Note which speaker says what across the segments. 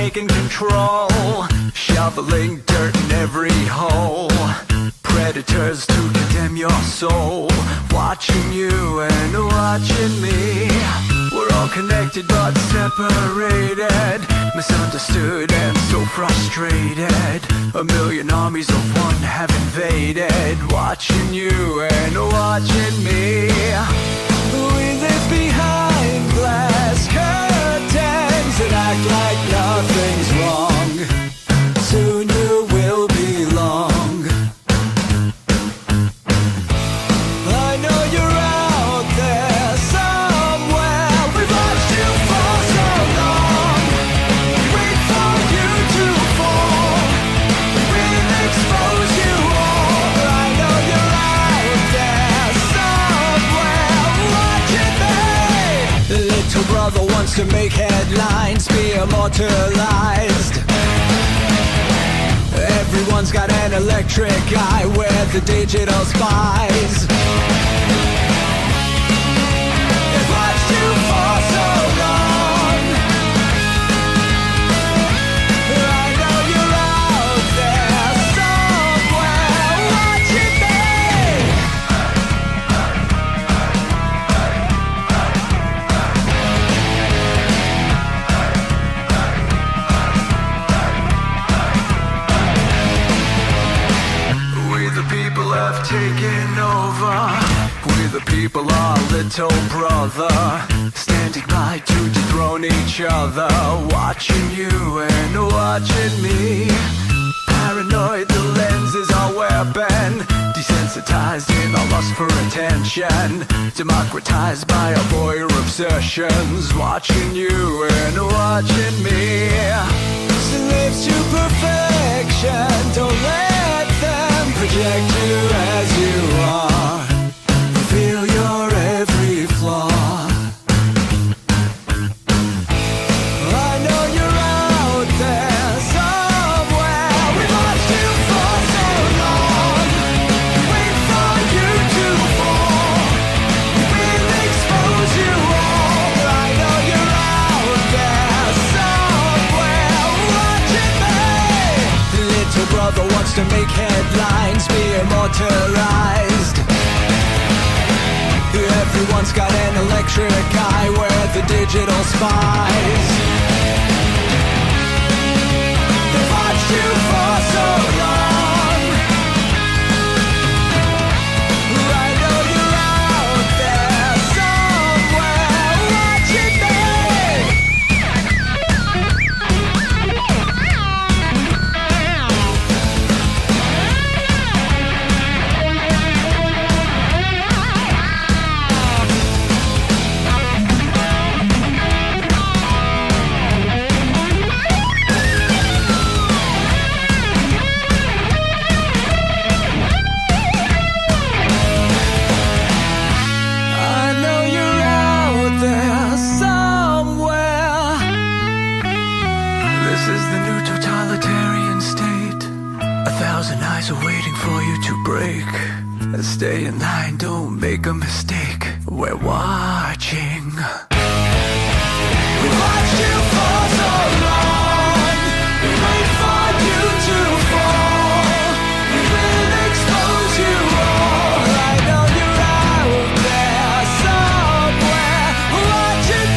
Speaker 1: taking control, shoveling dirt in every hole. Predators to condemn your soul, watching you and watching me. We're all connected but separated, misunderstood and so frustrated. A million armies of one have invaded, watching you and watching me. We live behind glass curtains and act like nothing's wrong. Soon you will belong. I know you're out there somewhere. We've watched you for so long. Wait for you to fall. We'll expose you all. I know you're out there somewhere watching me. The little brother wants to make headlines, be immortalized. Everyone's got an electric eye with the digital spies. They've watched you for so long. I know you're out there somewhere watching me. We the people have taken over. We the people are little brother, standing by to dethrone each other, watching you and watching me. Paranoid, the lens is our weapon, desensitized in our lust for attention, democratized by our voyeur obsessions, watching you and watching me. Slaves to perfection, don't let them project you as you are. Feel your every flaw. I know you're out there somewhere. We've watched you for so long. Wait for you to fall. We'll expose you all. I know you're out there somewhere watching me. Little brother wants to make headlines, be immortalized. Everyone's got an electric eye with the digital spies. They've watched you for so long. I know you're out there somewhere watching me. Stay in line, don't make a mistake. We're watching. We watched you for so long. We wait for you to fall. We will expose you all. I know you're out there somewhere watching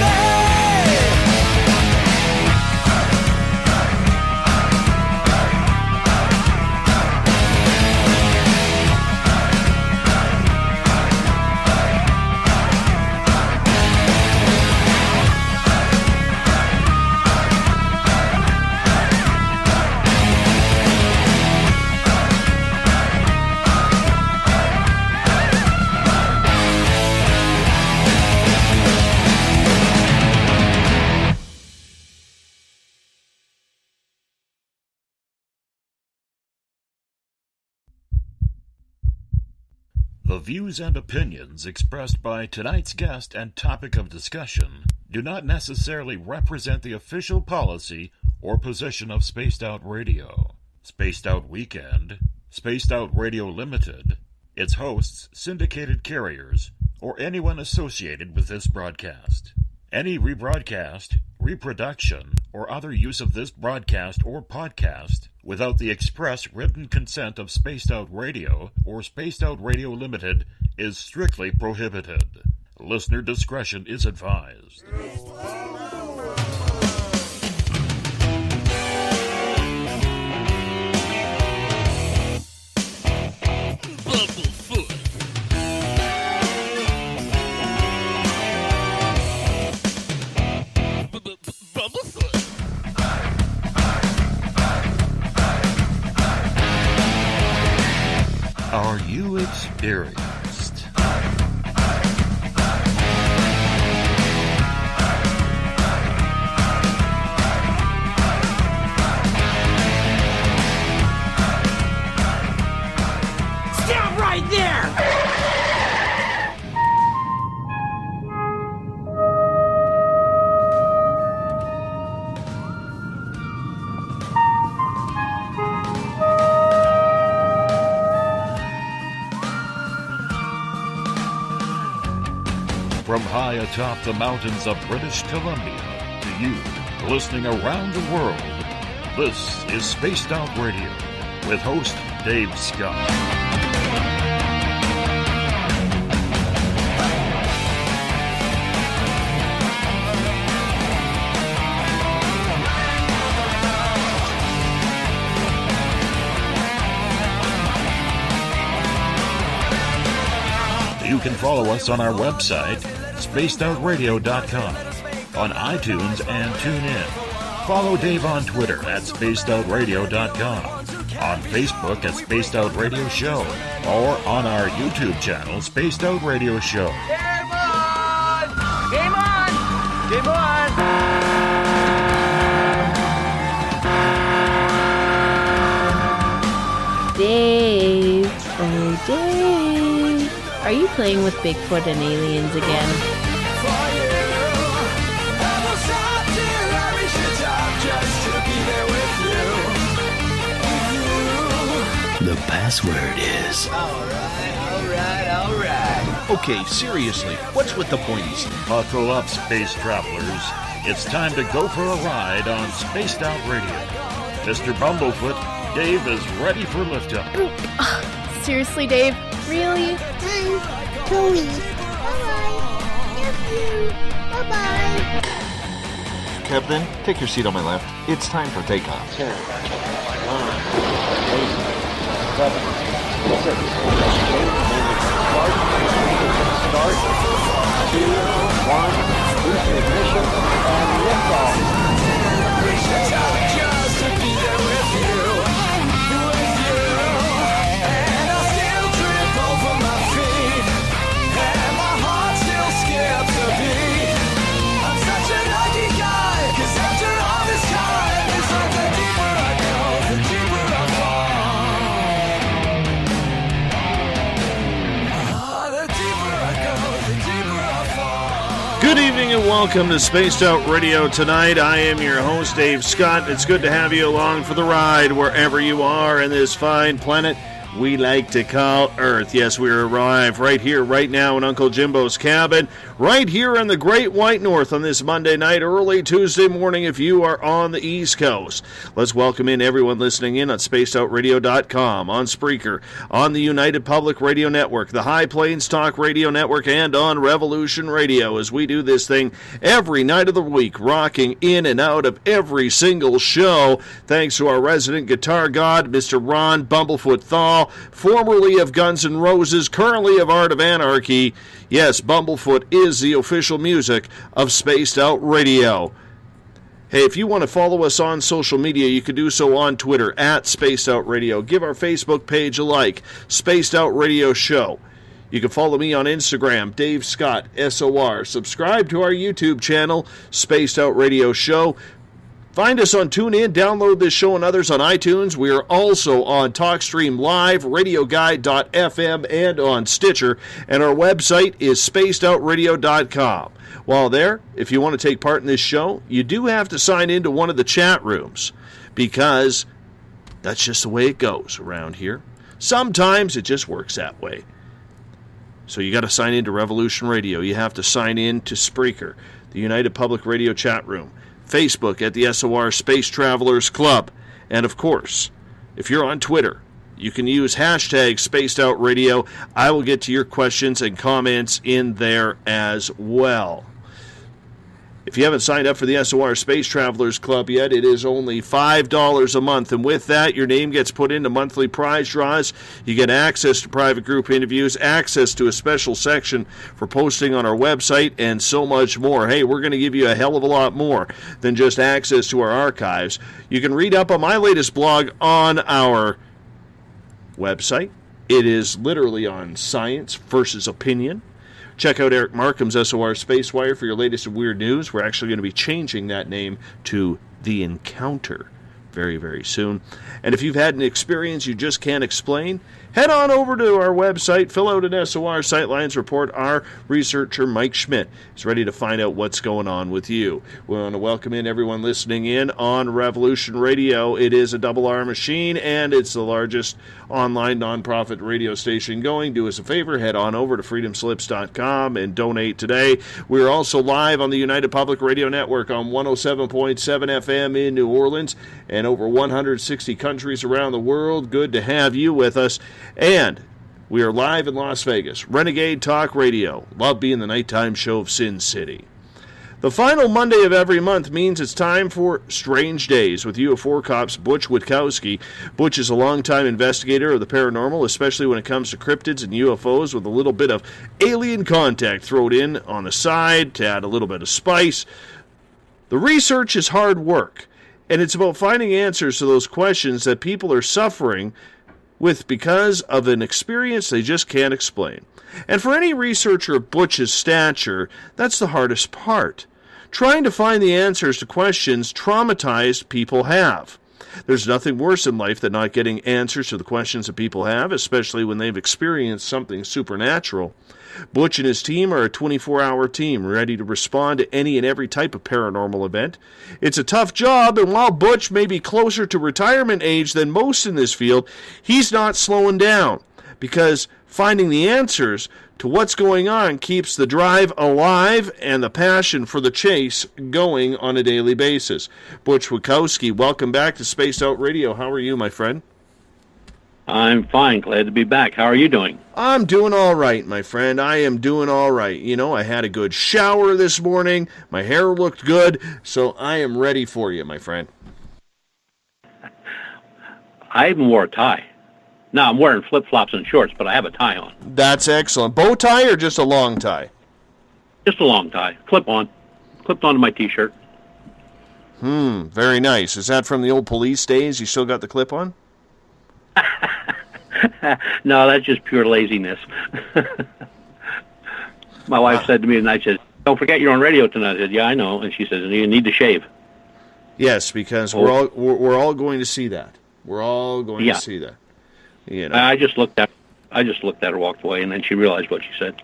Speaker 2: The views and opinions expressed by tonight's guest and topic of discussion do not necessarily represent the official policy or position of Spaced Out Radio, Spaced Out Weekend, Spaced Out Radio Limited, its hosts, syndicated carriers, or anyone associated with this broadcast. Any rebroadcast, reproduction, or other use of this broadcast or podcast without the express written consent of Spaced Out Radio or Spaced Out Radio Limited is strictly prohibited. Listener discretion is advised. Are you experienced?
Speaker 3: Stop right there!
Speaker 2: From high atop the mountains of British Columbia to you, listening around the world, this is Spaced Out Radio with host Dave Scott. You can follow us on our website, spacedoutradio.com, on iTunes and TuneIn. Follow Dave on Twitter at spacedoutradio.com, on Facebook at Spaced Out Radio Show, or on our YouTube channel, Spaced Out Radio Show.
Speaker 3: Game on! Game on! Game on!
Speaker 4: Dave, oh Dave. Are you playing with Bigfoot and aliens again?
Speaker 5: The password is...
Speaker 3: Alright.
Speaker 5: Okay, seriously, what's with the pointies?
Speaker 2: Buckle up, space travelers. It's time to go for a ride on Spaced Out Radio. Mr. Bumblefoot, Dave is ready for liftoff.
Speaker 4: Seriously, Dave? Really?
Speaker 6: Chloe. Bye-bye. Love you. Bye-bye.
Speaker 7: Captain, take your seat on my left. It's time for takeoff.
Speaker 8: 10, 9, 8, 7, 6, 5, 4, 3, 2, 1, boost ignition, and liftoff.
Speaker 1: Just to be there with you, and I still trip over my feet, and my heart still skips a beat. I'm such a lucky guy, 'cause after all this time, it's like the deeper I go, the deeper I fall. The deeper I go, the deeper I fall.
Speaker 9: Good evening and welcome to Spaced Out Radio tonight. I am your host, Dave Scott. It's good to have you along for the ride wherever you are in this fine planet we like to call Earth. Yes, we arrive right here, right now in Uncle Jimbo's cabin, right here in the Great White North on this Monday night, early Tuesday morning if you are on the East Coast. Let's welcome in everyone listening in on spacedoutradio.com, on Spreaker, on the United Public Radio Network, the High Plains Talk Radio Network, and on Revolution Radio as we do this thing every night of the week, rocking in and out of every single show, thanks to our resident guitar god, Mr. Ron Bumblefoot Thaw, formerly of Guns N' Roses, currently of Art of Anarchy. Yes, Bumblefoot is the official music of Spaced Out Radio. Hey, if you want to follow us on social media, you can do so on Twitter, at Spaced Out Radio. Give our Facebook page a like, Spaced Out Radio Show. You can follow me on Instagram, Dave Scott, SOR. Subscribe to our YouTube channel, Spaced Out Radio Show. Find us on TuneIn, download this show and others on iTunes. We are also on TalkStream Live, RadioGuide.fm, and on Stitcher. And our website is spacedoutradio.com. While there, if you want to take part in this show, you do have to sign into one of the chat rooms, because that's just the way it goes around here. Sometimes it just works that way. So you got to sign into Revolution Radio. You have to sign in to Spreaker, the United Public Radio chat room. Facebook at the SOR Space Travelers Club. And of course, if you're on Twitter, you can use hashtag Spaced Out Radio. I will get to your questions and comments in there as well. If you haven't signed up for the SOR Space Travelers Club yet, it is only $5 a month. And with that, your name gets put into monthly prize draws. You get access to private group interviews, access to a special section for posting on our website, and so much more. Hey, we're going to give you a hell of a lot more than just access to our archives. You can read up on my latest blog on our website. It is literally on science versus opinion. Check out Eric Markham's SOR Spacewire for your latest and weird news. We're actually going to be changing that name to The Encounter very, very soon. And if you've had an experience you just can't explain, head on over to our website, fill out an SOR Sightlines report. Our researcher, Mike Schmidt, is ready to find out what's going on with you. We want to welcome in everyone listening in on Revolution Radio. It is a double R machine, and it's the largest online nonprofit radio station going. Do us a favor, head on over to freedomslips.com and donate today. We're also live on the United Public Radio Network on 107.7 FM in New Orleans and over 160 countries around the world. Good to have you with us. And we are live in Las Vegas, Renegade Talk Radio. Love being the nighttime show of Sin City. The final Monday of every month means it's time for Strange Days with UFO cops Butch Witkowski. Butch is a longtime investigator of the paranormal, especially when it comes to cryptids and UFOs, with a little bit of alien contact thrown in on the side to add a little bit of spice. The research is hard work, and it's about finding answers to those questions that people are suffering with because of an experience they just can't explain. And for any researcher of Butch's stature, that's the hardest part. Trying to find the answers to questions traumatized people have. There's nothing worse in life than not getting answers to the questions that people have, especially when they've experienced something supernatural. Butch and his team are a 24-hour team ready to respond to any and every type of paranormal event. It's a tough job, and while Butch may be closer to retirement age than most in this field, he's not slowing down, because finding the answers to what's going on keeps the drive alive and the passion for the chase going on a daily basis. Butch Witkowski, welcome back to Spaced Out Radio. How are you, my friend?
Speaker 10: I'm fine. Glad to be back. How are you doing?
Speaker 9: I'm doing all right, my friend. I am doing all right. You know, I had a good shower this morning. My hair looked good, so I am ready for you, my friend.
Speaker 10: I even wore a tie. Now, I'm wearing flip-flops and shorts, but I have a tie on.
Speaker 9: That's excellent. Bow tie or just a long tie?
Speaker 10: Just a long tie. Clip-on. Clipped onto my T-shirt.
Speaker 9: Very nice. Is that from the old police days? You still got the clip-on?
Speaker 10: No, that's just pure laziness. My wife said to me tonight, she said, "Don't forget you're on radio tonight." I said, "Yeah, I know." And she says, "You need to shave."
Speaker 9: Yes, because we're all going to see that. We're all going to see that. You know.
Speaker 10: I just looked at her, walked away, and then she realized what she said.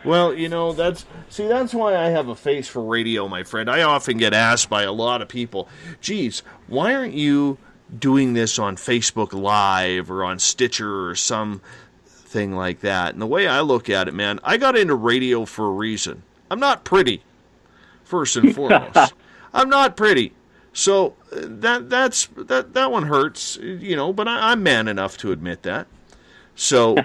Speaker 9: Well, you know, that's why I have a face for radio, my friend. I often get asked by a lot of people, "Geez, why aren't you doing this on Facebook Live or on Stitcher or something like that?" And the way I look at it, man, I got into radio for a reason. I'm not pretty, first and foremost. I'm not pretty. So that one hurts, you know, but I'm man enough to admit that. So,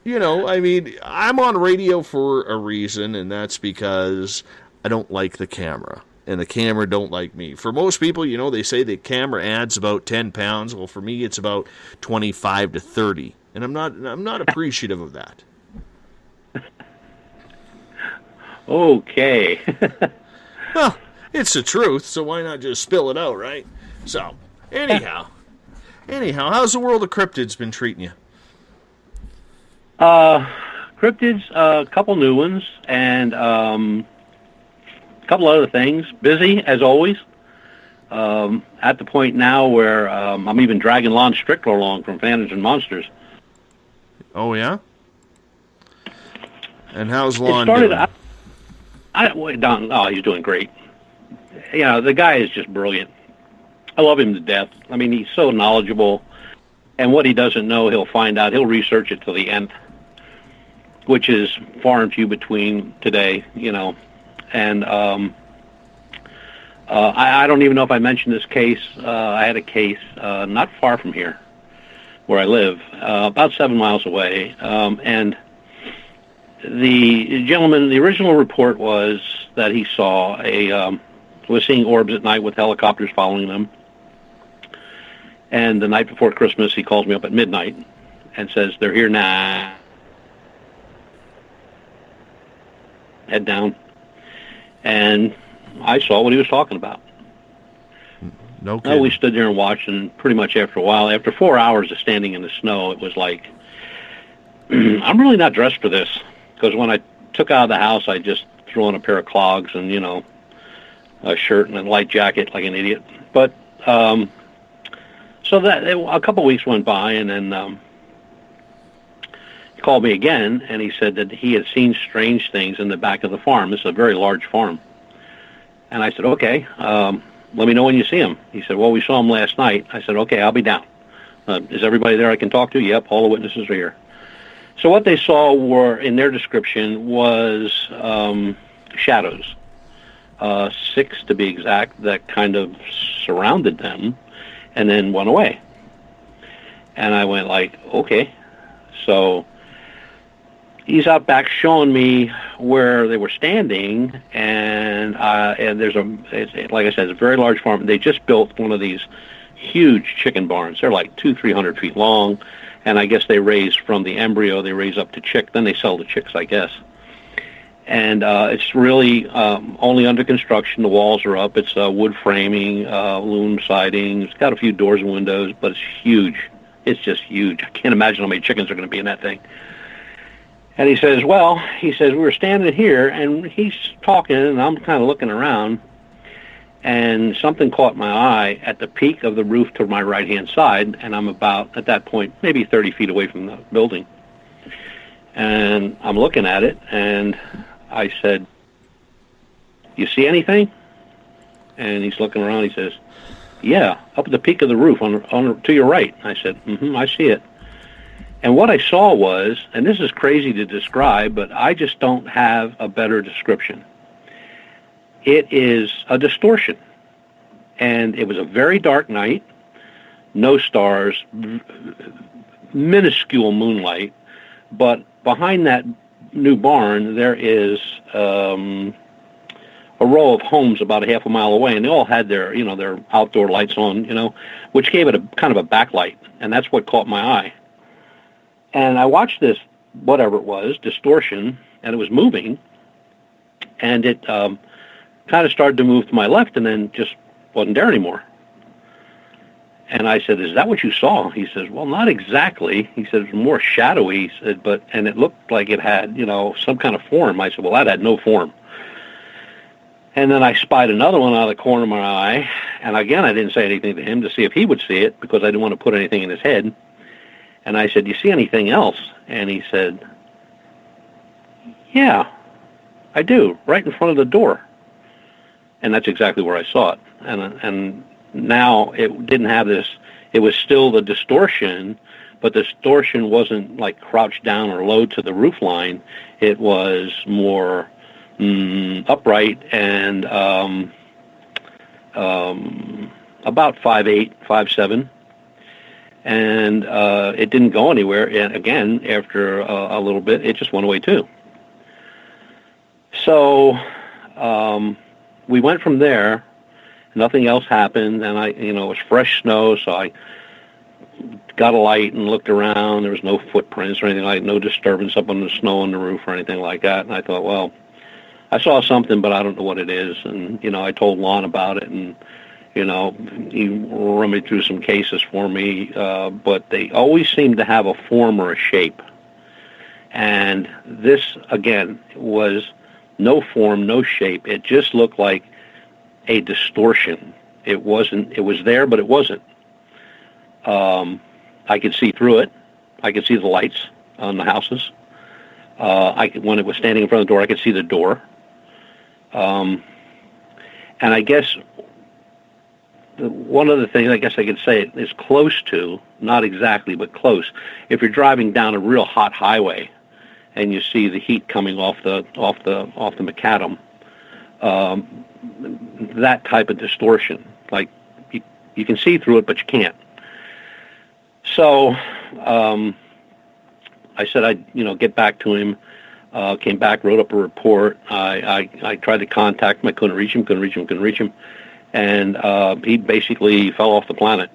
Speaker 9: you know, I mean, I'm on radio for a reason, and that's because I don't like the camera. And the camera don't like me. For most people, you know, they say the camera adds about 10 pounds. Well, for me, it's about 25 to 30. And I'm not appreciative of that.
Speaker 10: Okay.
Speaker 9: Well, it's the truth, so why not just spill it out, right? So, anyhow, how's the world of cryptids been treating you?
Speaker 10: Cryptids, a couple new ones, and couple other things. Busy, as always. At the point now where I'm even dragging Lon Strickler along from Phantoms and Monsters.
Speaker 9: Oh, yeah? And how's Lon doing?
Speaker 10: He's doing great. You know, the guy is just brilliant. I love him to death. I mean, he's so knowledgeable. And what he doesn't know, he'll find out. He'll research it to the nth, which is far and few between today, you know. And I don't even know if I mentioned this case. I had a case not far from here, where I live, about 7 miles away, and the gentleman, the original report was that he was seeing orbs at night with helicopters following them. And the night before Christmas, he calls me up at midnight and says, they're here now. Head down. And I saw what he was talking about.
Speaker 9: No kidding.
Speaker 10: We stood there and watched, and pretty much after a while, after 4 hours of standing in the snow, it was like, I'm really not dressed for this. Because when I took out of the house, I just threw on a pair of clogs and, a shirt and a light jacket like an idiot. But, so that a couple of weeks went by, and then he called me again, and he said that he had seen strange things in the back of the farm. This is a very large farm. And I said, okay, let me know when you see him. He said, well, we saw him last night. I said, okay, I'll be down. Is everybody there I can talk to? Yep, all the witnesses are here. So what they saw were, in their description, was shadows, 6 to be exact, that kind of surrounded them and then went away. And I went like, okay. So he's out back showing me where they were standing, and there's like I said, it's a very large farm. They just built one of these huge chicken barns. They're like 200-300 feet long. And I guess they raise from the embryo, they raise up to chick. Then they sell the chicks, I guess. And it's really only under construction. The walls are up. It's wood framing, loom siding. It's got a few doors and windows, but it's huge. It's just huge. I can't imagine how many chickens are going to be in that thing. And he says, we were standing here, and he's talking, and I'm kind of looking around, and something caught my eye at the peak of the roof to my right-hand side, and I'm about, at that point, maybe 30 feet away from the building. And I'm looking at it, and I said, you see anything? And he's looking around, he says, yeah, up at the peak of the roof to your right. I said, I see it. And what I saw was, and this is crazy to describe, but I just don't have a better description. It is a distortion. And it was a very dark night, no stars, minuscule moonlight, but behind that new barn there is a row of homes about a half a mile away, and they all had their outdoor lights on, which gave it a kind of a backlight, and that's what caught my eye. And I watched this, whatever it was, distortion, and it was moving, and it kind of started to move to my left and then just wasn't there anymore. And I said, is that what you saw? He says, well, not exactly. He said, it was more shadowy, he said, and it looked like it had, some kind of form. I said, well, that had no form. And then I spied another one out of the corner of my eye, and again, I didn't say anything to him to see if he would see it, because I didn't want to put anything in his head. And I said, do you see anything else? And he said, yeah, I do, right in front of the door. And that's exactly where I saw it. And now it didn't have this, it was still the distortion, but the distortion wasn't like crouched down or low to the roof line. It was more upright and about 5'8", 5'7". And it didn't go anywhere. And again, after a little bit, it just went away too. So we went from there. Nothing else happened, and it was fresh snow, so I got a light and looked around. There was no footprints or anything like that, no disturbance up on the snow on the roof or anything like that. And I thought, well, I saw something, but I don't know what it is. And, I told Lon about it, and, he rummaged through some cases for me, but they always seem to have a form or a shape. And this, again, was no form, no shape. It just looked like a distortion. It wasn't, it was there, but it wasn't. I could see through it. I could see the lights on the houses. When it was standing in front of the door, I could see the door. And I guess one of the things I guess I could say is close to, not exactly, but close. If you're driving down a real hot highway and you see the heat coming off the macadam, that type of distortion. Like you can see through it, but you can't. So I said I'd get back to him. Came back, wrote up a report. I tried to contact him. I couldn't reach him. And he basically fell off the planet.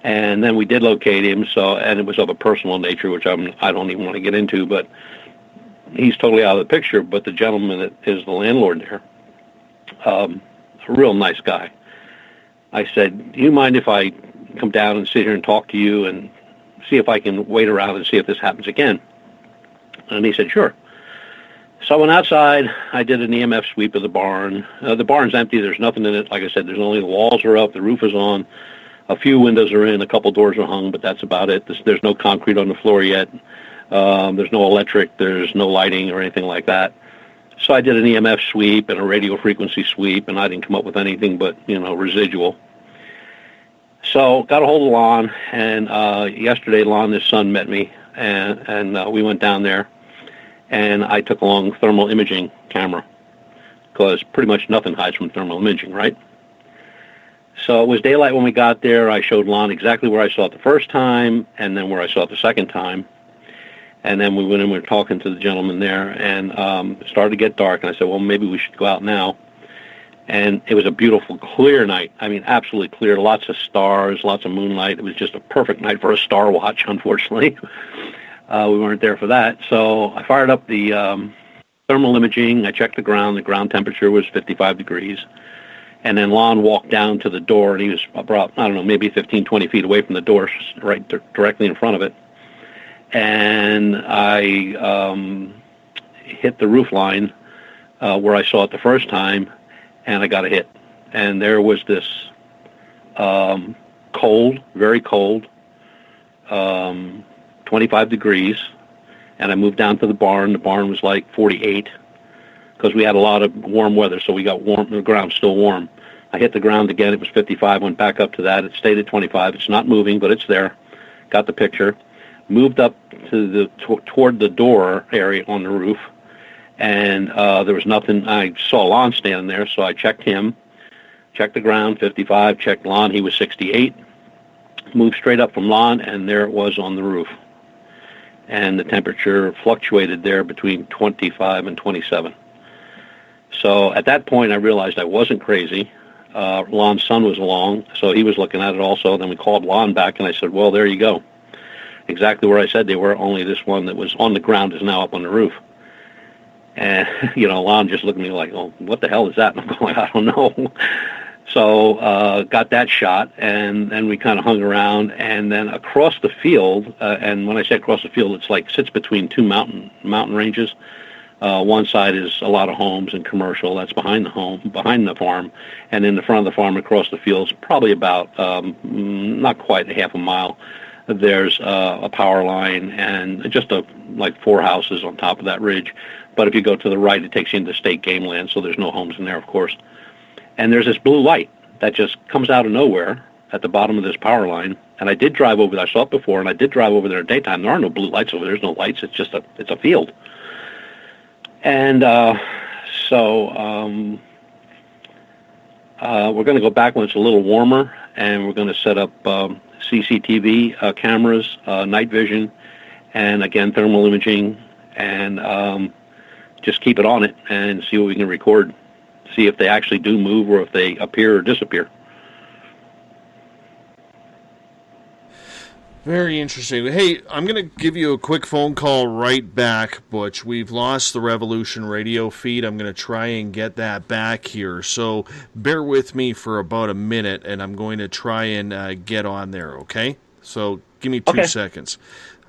Speaker 10: And then we did locate him. And it was of a personal nature, which I don't even want to get into. But he's totally out of the picture. But the gentleman that is the landlord there, a real nice guy. I said, "Do you mind if I come down and sit here and talk to you and see if I can wait around and see if this happens again?" And he said, "Sure." So I went outside. I did an EMF sweep of the barn. The barn's empty. There's nothing in it. Like I said, there's only the walls are up. The roof is on. A few windows are in. A couple doors are hung, but that's about it. There's no concrete on the floor yet. There's no electric. There's no lighting or anything like that. So I did an EMF sweep and a radio frequency sweep, and I didn't come up with anything but, residual. So got a hold of Lon, and yesterday Lon, his son, met me, and we went down there, and I took along thermal imaging camera, because pretty much nothing hides from thermal imaging, right? So it was daylight when we got there. I showed Lon exactly where I saw it the first time, and then where I saw it the second time. And then we went in, we were talking to the gentleman there, and it started to get dark, and I said, well, maybe we should go out now. And it was a beautiful, clear night. I mean, absolutely clear. Lots of stars, lots of moonlight. It was just a perfect night for a star watch, unfortunately. We weren't there for that. So I fired up the thermal imaging. I checked the ground. The ground temperature was 55 degrees. And then Lon walked down to the door, and he was about, I don't know, maybe 15, 20 feet away from the door, right directly in front of it. And I hit the roof line where I saw it the first time, and I got a hit. And there was this cold, very cold, 25 degrees, and I moved down to the barn. The barn was like 48 because we had a lot of warm weather, so we got warm. The ground's still warm. I hit the ground again. It was 55, went back up to that. It stayed at 25. It's not moving, but it's there. Got the picture. Moved up to toward the door area on the roof, and there was nothing. I saw Lon standing there, so I checked him, checked the ground, 55, checked Lon, he was 68, moved straight up from Lon, and there it was on the roof. And the temperature fluctuated there between 25 and 27. So at that point, I realized I wasn't crazy. Lon's son was along, so he was looking at it also. Then we called Lon back, and I said, well, there you go. Exactly where I said they were, only this one that was on the ground is now up on the roof. And, Lon just looked at me like, oh, what the hell is that? And I'm going, I don't know. So got that shot, and then we kind of hung around. And then across the field, and when I say across the field, it's like sits between two mountain ranges. One side is a lot of homes and commercial. That's behind the farm. And in the front of the farm across the fields, probably about not quite a half a mile, there's a power line and just like 4 houses on top of that ridge. But if you go to the right, it takes you into state game land, so there's no homes in there, of course. And there's this blue light that just comes out of nowhere at the bottom of this power line. And I did drive over there. I saw it before, and I did drive over there at daytime. There are no blue lights over there. There's no lights. It's just it's a field. And so we're going to go back when it's a little warmer, and we're going to set up CCTV cameras, night vision, and again thermal imaging, and just keep it on it and see what we can record, see if they actually do move or if they appear or disappear.
Speaker 9: Very interesting. Hey, I'm going to give you a quick phone call right back, Butch. We've lost the Revolution radio feed. I'm going to try and get that back here. So bear with me for about a minute, and I'm going to try and get on there, okay? So give me 2 seconds.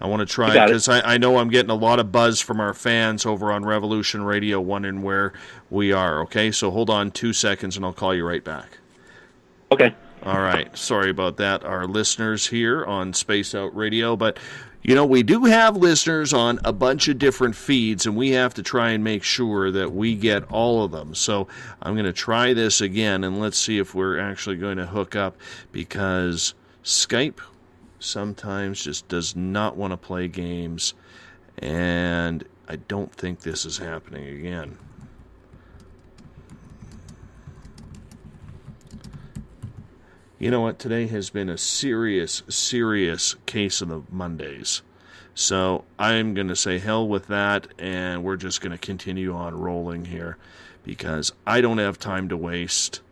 Speaker 9: I want to try, because I know I'm getting a lot of buzz from our fans over on Revolution Radio wondering where we are, okay? So hold on 2 seconds, and I'll call you right back.
Speaker 10: Okay.
Speaker 9: All right. Sorry about that, our listeners here on Space Out Radio. But, we do have listeners on a bunch of different feeds, and we have to try and make sure that we get all of them. So I'm going to try this again, and let's see if we're actually going to hook up, because Skype sometimes just does not want to play games, and I don't think this is happening again. You know what? Today has been a serious, serious case of the Mondays. So I'm going to say hell with that, and we're just going to continue on rolling here because I don't have time to waste.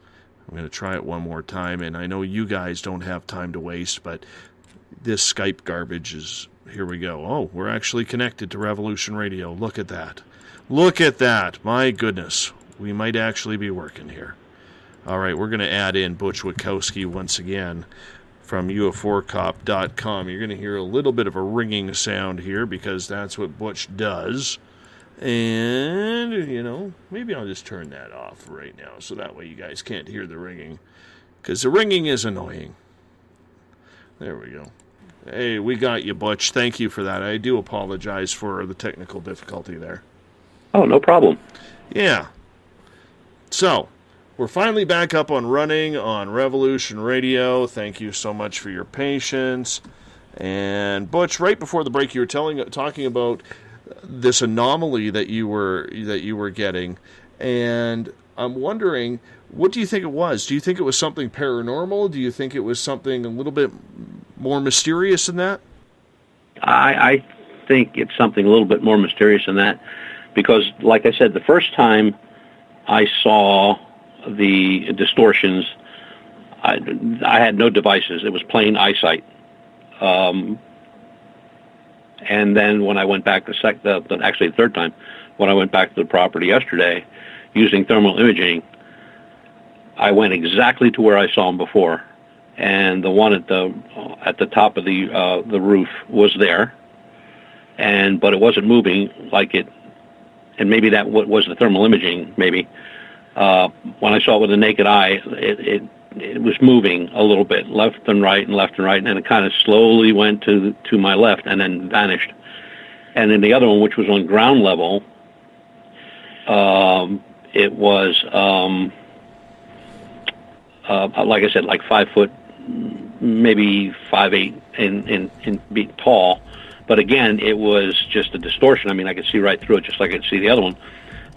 Speaker 9: I'm going to try it one more time, and I know you guys don't have time to waste, but this Skype garbage is... Here we go. Oh, we're actually connected to Revolution Radio. Look at that. Look at that. My goodness. We might actually be working here. All right, we're going to add in Butch Witkowski once again from UFOcop.com. You're going to hear a little bit of a ringing sound here because that's what Butch does. And, you know, maybe I'll just turn that off right now so that way you guys can't hear the ringing. Because the ringing is annoying. There we go. Hey, we got you, Butch. Thank you for that. I do apologize for the technical difficulty there.
Speaker 10: Oh, no problem.
Speaker 9: Yeah. So, we're finally back up and running on Revolution Radio. Thank you so much for your patience. And Butch, right before the break, you were talking about this anomaly that you were getting, and I'm wondering, what do you think it was? Do you think it was something paranormal? Do you think it was something a little bit more mysterious than that?
Speaker 10: I think it's something a little bit more mysterious than that, because, like I said, the first time I saw the distortions, I had no devices. It was plain eyesight. And then when I went back actually the third time, when I went back to the property yesterday, using thermal imaging, I went exactly to where I saw them before, and the one at the top of the roof was there, but it wasn't moving like it. And maybe that was the thermal imaging. Maybe when I saw it with the naked eye, it was moving a little bit, left and right, and it kind of slowly went to my left and then vanished. And then the other one, which was on ground level, it was like I said, like 5 foot, maybe 5'8" in being tall. But again, it was just a distortion. I mean, I could see right through it, just like I could see the other one.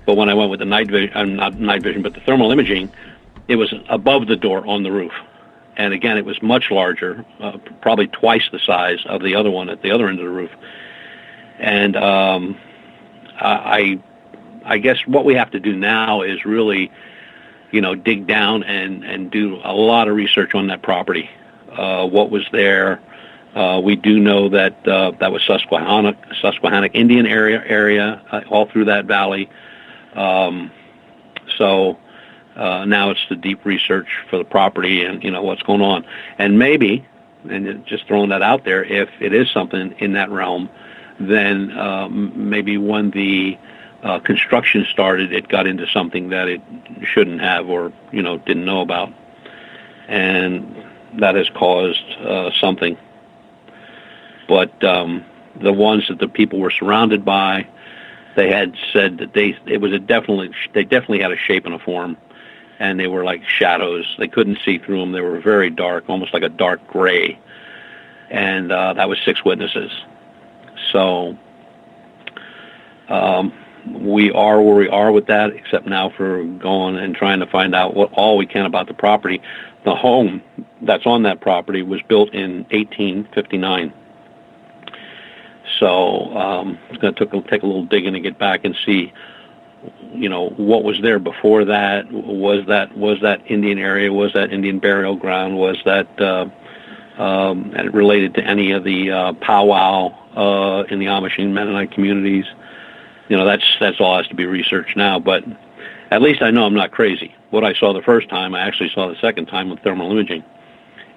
Speaker 10: But when I went with the night vision, not night vision, but the thermal imaging, it was above the door on the roof. And again, it was much larger, probably twice the size of the other one at the other end of the roof. And I guess what we have to do now is really, dig down and do a lot of research on that property. What was there? We do know that that was Susquehannock Indian area all through that valley. So now it's the deep research for the property and what's going on. And maybe, and just throwing that out there, if it is something in that realm, then maybe when the construction started, it got into something that it shouldn't have or didn't know about, and that has caused something. But the ones that the people were surrounded by, they had said that they definitely had a shape and a form, and they were like shadows. They couldn't see through them. They were very dark, almost like a dark gray. And that was 6 witnesses. So we are where we are with that, except now for going and trying to find out all we can about the property. The home that's on that property was built in 1859. So it's going to take a little digging to get back and see, what was there before that. Was that Indian area? Was that Indian burial ground? Was that and related to any of the powwow in the Amish and Mennonite communities? That's all has to be researched now. But at least I know I'm not crazy. What I saw the first time, I actually saw the second time with thermal imaging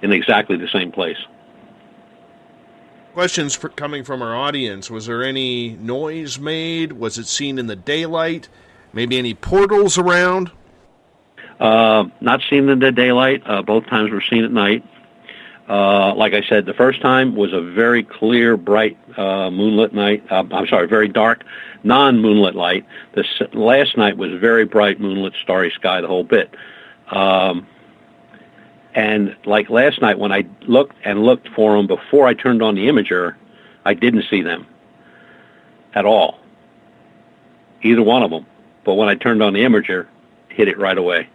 Speaker 10: in exactly the same place.
Speaker 9: Questions coming from our audience. Was there any noise made? Was it seen in the daylight? Maybe any portals around?
Speaker 10: Not seen in the daylight. Both times were seen at night. Like I said, the first time was a very clear, bright moonlit night. Very dark, non-moonlit light. The last night was very bright, moonlit, starry sky, the whole bit. And like last night, when I looked for them before I turned on the imager, I didn't see them at all, either one of them. But when I turned on the imager, hit it right away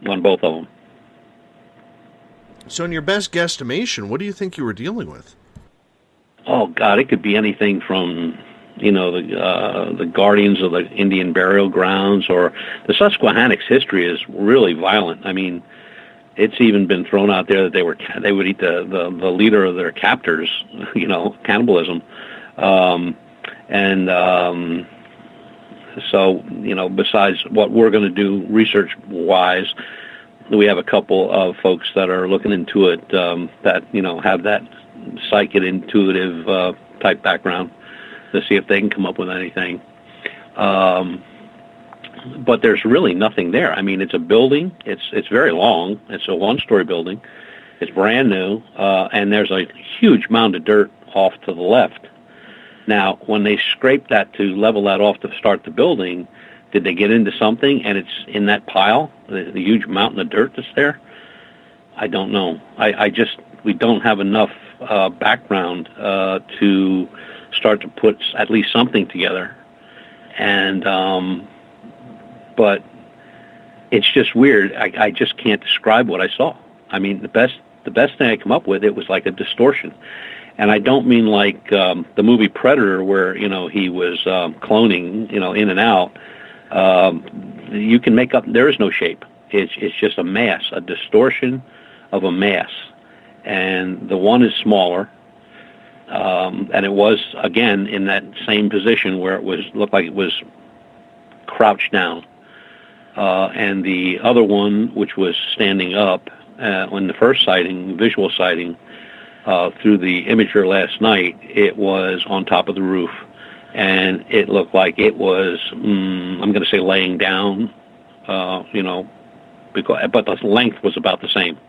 Speaker 10: on both of them.
Speaker 9: So in your best guesstimation, what do you think you were dealing with?
Speaker 10: Oh, God, it could be anything from, the guardians of the Indian burial grounds, or the Susquehannocks' history is really violent. I mean, it's even been thrown out there that they would eat the leader of their captors, cannibalism. So, besides what we're going to do research-wise, we have a couple of folks that are looking into it that, have that psychic, intuitive type background to see if they can come up with anything. But there's really nothing there. I mean, it's a building. It's very long. It's a one-story building. It's brand new, and there's a huge mound of dirt off to the left. Now, when they scraped that to level that off to start the building, did they get into something and it's in that pile, the huge mountain of dirt that's there? I don't know. We don't have enough background to start to put at least something together. And, but it's just weird. I just can't describe what I saw. I mean, the best thing I come up with, it was like a distortion. And I don't mean like the movie Predator, where he was cloning, in and out. You can make up. There is no shape. It's just a mass, a distortion of a mass. And the one is smaller, and it was again in that same position where looked like it was crouched down. And the other one, which was standing up, when the first sighting, visual sighting. Through the imager last night, it was on top of the roof, and it looked like it was, I'm going to say laying down, but the length was about the same.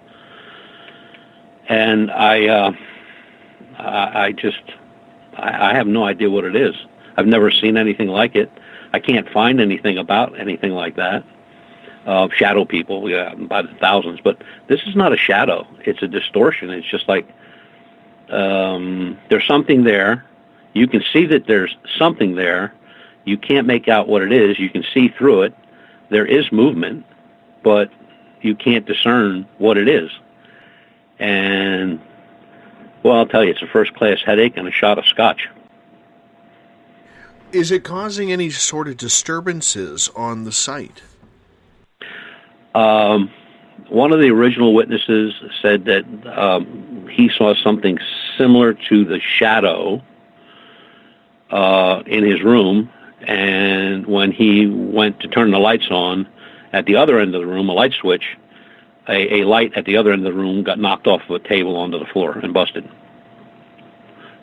Speaker 10: And I have no idea what it is. I've never seen anything like it. I can't find anything about anything like that. Shadow people, by the thousands, but this is not a shadow. It's a distortion. It's just like, there's something there. You can see that there's something there. You can't make out what it is. You can see through it. There is movement, but you can't discern what it is. And, well, I'll tell you, it's a first-class headache and a shot of scotch.
Speaker 9: Is it causing any sort of disturbances on the site?
Speaker 10: One of the original witnesses said that he saw something similar to the shadow in his room, and when he went to turn the lights on at the other end of the room, a light switch, a light at the other end of the room got knocked off of a table onto the floor and busted.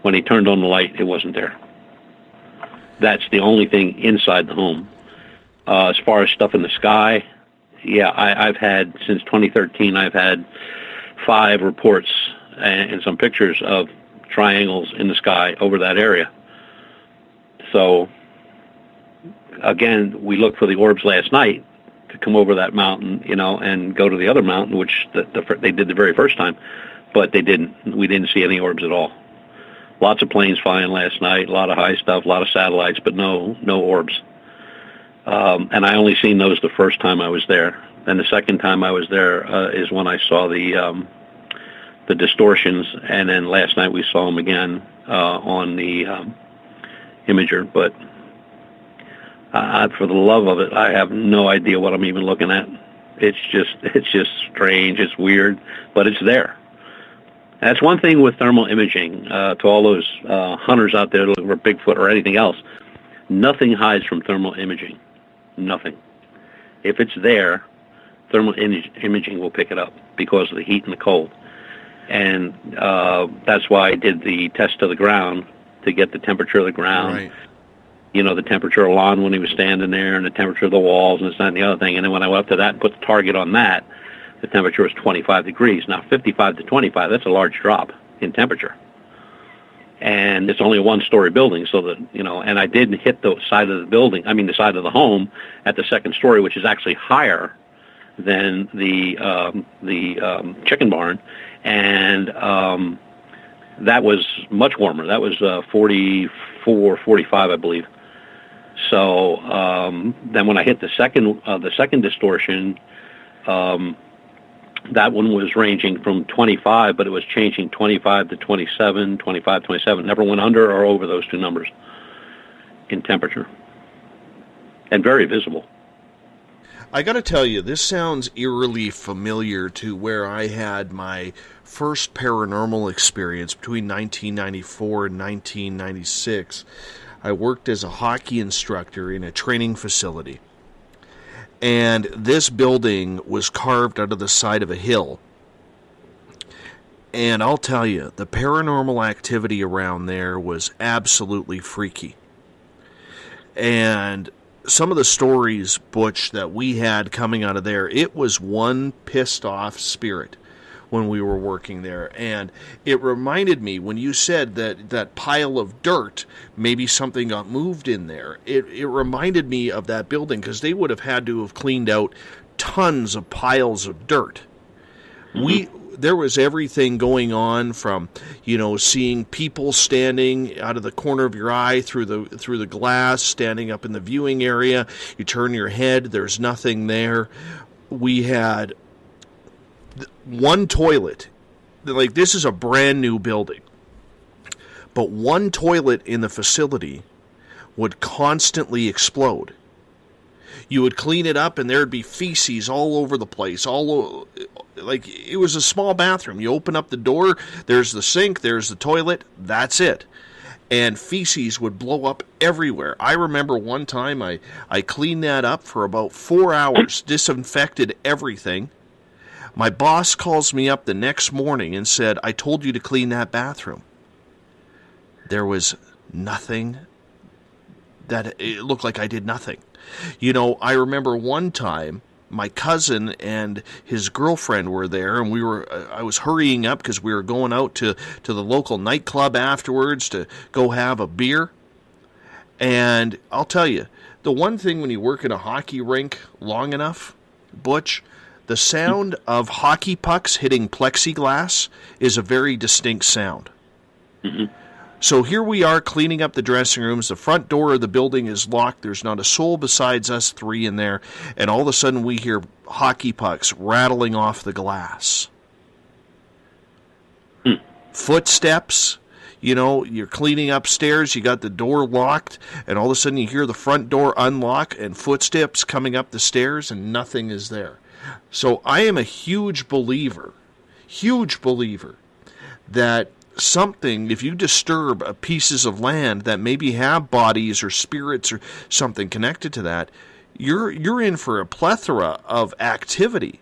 Speaker 10: When he turned on the light, it wasn't there. That's the only thing inside the home. As far as stuff in the sky, yeah, I've had, since 2013, I've had 5 reports and some pictures of triangles in the sky over that area. So, again, we looked for the orbs last night to come over that mountain, and go to the other mountain, which they did the very first time, but they didn't. We didn't see any orbs at all. Lots of planes flying last night, a lot of high stuff, a lot of satellites, but no orbs. And I only seen those the first time I was there. And the second time I was there is when I saw the distortions. And then last night we saw them again on the imager. But for the love of it, I have no idea what I'm even looking at. It's just strange. It's weird, but it's there. That's one thing with thermal imaging. To all those hunters out there looking for Bigfoot or anything else, nothing hides from thermal imaging. Nothing. If it's there, thermal imaging will pick it up because of the heat and the cold. And that's why I did the test of the ground to get the temperature of the ground.
Speaker 9: Right.
Speaker 10: The temperature of Lon when he was standing there, and the temperature of the walls, and this, that, and the other thing. And then when I went up to that and put the target on that, the temperature was 25 degrees. Now, 55 to 25, that's a large drop in temperature. And it's only a one-story building, so that, and I did hit the side of the building, the side of the home at the second story, which is actually higher than the chicken barn, and that was much warmer. That was 44, 45, I believe. So then when I hit the second distortion, That one was ranging from 25, but it was changing 25 to 27, 25, 27. Never went under or over those two numbers in temperature. And very visible.
Speaker 9: I got to tell you, this sounds eerily familiar to where I had my first paranormal experience between 1994 and 1996. I worked as a hockey instructor in a training facility. And this building was carved out of the side of a hill. And I'll tell you, the paranormal activity around there was absolutely freaky. And some of the stories, Butch, that we had coming out of there, it was one pissed off spirit when we were working there. And it reminded me, when you said that pile of dirt, maybe something got moved in there, it reminded me of that building, because they would have had to have cleaned out tons of piles of dirt. There was everything going on from, seeing people standing out of the corner of your eye through the glass, standing up in the viewing area. You turn your head, there's nothing there. We had one toilet. Like, this is a brand new building. But one toilet in the facility would constantly explode. You would clean it up and there'd be feces all over the place. Like, it was a small bathroom. You open up the door, there's the sink, there's the toilet, that's it. And feces would blow up everywhere. I remember one time I cleaned that up for about 4 hours, disinfected everything. My boss calls me up the next morning and said, "I told you to clean that bathroom." There was nothing. That it looked like I did nothing. I remember one time my cousin and his girlfriend were there, and I was hurrying up because we were going out to the local nightclub afterwards to go have a beer. And I'll tell you, the one thing when you work in a hockey rink long enough, Butch, the sound of hockey pucks hitting plexiglass is a very distinct sound. Mm-hmm. So here we are cleaning up the dressing rooms. The front door of the building is locked. There's not a soul besides us three in there. And all of a sudden we hear hockey pucks rattling off the glass. Footsteps. You're cleaning upstairs. You got the door locked. And all of a sudden you hear the front door unlock and footsteps coming up the stairs, and nothing is there. So I am a huge believer that something, if you disturb pieces of land that maybe have bodies or spirits or something connected to that, you're in for a plethora of activity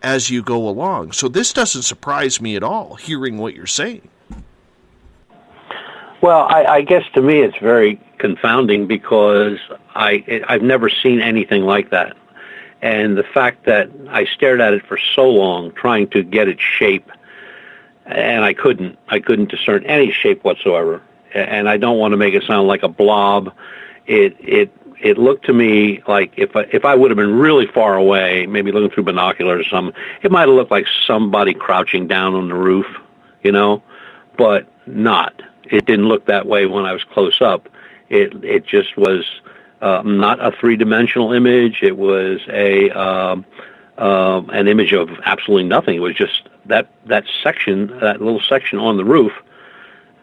Speaker 9: as you go along. So this doesn't surprise me at all, hearing what you're saying.
Speaker 10: Well, I guess to me it's very confounding because I've never seen anything like that. And the fact that I stared at it for so long, trying to get its shape, and I couldn't discern any shape whatsoever. And I don't want to make it sound like a blob. It looked to me like if I would have been really far away, maybe looking through binoculars or something, it might have looked like somebody crouching down on the roof, but not. It didn't look that way when I was close up. It just was not a three-dimensional image. It was an image of absolutely nothing. It was just that little section on the roof.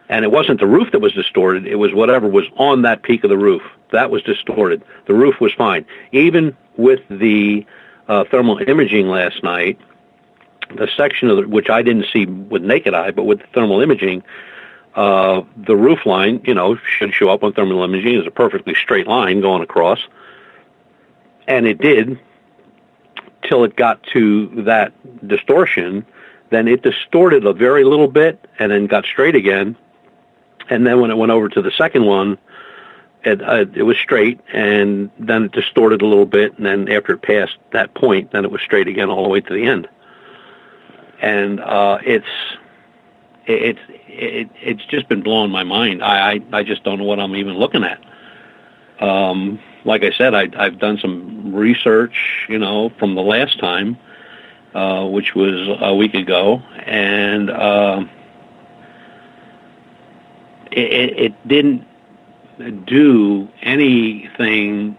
Speaker 10: And it wasn't the roof that was distorted. It was whatever was on that peak of the roof. That was distorted. The roof was fine. Even with the thermal imaging last night, the section of which I didn't see with naked eye, but with the thermal imaging, the roof line, should show up on thermal imaging as a perfectly straight line going across. And it did, till it got to that distortion. Then it distorted a very little bit and then got straight again. And then when it went over to the second one, it was straight, and then it distorted a little bit, and then after it passed that point, then it was straight again all the way to the end. And it's just been blowing my mind. I just don't know what I'm even looking at. Like I said, I've done some research, from the last time, which was a week ago, and it didn't do anything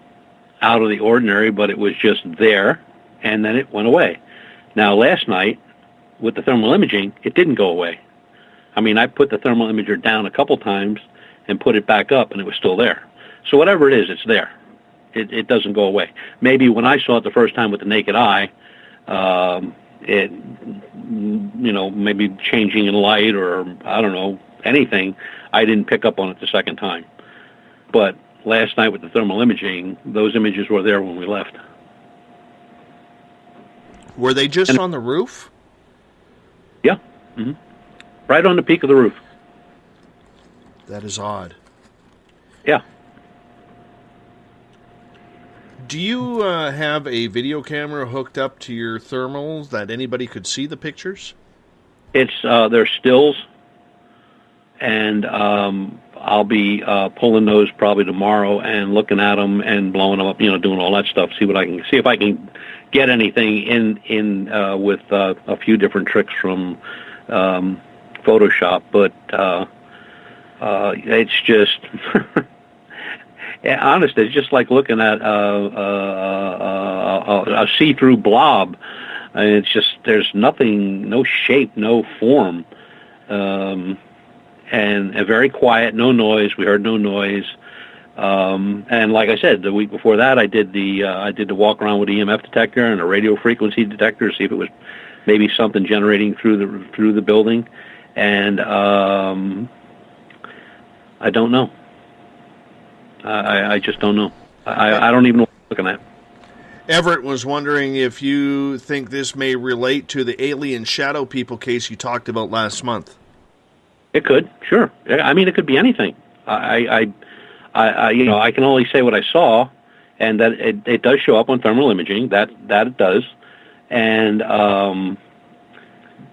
Speaker 10: out of the ordinary, but it was just there, and then it went away. Now, last night, with the thermal imaging, it didn't go away. I mean, I put the thermal imager down a couple times and put it back up, and it was still there. So whatever it is, it's there. It doesn't go away. Maybe when I saw it the first time with the naked eye, it, maybe changing in light or, I don't know, anything, I didn't pick up on it the second time. But last night with the thermal imaging, those images were there when we left.
Speaker 9: Were they just on the roof?
Speaker 10: Yeah. Mm-hmm. Right on the peak of the roof.
Speaker 9: That is odd.
Speaker 10: Yeah.
Speaker 9: Do you have a video camera hooked up to your thermals that anybody could see the pictures?
Speaker 10: It's they're stills, and I'll be pulling those probably tomorrow and looking at them and blowing them up, doing all that stuff. See if I can get anything in with a few different tricks from Photoshop, but it's just. Honestly, it's just like looking at a see-through blob. It's just, there's nothing, no shape, no form, and very quiet, no noise. We heard no noise, and like I said, the week before that, I did the walk around with the EMF detector and a radio frequency detector to see if it was maybe something generating through the building, and I don't know. I just don't know. I don't even know what I'm looking at.
Speaker 9: Everett was wondering if you think this may relate to the alien shadow people case you talked about last month.
Speaker 10: It could, sure. I mean, it could be anything. I can only say what I saw, and that it does show up on thermal imaging. That it does, and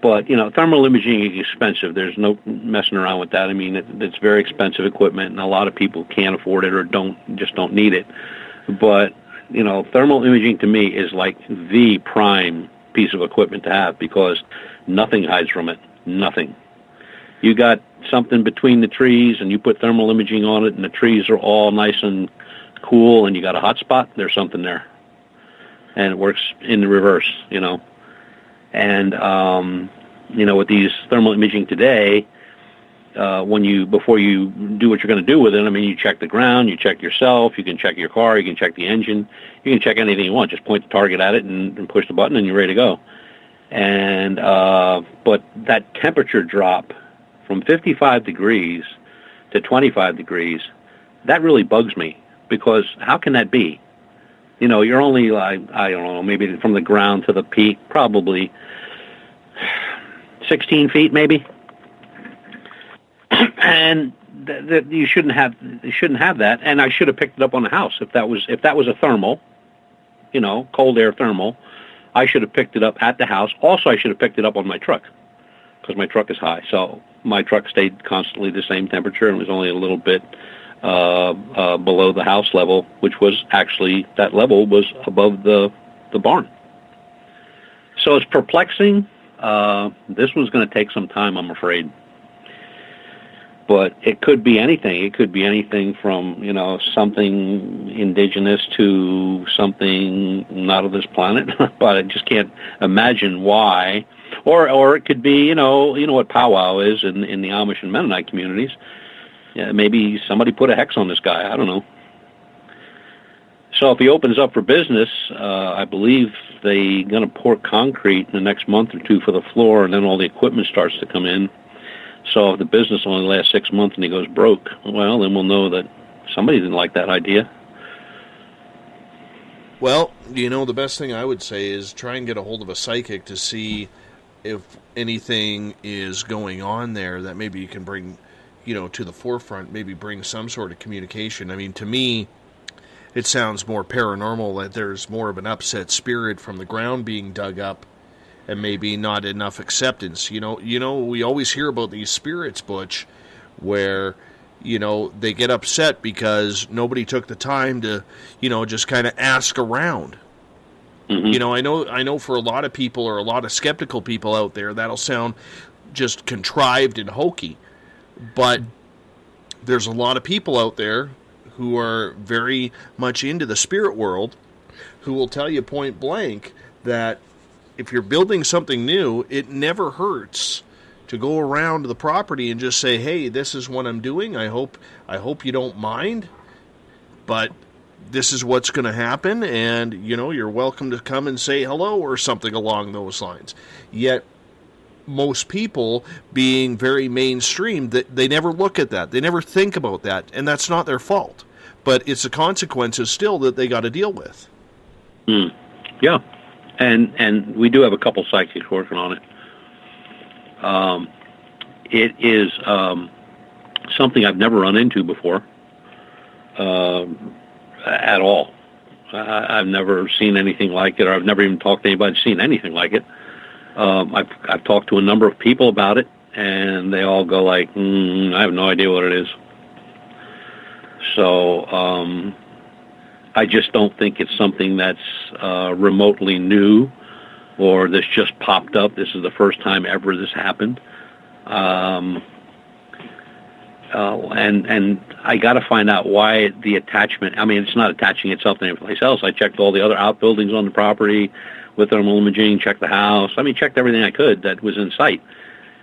Speaker 10: but thermal imaging is expensive. There's no messing around with that. I mean, it's very expensive equipment, and a lot of people can't afford it or don't need it. But thermal imaging to me is like the prime piece of equipment to have, because nothing hides from it. Nothing. You got something between the trees, and you put thermal imaging on it, and the trees are all nice and cool, and you got a hot spot. There's something there, and it works in the reverse. And with these thermal imaging today, before you do what you're going to do with it, I mean, you check the ground, you check yourself, you can check your car, you can check the engine, you can check anything you want. Just point the target at it and push the button, and you're ready to go. And but that temperature drop from 55 degrees to 25 degrees, that really bugs me, because how can that be? You're only like, I don't know, maybe from the ground to the peak, probably 16 feet, maybe. And you shouldn't have that. And I should have picked it up on the house if that was a thermal, cold air thermal. I should have picked it up at the house. Also, I should have picked it up on my truck, because my truck is high. So my truck stayed constantly the same temperature, and was only a little bit below the house level, which was actually, that level was above the barn. So it's perplexing. This one's going to take some time, I'm afraid. But it could be anything. It could be anything from, something indigenous to something not of this planet. But I just can't imagine why. Or it could be, what powwow is in the Amish and Mennonite communities. Yeah, maybe somebody put a hex on this guy. I don't know. So if he opens up for business, I believe they're going to pour concrete in the next month or two for the floor, and then all the equipment starts to come in. So if the business only lasts 6 months and he goes broke, well, then we'll know that somebody didn't like that idea.
Speaker 9: Well, the best thing I would say is try and get a hold of a psychic to see if anything is going on there that maybe you can bring, to the forefront, maybe bring some sort of communication. I mean, to me, it sounds more paranormal, that there's more of an upset spirit from the ground being dug up, and maybe not enough acceptance. We always hear about these spirits, Butch, where, they get upset because nobody took the time to, just kind of ask around. Mm-hmm. I know for a lot of people, or a lot of skeptical people out there, that'll sound just contrived and hokey. But there's a lot of people out there who are very much into the spirit world who will tell you point blank that if you're building something new, it never hurts to go around the property and just say, hey, this is what I'm doing. I hope you don't mind, but this is what's going to happen, and, you're welcome to come and say hello or something along those lines. Yet, most people, being very mainstream, they never look at that. They never think about that, and that's not their fault. But it's the consequences still that they got to deal with.
Speaker 10: Yeah, and we do have a couple psychics working on it. It is something I've never run into before at all. I've never seen anything like it, or I've never even talked to anybody who's seen anything like it. I've talked to a number of people about it, and they all go like, I have no idea what it is. So I just don't think it's something that's remotely new, or this just popped up. This is the first time ever this happened. And I got to find out why the attachment. I mean, it's not attaching itself to anyplace else. I checked all the other outbuildings on the property with thermal imaging, checked the house. I mean, checked everything I could that was in sight.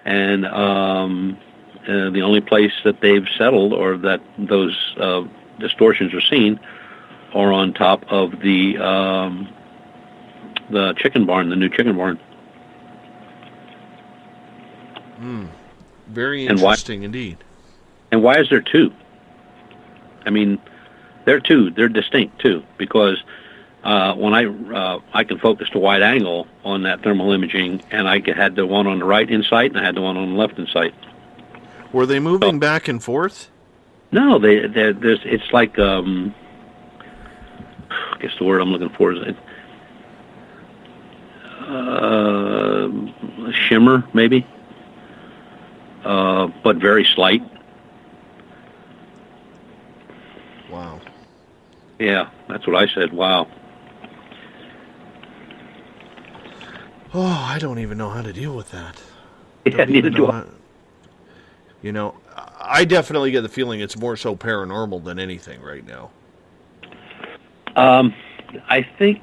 Speaker 10: And the only place that they've settled, or that those distortions are seen, are on top of the chicken barn, the new chicken barn.
Speaker 9: Very interesting indeed.
Speaker 10: And why is there two? I mean, they're two. They're distinct too, because when I can focus to wide angle on that thermal imaging, and I had the one on the right in sight, and I had the one on the left in sight.
Speaker 9: Were they moving back and forth?
Speaker 10: No, there's. It's like I guess the word I'm looking for is a shimmer, maybe, but very slight.
Speaker 9: Wow.
Speaker 10: Yeah, that's what I said. Wow.
Speaker 9: Oh, I don't even know how to deal with that.
Speaker 10: Yeah, neither do I.
Speaker 9: I definitely get the feeling it's more so paranormal than anything right now.
Speaker 10: I think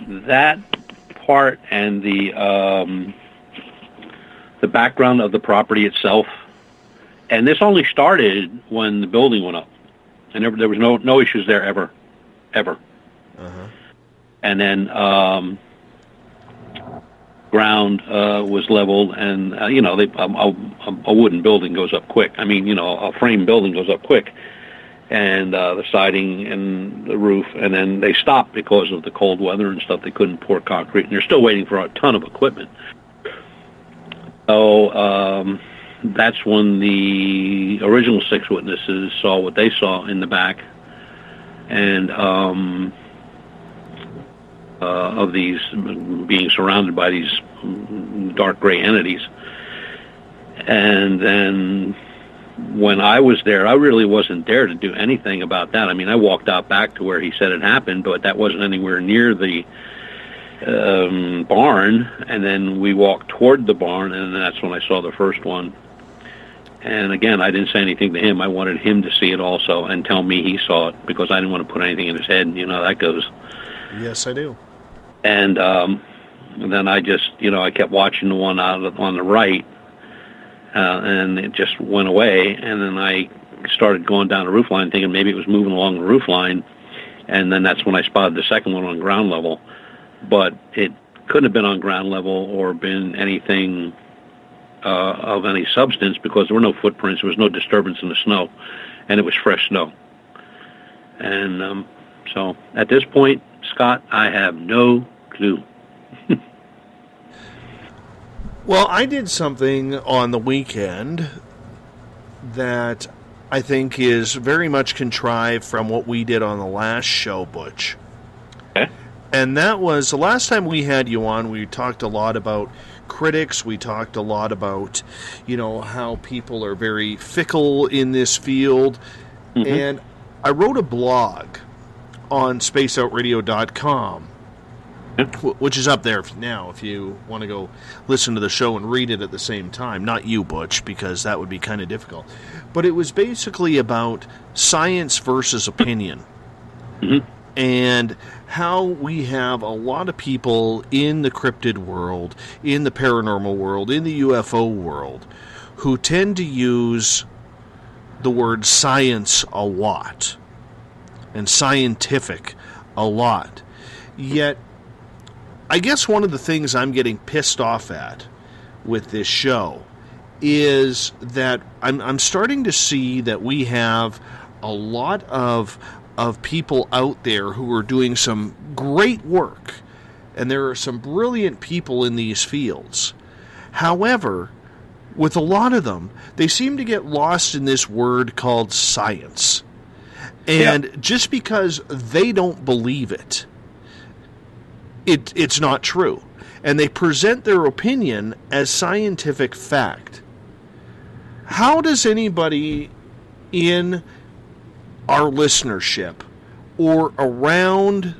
Speaker 10: that part and the background of the property itself, and this only started when the building went up, and there was no issues there ever.
Speaker 9: Uh-huh.
Speaker 10: And then ground was leveled, and a wooden building goes up quick. I mean, a frame building goes up quick, and the siding and the roof, and then they stopped because of the cold weather and stuff. They couldn't pour concrete, and they're still waiting for a ton of equipment. So that's when the original 6 witnesses saw what they saw in the back, and of these being surrounded by these dark gray entities. And then when I was there, I really wasn't there to do anything about that. I mean, I walked out back to where he said it happened, but that wasn't anywhere near the barn. And then we walked toward the barn, and that's when I saw the first one. And again, I didn't say anything to him. I wanted him to see it also and tell me he saw it, because I didn't want to put anything in his head. You know how that goes.
Speaker 9: Yes, I do.
Speaker 10: And then I just, I kept watching the one on the right, and it just went away. And then I started going down the roof line, thinking maybe it was moving along the roof line. And then that's when I spotted the second one on ground level. But it couldn't have been on ground level or been anything of any substance, because there were no footprints, there was no disturbance in the snow, and it was fresh snow. And so at this point, Scott, I have no clue.
Speaker 9: Well, I did something on the weekend that I think is very much contrived from what we did on the last show, Butch.
Speaker 10: Okay.
Speaker 9: And that was, the last time we had you on, we talked a lot about critics. We talked a lot about, how people are very fickle in this field. Mm-hmm. And I wrote a blog on spaceoutradio.com, which is up there now if you want to go listen to the show and read it at the same time. Not you, Butch, because that would be kind of difficult. But it was basically about science versus opinion.
Speaker 10: Mm-hmm.
Speaker 9: and how we have a lot of people in the cryptid world, in the paranormal world, in the UFO world, who tend to use the word science a lot and scientific a lot. Yet, I guess one of the things I'm getting pissed off at with this show is that I'm starting to see that we have a lot of people out there who are doing some great work, and there are some brilliant people in these fields. However, with a lot of them, they seem to get lost in this word called science. And just because they don't believe it's not true. And they present their opinion as scientific fact. How does anybody in our listenership or around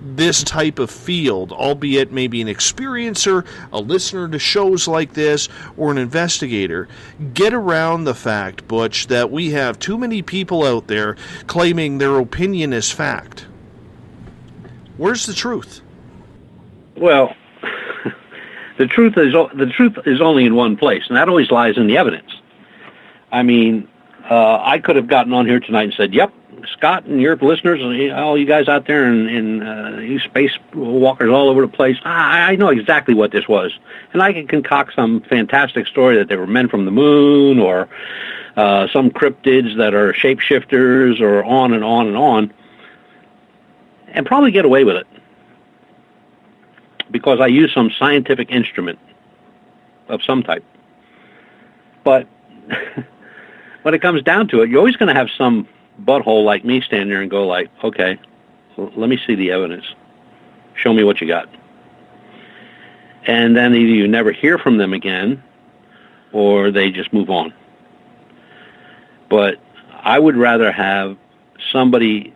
Speaker 9: this type of field, albeit maybe an experiencer, a listener to shows like this, or an investigator, get around the fact, Butch, that we have too many people out there claiming their opinion is fact? Where's the truth?
Speaker 10: Well, the truth is only in one place, and that always lies in the evidence. I mean, I could have gotten on here tonight and said, yep, Scott and your listeners, and all you guys out there and you space walkers all over the place, I know exactly what this was. And I can concoct some fantastic story that they were men from the moon, or some cryptids that are shapeshifters, or on and on and on, and probably get away with it. Because I use some scientific instrument of some type. But when it comes down to it, you're always going to have some butthole like me stand there and go like, okay, well, let me see the evidence. Show me what you got. And then either you never hear from them again, or they just move on. But I would rather have somebody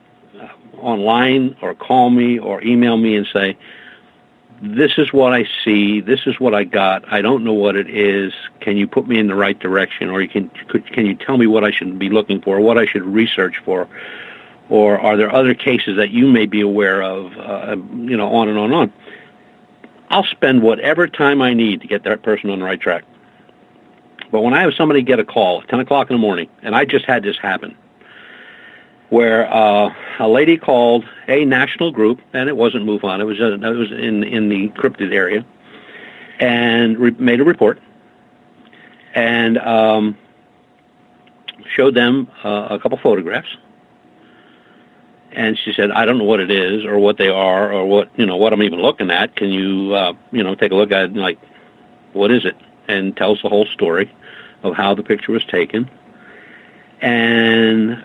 Speaker 10: online or call me or email me and say, this is what I see, this is what I got, I don't know what it is, can you put me in the right direction, or can you tell me what I should be looking for, what I should research for, or are there other cases that you may be aware of, on and on and on. I'll spend whatever time I need to get that person on the right track. But when I have somebody get a call at 10 o'clock in the morning, and I just had this happen, where a lady called a national group, and it wasn't MUFON, it was in the cryptid area, and made a report, and showed them a couple photographs, and she said, I don't know what it is, or what they are, or what I'm even looking at. Can you take a look at it, and like, what is it? And tells the whole story of how the picture was taken. And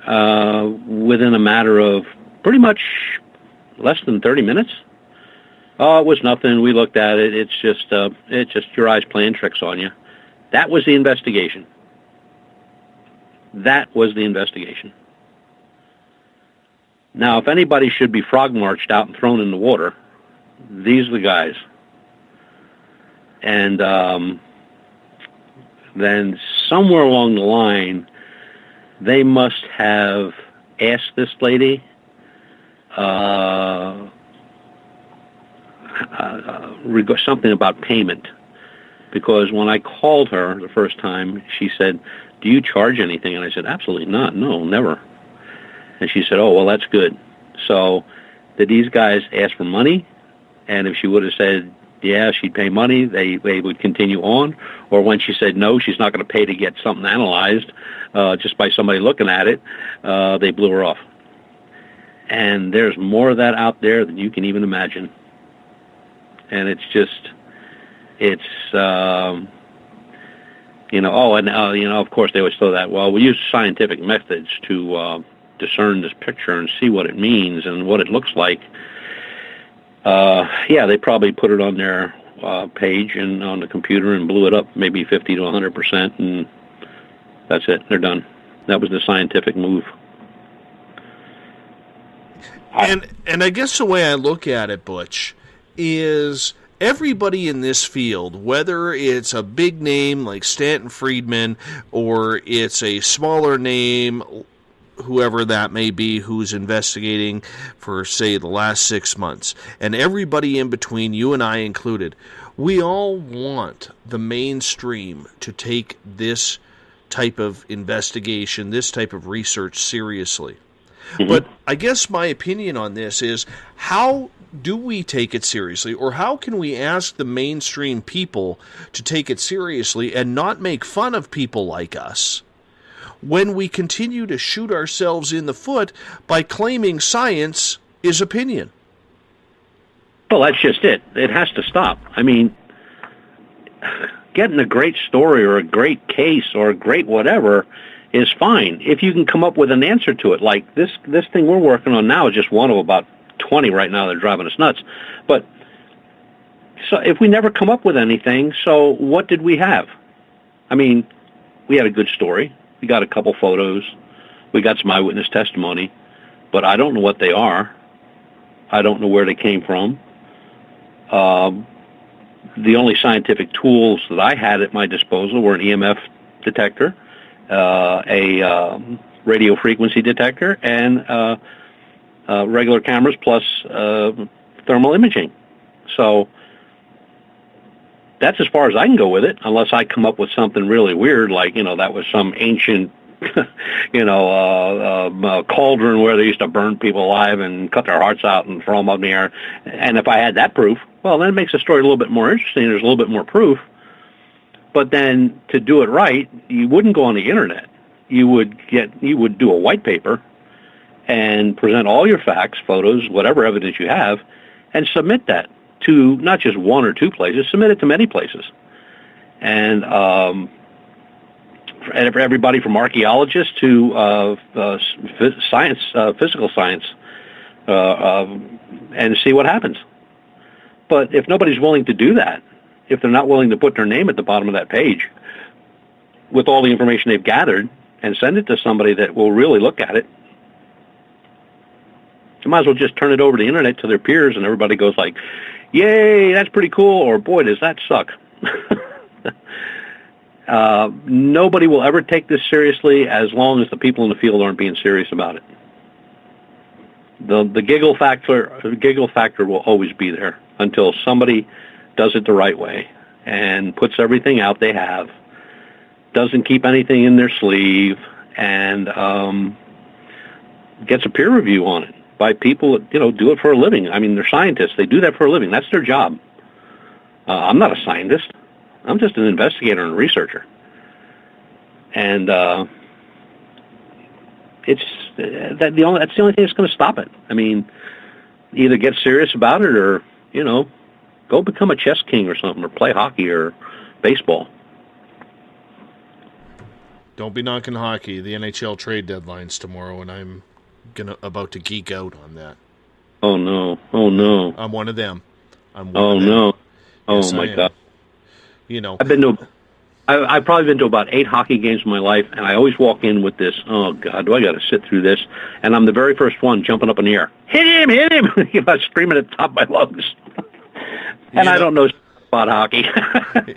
Speaker 10: within a matter of pretty much less than 30 minutes, it was nothing. We looked at it. It's just your eyes playing tricks on you. That was the investigation. That was the investigation. Now, if anybody should be frog-marched out and thrown in the water, these are the guys. And then somewhere along the line, they must have asked this lady something about payment, because when I called her the first time, she said, do you charge anything? And I said, absolutely not. No, never. And she said, oh, well, that's good. So did these guys ask for money? And if she would have said, yeah, she'd pay money, they would continue on. Or when she said no, she's not going to pay to get something analyzed just by somebody looking at it, they blew her off. And there's more of that out there than you can even imagine. And it's just, of course they always throw that, well, we use scientific methods to discern this picture and see what it means and what it looks like. They probably put it on their page and on the computer and blew it up maybe 50 to 100%, and that's it. They're done. That was the scientific move.
Speaker 9: And I guess the way I look at it, Butch, is everybody in this field, whether it's a big name like Stanton Friedman or it's a smaller name whoever that may be who's investigating for, say, the last 6 months, and everybody in between, you and I included, we all want the mainstream to take this type of investigation, this type of research seriously. Mm-hmm. But I guess my opinion on this is, how do we take it seriously, or how can we ask the mainstream people to take it seriously and not make fun of people like us when we continue to shoot ourselves in the foot by claiming science is opinion?
Speaker 10: Well, that's just it. It has to stop. I mean, getting a great story or a great case or a great whatever is fine if you can come up with an answer to it. Like this thing we're working on now is just one of about 20 right now that are driving us nuts. But so if we never come up with anything, so what did we have? I mean, we had a good story. We got a couple photos. We got some eyewitness testimony. But I don't know what they are. I don't know where they came from. The only scientific tools that I had at my disposal were an EMF detector, a radio frequency detector, and regular cameras plus thermal imaging. So that's as far as I can go with it, unless I come up with something really weird, like, that was some ancient, cauldron where they used to burn people alive and cut their hearts out and throw them up in the air. And if I had that proof, well, then it makes the story a little bit more interesting. There's a little bit more proof. But then to do it right, you wouldn't go on the internet. You would do a white paper and present all your facts, photos, whatever evidence you have, and submit that to not just one or two places, submit it to many places. And for everybody from archaeologists to science, physical science, and see what happens. But if nobody's willing to do that, if they're not willing to put their name at the bottom of that page with all the information they've gathered and send it to somebody that will really look at it, you might as well just turn it over to the internet to their peers, and everybody goes like, yay, that's pretty cool, or boy, does that suck. Nobody will ever take this seriously as long as the people in the field aren't being serious about it. The giggle factor will always be there until somebody does it the right way and puts everything out they have, doesn't keep anything in their sleeve, and gets a peer review on it by people that, do it for a living. I mean, they're scientists. They do that for a living. That's their job. I'm not a scientist. I'm just an investigator and a researcher. And that's the only thing that's going to stop it. I mean, either get serious about it or, go become a chess king or something, or play hockey or baseball.
Speaker 9: Don't be knocking hockey. The NHL trade deadline's tomorrow, and I'm about to geek out on that.
Speaker 10: Oh no!
Speaker 9: I'm one of them.
Speaker 10: No!
Speaker 9: Yes,
Speaker 10: oh my God! I've probably been to about 8 hockey games in my life, and I always walk in with this, oh God, do I got to sit through this? And I'm the very first one jumping up in the air. Hit him! Screaming at the top of my lungs. And I don't know about hockey.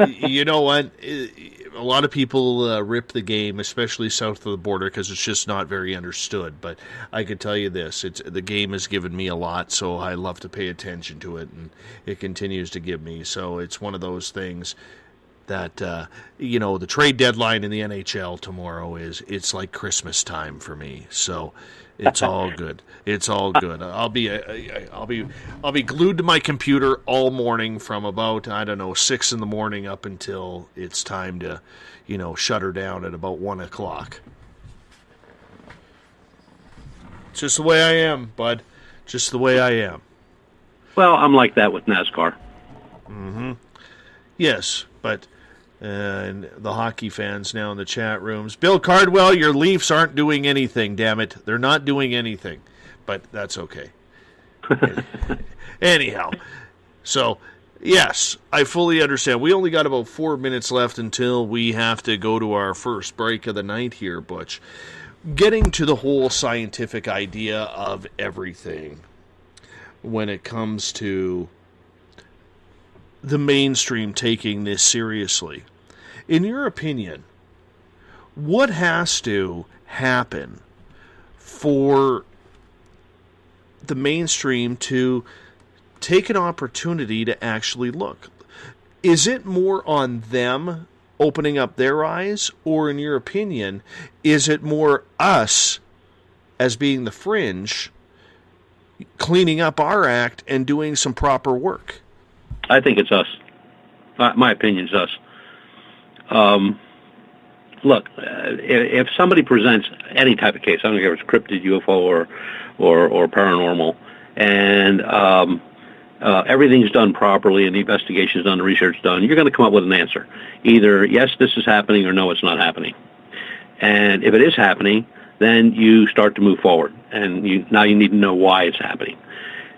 Speaker 9: You know what? A lot of people rip the game, especially south of the border, because it's just not very understood. But I can tell you this, the game has given me a lot, so I love to pay attention to it, and it continues to give me. So it's one of those things that, the trade deadline in the NHL tomorrow it's like Christmas time for me. So it's all good. It's all good. I'll be glued to my computer all morning from about, 6 in the morning up until it's time to, shut her down at about 1 o'clock. It's just the way I am, bud. Just the way I am.
Speaker 10: Well, I'm like that with NASCAR.
Speaker 9: Mm-hmm. Yes, but and the hockey fans now in the chat rooms. Bill Cardwell, your Leafs aren't doing anything, damn it. They're not doing anything. But that's okay. Anyhow, so, yes, I fully understand. We only got about 4 minutes left until we have to go to our first break of the night here, Butch. Getting to the whole scientific idea of everything when it comes to the mainstream taking this seriously. In your opinion, what has to happen for the mainstream to take an opportunity to actually look? Is it more on them opening up their eyes, or in your opinion, is it more us as being the fringe cleaning up our act and doing some proper work?
Speaker 10: I think it's us. My opinion is us. Look, if somebody presents any type of case, I don't care if it's cryptid, UFO, or paranormal, and everything's done properly and the investigation's done, the research done, you're going to come up with an answer. Either, yes, this is happening, or no, it's not happening. And if it is happening, then you start to move forward, and now you need to know why it's happening.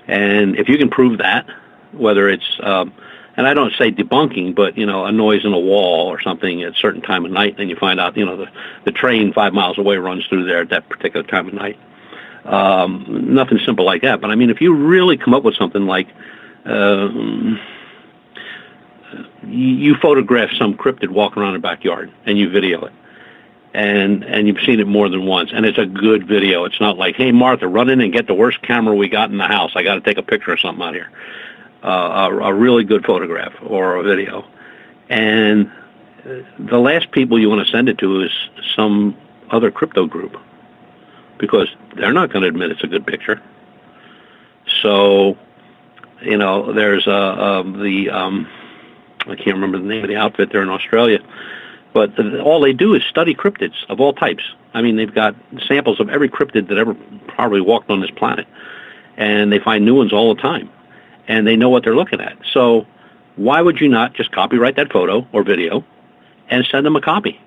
Speaker 10: And if you can prove that, whether it's, and I don't say debunking, but, a noise in a wall or something at a certain time of night, then you find out, the train 5 miles away runs through there at that particular time of night. Nothing simple like that. But, I mean, if you really come up with something like, you photograph some cryptid walking around the backyard, and you video it. And you've seen it more than once, and it's a good video. It's not like, hey, Martha, run in and get the worst camera we got in the house. I got to take a picture of something out here. A really good photograph or a video. And the last people you want to send it to is some other crypto group, because they're not going to admit it's a good picture. So, there's I can't remember the name of the outfit there in Australia, but all they do is study cryptids of all types. I mean, they've got samples of every cryptid that ever probably walked on this planet, and they find new ones all the time, and they know what they're looking at. So why would you not just copyright that photo or video and send them a copy?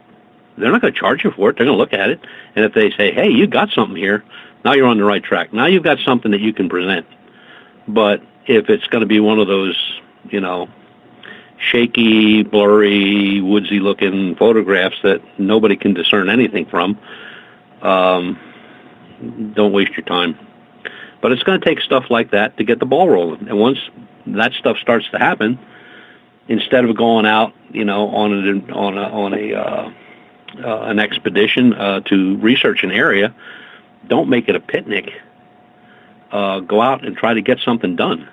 Speaker 10: They're not going to charge you for it. They're going to look at it, and if they say, hey, you got something here, now you're on the right track. Now you've got something that you can present. But if it's going to be one of those, shaky, blurry, woodsy-looking photographs that nobody can discern anything from, don't waste your time. But it's going to take stuff like that to get the ball rolling. And once that stuff starts to happen, instead of going out, on an expedition to research an area, don't make it a picnic. Go out and try to get something done.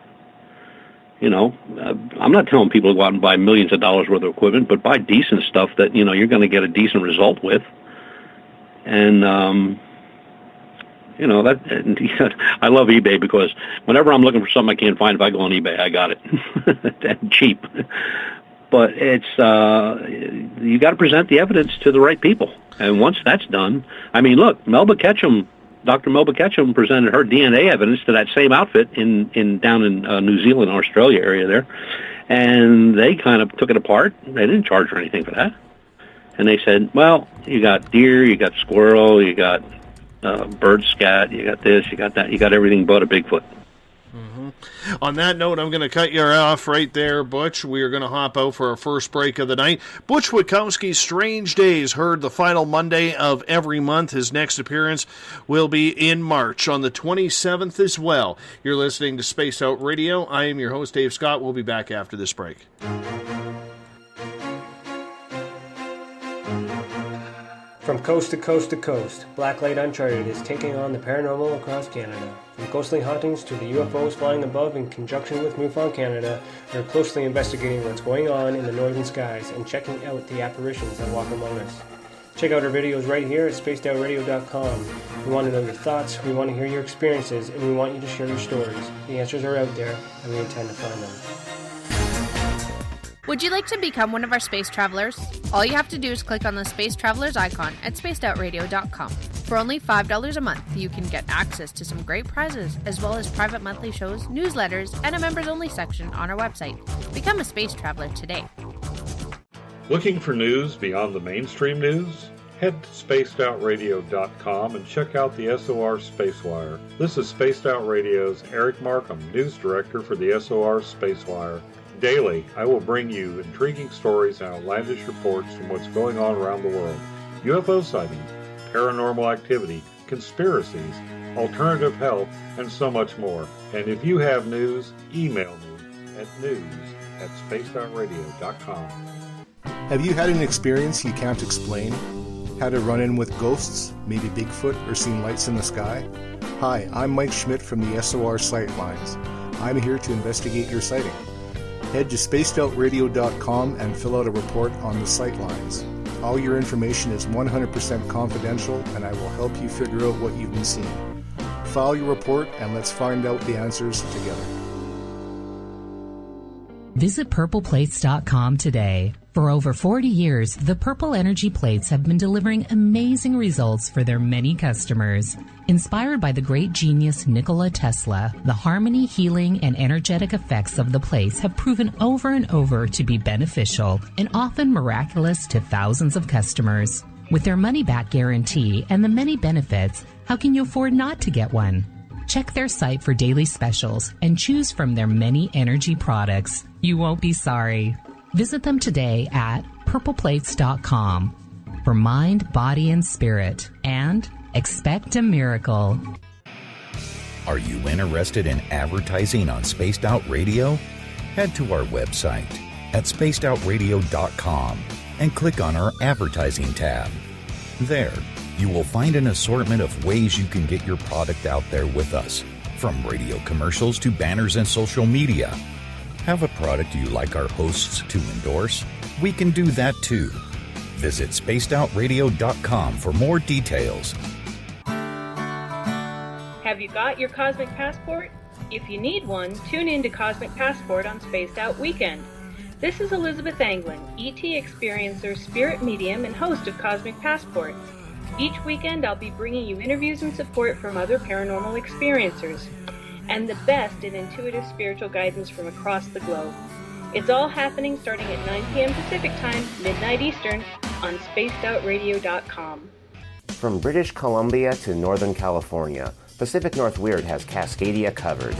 Speaker 10: I'm not telling people to go out and buy millions of dollars worth of equipment, but buy decent stuff that, you're going to get a decent result with. And, I love eBay, because whenever I'm looking for something I can't find, if I go on eBay, I got it. And cheap. But it's, you got to present the evidence to the right people. And once that's done, I mean, look, Dr. Melba Ketchum presented her DNA evidence to that same outfit down in New Zealand, Australia area there, and they kind of took it apart. They didn't charge her anything for that, and they said, well, you got deer, you got squirrel, you got bird scat, you got this, you got that, you got everything but a Bigfoot.
Speaker 9: On that note, I'm going to cut you off right there, Butch. We are going to hop out for our first break of the night. Butch Witkowski's Strange Days, heard the final Monday of every month. His next appearance will be in March on the 27th as well. You're listening to Spaced Out Radio. I am your host, Dave Scott. We'll be back after this break.
Speaker 11: From coast to coast to coast, Blacklight Uncharted is taking on the paranormal across Canada. From ghostly hauntings to the UFOs flying above in conjunction with MUFON Canada, we're closely investigating what's going on in the northern skies and checking out the apparitions that walk among us. Check out our videos right here at spacedoutradio.com. We want to know your thoughts, we want to hear your experiences, and we want you to share your stories. The answers are out there, and we intend to find them.
Speaker 12: Would you like to become one of our space travelers? All you have to do is click on the Space Travelers icon at spacedoutradio.com. For only $5 a month, you can get access to some great prizes, as well as private monthly shows, newsletters, and a members-only section on our website. Become a space traveler today.
Speaker 13: Looking for news beyond the mainstream news? Head to spacedoutradio.com and check out the SOR Spacewire. This is Spaced Out Radio's Eric Markham, news director for the SOR Spacewire. Daily, I will bring you intriguing stories and outlandish reports from what's going on around the world. UFO sightings, paranormal activity, conspiracies, alternative health, and so much more. And if you have news, email me at news@spacedoutradio.com.
Speaker 14: Have you had an experience you can't explain? Had a run-in with ghosts, maybe Bigfoot, or seen lights in the sky? Hi, I'm Mike Schmidt from the SOR Sightlines. I'm here to investigate your sighting. Head to spacedoutradio.com and fill out a report on the Sightlines. All your information is 100% confidential, and I will help you figure out what you've been seeing. File your report, and let's find out the answers together.
Speaker 15: Visit purpleplates.com today. For over 40 years, the Purple Energy Plates have been delivering amazing results for their many customers. Inspired by the great genius Nikola Tesla, the harmony, healing, and energetic effects of the plates have proven over and over to be beneficial and often miraculous to thousands of customers. With their money-back guarantee and the many benefits, how can you afford not to get one? Check their site for daily specials and choose from their many energy products. You won't be sorry. Visit them today at purpleplates.com for mind, body, and spirit, and expect a miracle.
Speaker 16: Are you interested in advertising on Spaced Out Radio? Head to our website at spacedoutradio.com and click on our advertising tab. There, you will find an assortment of ways you can get your product out there with us, from radio commercials to banners and social media. Have a product you like our hosts to endorse? We can do that too. Visit spacedoutradio.com for more details.
Speaker 17: Have you got your Cosmic Passport? If you need one, tune in to Cosmic Passport on Spaced Out Weekend. This is Elizabeth Anglin, ET experiencer, spirit medium, and host of Cosmic Passport. Each weekend I'll be bringing you interviews and support from other paranormal experiencers, and the best in intuitive spiritual guidance from across the globe. It's all happening starting at 9 p.m. Pacific Time, midnight Eastern, on spacedoutradio.com.
Speaker 18: From British Columbia to Northern California, Pacific North Weird has Cascadia covered.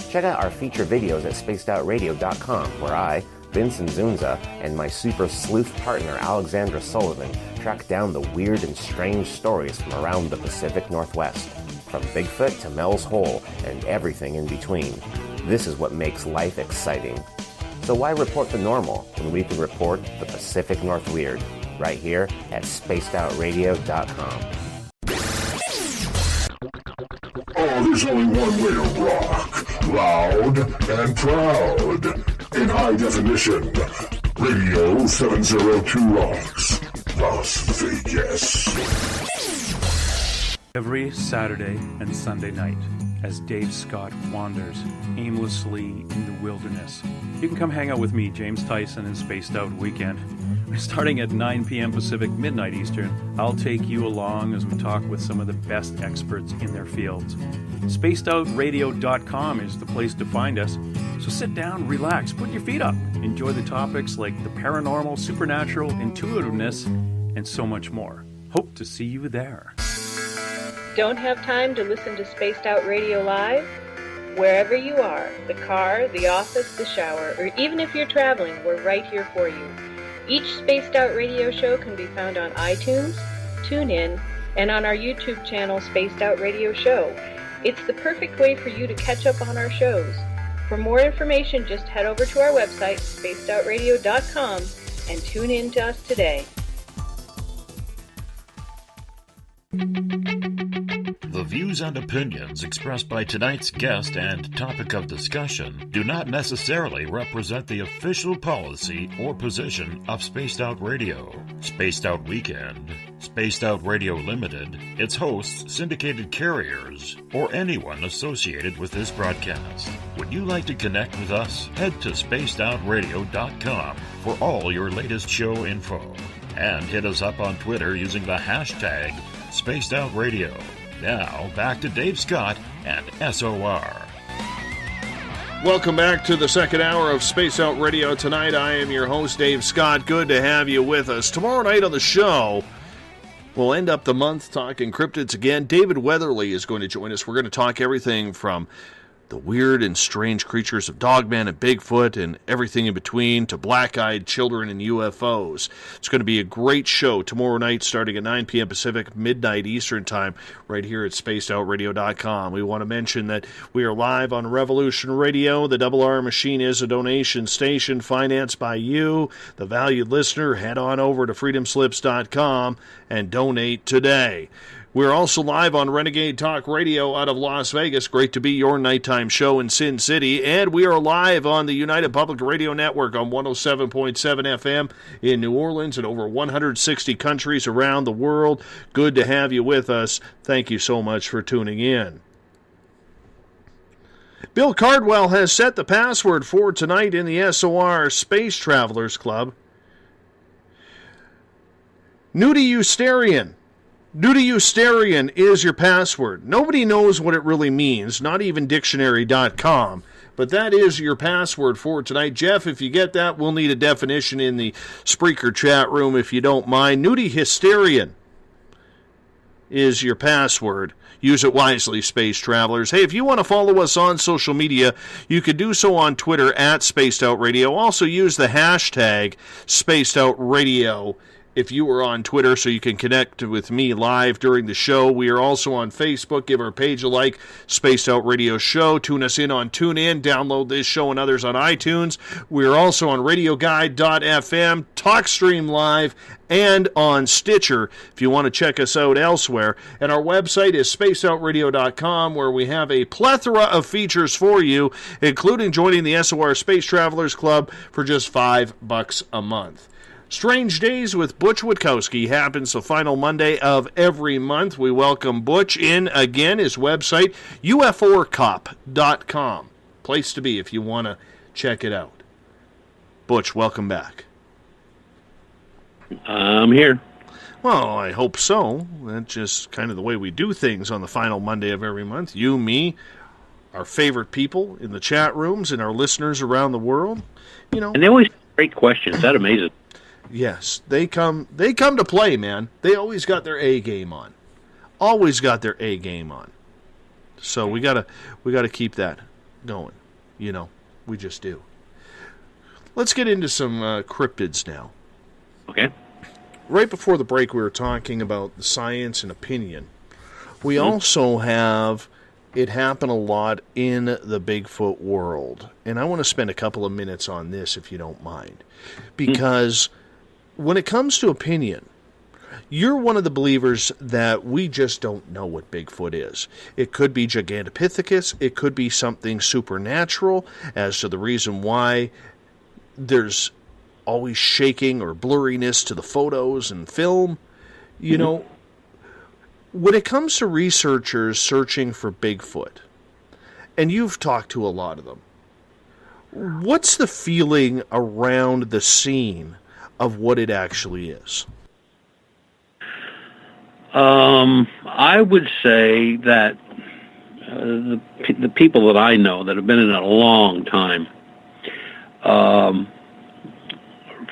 Speaker 18: Check out our feature videos at spacedoutradio.com, where I, Vincent Zunza, and my super sleuth partner Alexandra Sullivan track down the weird and strange stories from around the Pacific Northwest. From Bigfoot to Mel's Hole and everything in between. This is what makes life exciting. So why report the normal when we can report the Pacific North Weird right here at spacedoutradio.com.
Speaker 19: Oh, there's only one way to rock. Loud and proud. In high definition. Radio 702 rocks. Las Vegas.
Speaker 20: Every Saturday and Sunday night, as Dave Scott wanders aimlessly in the wilderness, you can come hang out with me, James Tyson, in Spaced Out Weekend. Starting at 9 p.m. Pacific, midnight Eastern, I'll take you along as we talk with some of the best experts in their fields. SpacedOutRadio.com is the place to find us. So sit down, relax, put your feet up, enjoy the topics like the paranormal, supernatural, intuitiveness, and so much more. Hope to see you there.
Speaker 17: Don't have time to listen to Spaced Out Radio live? Wherever you are, the car, the office, the shower, or even if you're traveling, we're right here for you. Each Spaced Out Radio show can be found on iTunes, TuneIn, and on our YouTube channel, Spaced Out Radio Show. It's the perfect way for you to catch up on our shows. For more information, just head over to our website, spacedoutradio.com, and tune in to us today.
Speaker 2: The views and opinions expressed by tonight's guest and topic of discussion do not necessarily represent the official policy or position of Spaced Out Radio, Spaced Out Weekend, Spaced Out Radio Limited, its hosts, syndicated carriers, or anyone associated with this broadcast. Would you like to connect with us? Head to spacedoutradio.com for all your latest show info. And hit us up on Twitter using the hashtag Spaced Out Radio. Now, back to Dave Scott and SOR.
Speaker 9: Welcome back to the second hour of Space Out Radio tonight. I am your host, Dave Scott. Good to have you with us. Tomorrow night on the show, we'll end up the month talking cryptids again. David Weatherly is going to join us. We're going to talk everything from the weird and strange creatures of Dogman and Bigfoot and everything in between, to black-eyed children and UFOs. It's going to be a great show tomorrow night starting at 9 p.m. Pacific, midnight Eastern Time, right here at spacedoutradio.com. We want to mention that we are live on Revolution Radio. The Double R Machine is a donation station financed by you, the valued listener. Head on over to freedomslips.com and donate today. We're also live on Renegade Talk Radio out of Las Vegas. Great to be your nighttime show in Sin City. And we are live on the United Public Radio Network on 107.7 FM in New Orleans and over 160 countries around the world. Good to have you with us. Thank you so much for tuning in. Bill Cardwell has set the password for tonight in the SOR Space Travelers Club. Nudie-Eusterian. Nudie-Eusterian is your password. Nobody knows what it really means, not even dictionary.com, but that is your password for tonight. Jeff, if you get that, we'll need a definition in the Spreaker chat room if you don't mind. Nudie-Hysterian is your password. Use it wisely, space travelers. Hey, if you want to follow us on social media, you could do so on Twitter at Spaced Out Radio. Also use the hashtag Spaced Out Radio if you are on Twitter, so you can connect with me live during the show. We are also on Facebook. Give our page a like, Spaced Out Radio Show. Tune us in on TuneIn. Download this show and others on iTunes. We are also on RadioGuide.fm, TalkStream Live, and on Stitcher if you want to check us out elsewhere. And our website is spacedoutradio.com, where we have a plethora of features for you, including joining the SOR Space Travelers Club for just $5 a month. Strange Days with Butch Witkowski happens the final Monday of every month. We welcome Butch in again. His website, uforcop.com. Place to be if you want to check it out. Butch, welcome back.
Speaker 10: I'm here.
Speaker 9: Well, I hope so. That's just kind of the way we do things on the final Monday of every month. You, me, our favorite people in the chat rooms, and our listeners around the world. You know,
Speaker 10: and they always have great questions. That amazes.
Speaker 9: Yes, they come to play, man. They always got their A game on. Always got their A game on. So we gotta keep that going. You know, we just do. Let's get into some cryptids now.
Speaker 10: Okay.
Speaker 9: Right before the break, we were talking about the science and opinion. We also have it happen a lot in the Bigfoot world. And I want to spend a couple of minutes on this, if you don't mind. Because when it comes to opinion, you're one of the believers that we just don't know what Bigfoot is. It could be Gigantopithecus. It could be something supernatural as to the reason why there's always shaking or blurriness to the photos and film. You know, when it comes to researchers searching for Bigfoot, and you've talked to a lot of them, what's the feeling around the scene of what it actually is?
Speaker 10: I would say that the people that I know that have been in it a long time,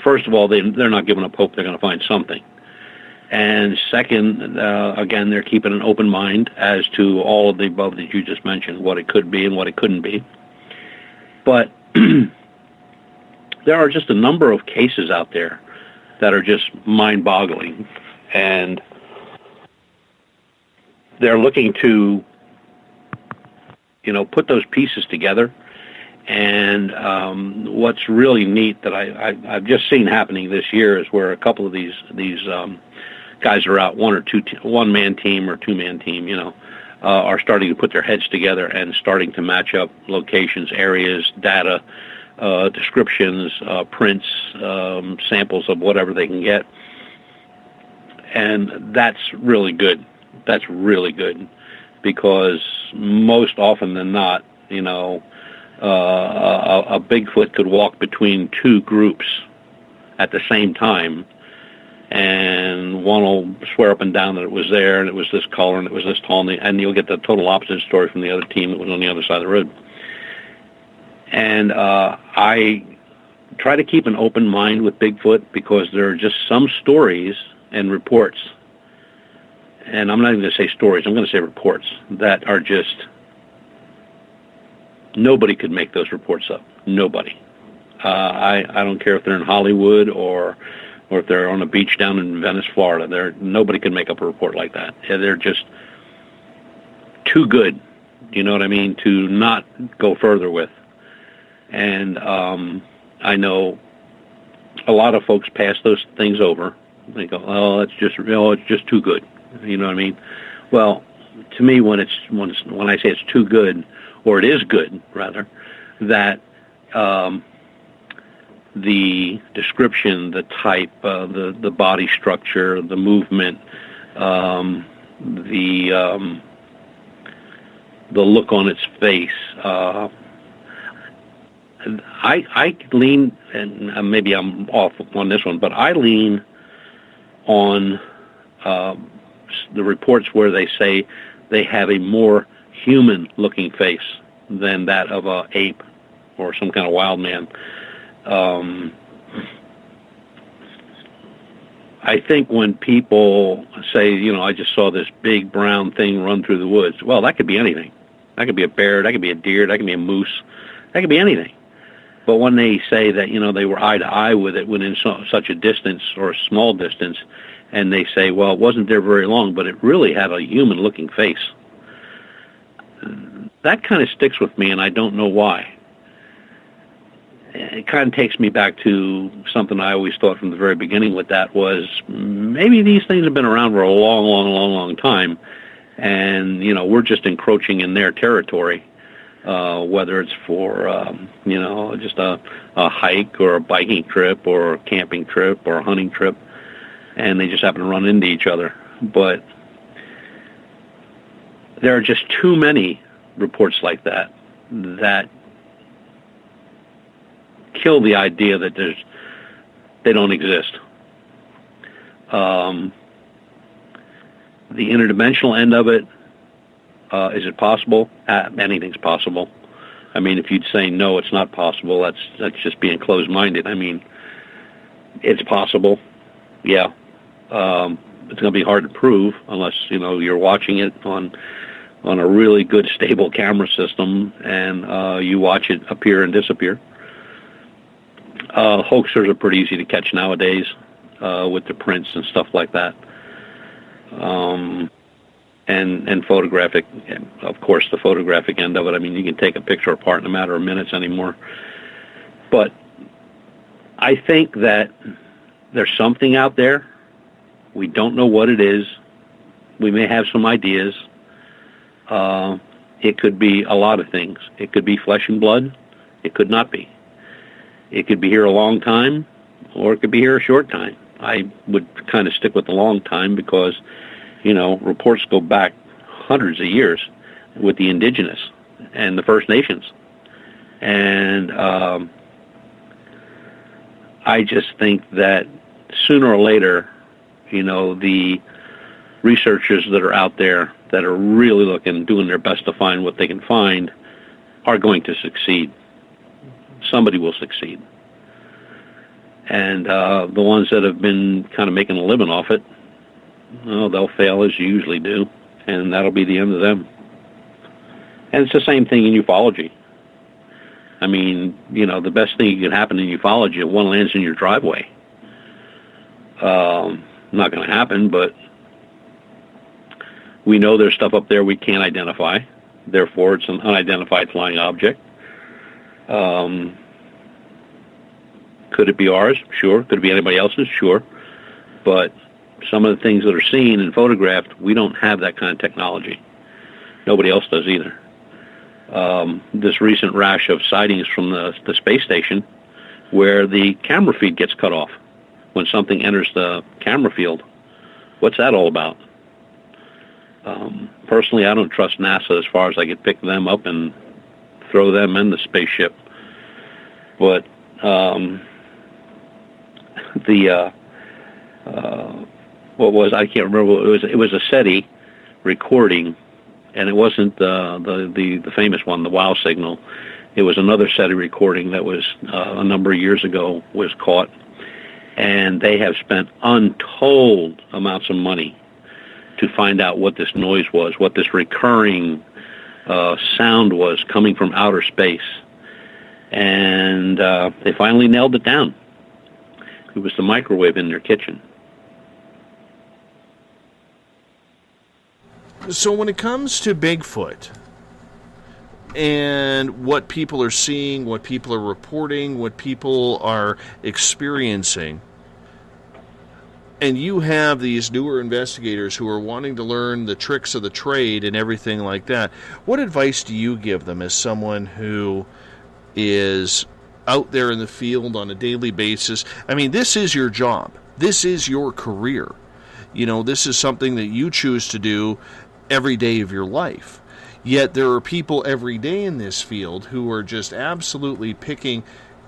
Speaker 10: first of all, they're not giving up hope they're going to find something. And second, again, they're keeping an open mind as to all of the above that you just mentioned, what it could be and what it couldn't be. But there are just a number of cases out there that are just mind-boggling, and they're looking to, put those pieces together. And what's really neat that I've just seen happening this year is where a couple of these guys are out, one-man team or two-man team, are starting to put their heads together and starting to match up locations, areas, data, descriptions, prints, samples of whatever they can get. And that's really good. That's really good because most often than not, a Bigfoot could walk between two groups at the same time, and one will swear up and down that it was there, and it was this color, and it was this tall, and you'll get the total opposite story from the other team that was on the other side of the road. And I try to keep an open mind with Bigfoot because there are just some stories and reports, and I'm not even going to say stories, I'm going to say reports, that are just Nobody could make those reports up. Nobody. I don't care if they're in Hollywood or if they're on a beach down in Venice, Florida. Nobody can make up a report like that. They're just too good, you know what I mean, to not go further with. And I know a lot of folks pass those things over. They go, "Oh, it's just too good," you know what I mean? Well, to me, when I say it's too good, or it is good rather, that the description, the type, the body structure, the movement, the look on its face. I lean, and maybe I'm off on this one, but I lean on the reports where they say they have a more human-looking face than that of a ape or some kind of wild man. I think when people say, I just saw this big brown thing run through the woods, well, that could be anything. That could be a bear, that could be a deer, that could be a moose, that could be anything. But when they say that, they were eye to eye with it within such a distance or a small distance, and they say, well, it wasn't there very long, but it really had a human-looking face, that kind of sticks with me, and I don't know why. It kind of takes me back to something I always thought from the very beginning with that was maybe these things have been around for a long, long, long, long time, and, we're just encroaching in their territory, whether it's for, just a hike or a biking trip or a camping trip or a hunting trip, and they just happen to run into each other. But there are just too many reports like that kill the idea that they don't exist. The interdimensional end of it, is it possible? Anything's possible. I mean, if you'd say no, it's not possible, that's just being closed-minded. I mean, it's possible. Yeah. It's going to be hard to prove unless, you're watching it on a really good, stable camera system and you watch it appear and disappear. Hoaxers are pretty easy to catch nowadays with the prints and stuff like that. And photographic, of course, the photographic end of it. I mean, you can take a picture apart in a matter of minutes anymore. But I think that there's something out there. We don't know what it is. We may have some ideas. It could be a lot of things. It could be flesh and blood. It could not be. It could be here a long time, or it could be here a short time. I would kind of stick with the long time because, reports go back hundreds of years with the indigenous and the First Nations. And I just think that sooner or later, the researchers that are out there that are really doing their best to find what they can find are going to succeed. Somebody will succeed. And the ones that have been kind of making a living off it, well, they'll fail as you usually do, and that'll be the end of them. And it's the same thing in ufology. I mean, the best thing that can happen in ufology if one lands in your driveway. Not going to happen, but we know there's stuff up there we can't identify. Therefore, it's an unidentified flying object. Could it be ours? Sure. Could it be anybody else's? Sure. But some of the things that are seen and photographed, we don't have that kind of technology. Nobody else does either. This recent rash of sightings from the space station where the camera feed gets cut off when something enters the camera field. What's that all about? Personally, I don't trust NASA as far as I could pick them up and throw them in the spaceship. But I can't remember. It was a SETI recording, and it wasn't the famous one, the WOW signal. It was another SETI recording that was a number of years ago was caught, and they have spent untold amounts of money to find out what this noise was, what this recurring sound was coming from outer space. And they finally nailed it down. It was the microwave in their kitchen.
Speaker 9: So when it comes to Bigfoot and what people are seeing, what people are reporting, what people are experiencing, and you have these newer investigators who are wanting to learn the tricks of the trade and everything like that, what advice do you give them as someone who is out there in the field on a daily basis? I mean, this is your job. This is your career. You know, this is something that you choose to do every day of your life. Yet there are people every day in this field who are just absolutely picking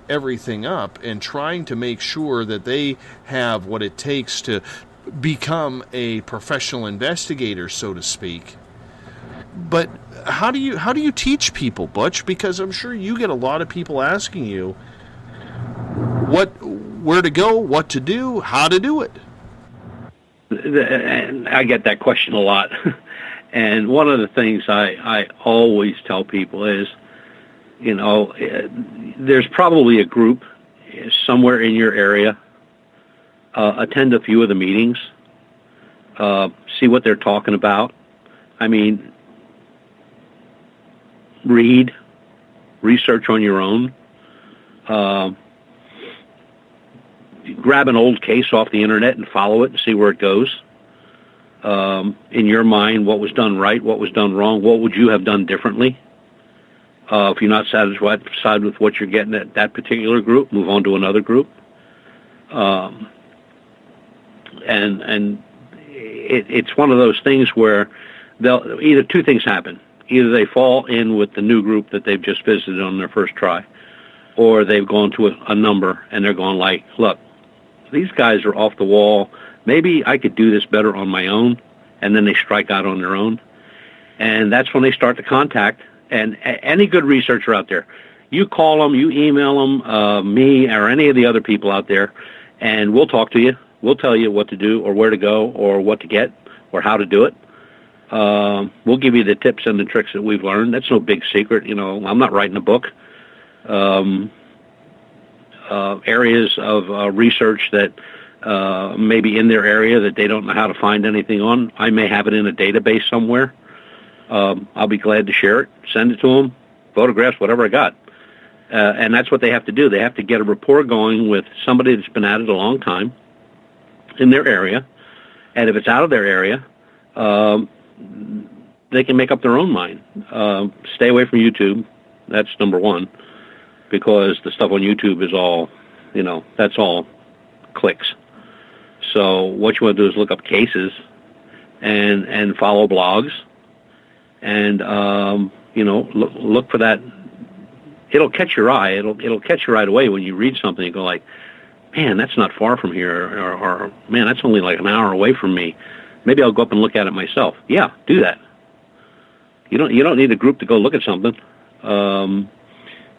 Speaker 9: everything up and trying to make sure that they have what it takes to become a professional investigator, so to speak. But how do you teach people, Butch? Because I'm sure you get a lot of people asking you where to go, what to do, how to do it.
Speaker 10: I get that question a lot. And one of the things I always tell people is, you know, there's probably a group somewhere in your area. Attend a few of the meetings. See what they're talking about. I mean, research on your own. Grab an old case off the internet and follow it and see where it goes. In your mind, what was done right, what was done wrong, what would you have done differently? If you're not satisfied with what you're getting at that particular group, move on to another group. And it's one of those things where they'll either two things happen. Either they fall in with the new group that they've just visited on their first try, or they've gone to a number and they're going like, look, these guys are off the wall. Maybe I could do this better on my own, and then they strike out on their own. And that's when they start to contact. And any good researcher out there, you call them, you email them, me or any of the other people out there, and we'll talk to you. We'll tell you what to do or where to go or what to get or how to do it. We'll give you the tips and the tricks that we've learned. That's no big secret. You know, I'm not writing a book. Areas of research that maybe in their area that they don't know how to find anything on, I may have it in a database somewhere. I'll be glad to share it, send it to them, photographs, whatever I got. And that's what they have to do. They have to get a rapport going with somebody that's been at it a long time in their area. And if it's out of their area, they can make up their own mind. Stay away from YouTube. That's number one, because the stuff on YouTube is all, you know, that's all clicks. So what you want to do is look up cases and follow blogs and, you know, look for that. It'll catch your eye. It'll catch you right away when you read something. You go like, man, that's not far from here, or man, that's only like an hour away from me. Maybe I'll go up and look at it myself. Yeah, do that. You don't need a group to go look at something. Go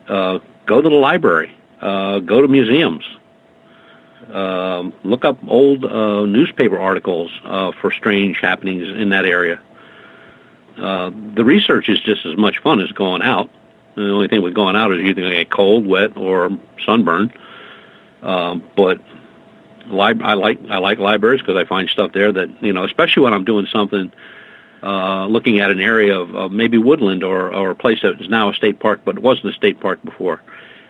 Speaker 10: to the library. Go to museums. Look up old newspaper articles for strange happenings in that area. The research is just as much fun as going out. The only thing with going out is you're going to get cold, wet, or sunburn. But I like libraries because I find stuff there that, you know, especially when I'm doing something, looking at an area of maybe woodland or a place that is now a state park, but it wasn't a state park before.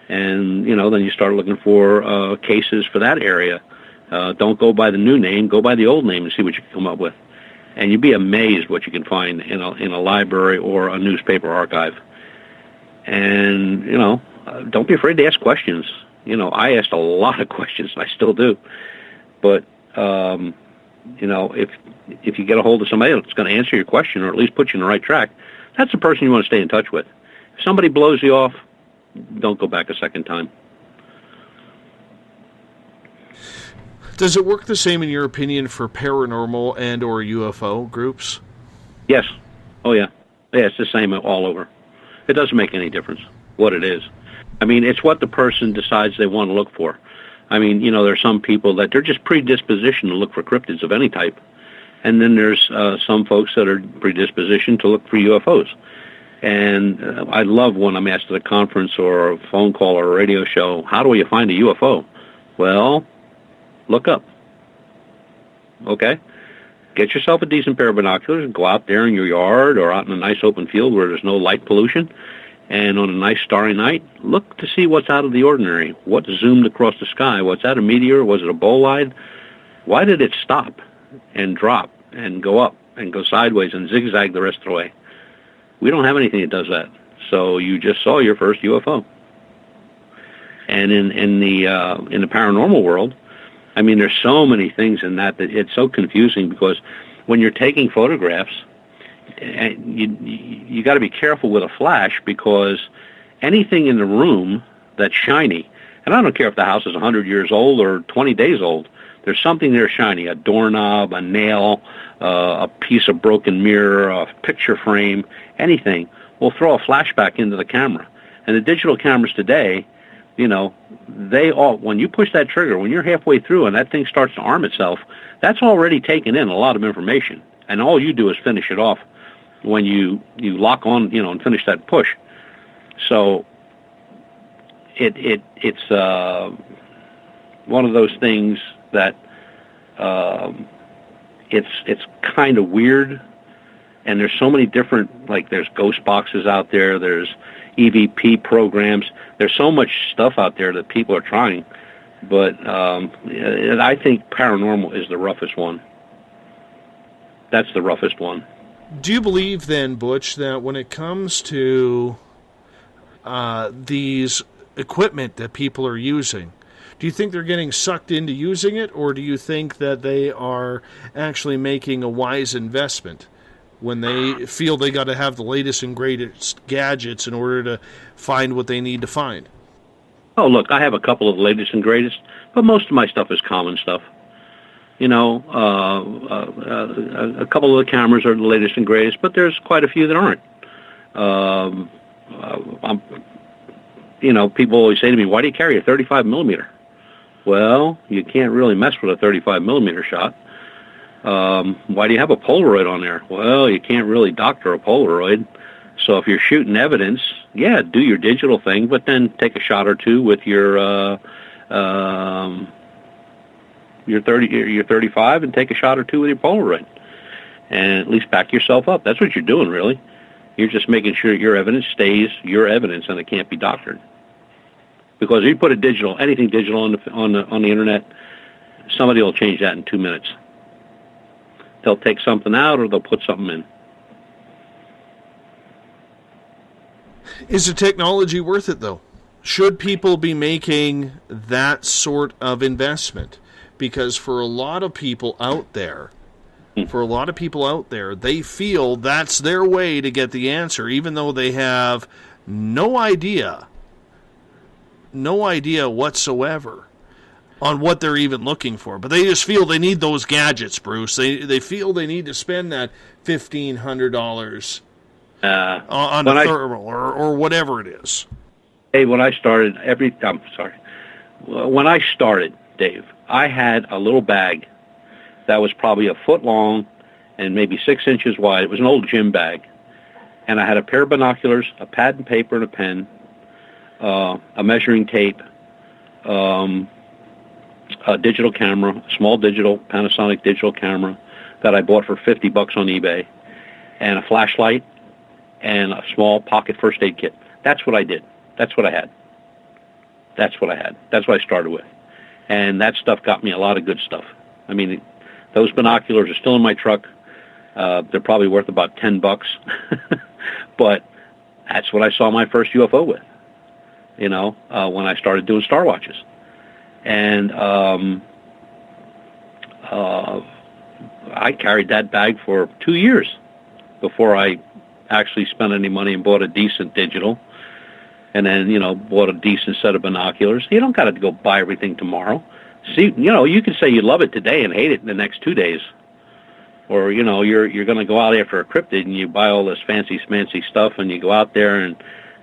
Speaker 10: And, you know, then you start looking for cases for that area. Don't go by the new name, go by the old name and see what you can come up with. And you'd be amazed what you can find in a library or a newspaper archive. And, you know, don't be afraid to ask questions. You know, I asked a lot of questions, and I still do. But, you know, if you get a hold of somebody that's going to answer your question or at least put you on the right track, that's the person you want to stay in touch with. If somebody blows you off, don't go back a second time.
Speaker 9: Does it work the same, in your opinion, for paranormal and or UFO groups?
Speaker 10: Yes. Oh, yeah. Yeah, it's the same all over. It doesn't make any difference what it is. I mean, it's what the person decides they want to look for. I mean, you know, there's some people that they're just predispositioned to look for cryptids of any type. And then there's some folks that are predispositioned to look for UFOs. And I love when I'm asked at a conference or a phone call or a radio show, how do you find a UFO? Well, look up. Okay? Get yourself a decent pair of binoculars and go out there in your yard or out in a nice open field where there's no light pollution. And on a nice starry night, look to see what's out of the ordinary. What zoomed across the sky? Was that a meteor? Was it a bolide? Why did it stop and drop and go up and go sideways and zigzag the rest of the way? We don't have anything that does that. So you just saw your first UFO. And in the paranormal world, I mean, there's so many things in that it's so confusing, because when you're taking photographs, you got to be careful with a flash, because anything in the room that's shiny, and I don't care if the house is 100 years old or 20 days old, there's something there shiny, a doorknob, a nail, a piece of broken mirror, a picture frame, anything will throw a flashback into the camera. And the digital cameras today, you know, they all, when you push that trigger, when you're halfway through and that thing starts to arm itself, that's already taken in a lot of information. And all you do is finish it off when you lock on, you know, and finish that push. So it's one of those things that it's kind of weird. And there's so many different, like there's ghost boxes out there, there's EVP programs, there's so much stuff out there that people are trying. But I think paranormal is the roughest one. That's the roughest one.
Speaker 9: Do you believe then, Butch, that when it comes to these equipment that people are using, do you think they're getting sucked into using it, or do you think that they are actually making a wise investment when they feel they got to have the latest and greatest gadgets in order to find what they need to find?
Speaker 10: Oh, look, I have a couple of the latest and greatest, but most of my stuff is common stuff. You know, a couple of the cameras are the latest and greatest, but there's quite a few that aren't. You know, people always say to me, why do you carry a 35 millimeter? Well, you can't really mess with a 35 millimeter shot. Why do you have a Polaroid on there? Well, you can't really doctor a Polaroid. So if you're shooting evidence, yeah, do your digital thing, but then take a shot or two with your 35 and take a shot or two with your Polaroid, and at least back yourself up. That's what you're doing, really. You're just making sure your evidence stays your evidence and it can't be doctored. Because if you put anything digital on the internet, somebody will change that in 2 minutes. They'll take something out or they'll put something in.
Speaker 9: Is the technology worth it, though? Should people be making that sort of investment? Because for a lot of people out there, they feel that's their way to get the answer, even though they have no idea whatsoever on what they're even looking for. But they just feel they need those gadgets, Bruce. They feel they need to spend that $1,500 on a thermal or whatever it is.
Speaker 10: Hey, when I started, when I started, Dave, I had a little bag that was probably a foot long and maybe 6 inches wide. It was an old gym bag. And I had a pair of binoculars, a pad and paper and a pen, a measuring tape, a digital camera, a small Panasonic digital camera that I bought for $50 on eBay, and a flashlight, and a small pocket first aid kit. That's what I did. That's what I had. That's what I started with. And that stuff got me a lot of good stuff. I mean, those binoculars are still in my truck. They're probably worth about $10. But that's what I saw my first UFO with, you know, when I started doing star watches. And I carried that bag for 2 years before I actually spent any money and bought a decent digital. And then, you know, bought a decent set of binoculars. You don't got to go buy everything tomorrow. See, you know, you can say you love it today and hate it in the next 2 days. Or, you know, you're going to go out after a cryptid and you buy all this fancy stuff and you go out there and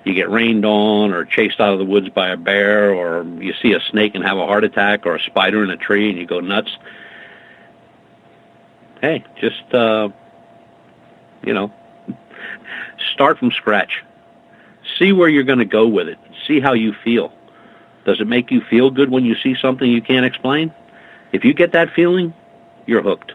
Speaker 10: you get rained on or chased out of the woods by a bear, or you see a snake and have a heart attack, or a spider in a tree and you go nuts. Hey, just, you know, Start from scratch. See where you're going to go with it. See how you feel. Does it make you feel good when you see something you can't explain? If you get that feeling, you're hooked.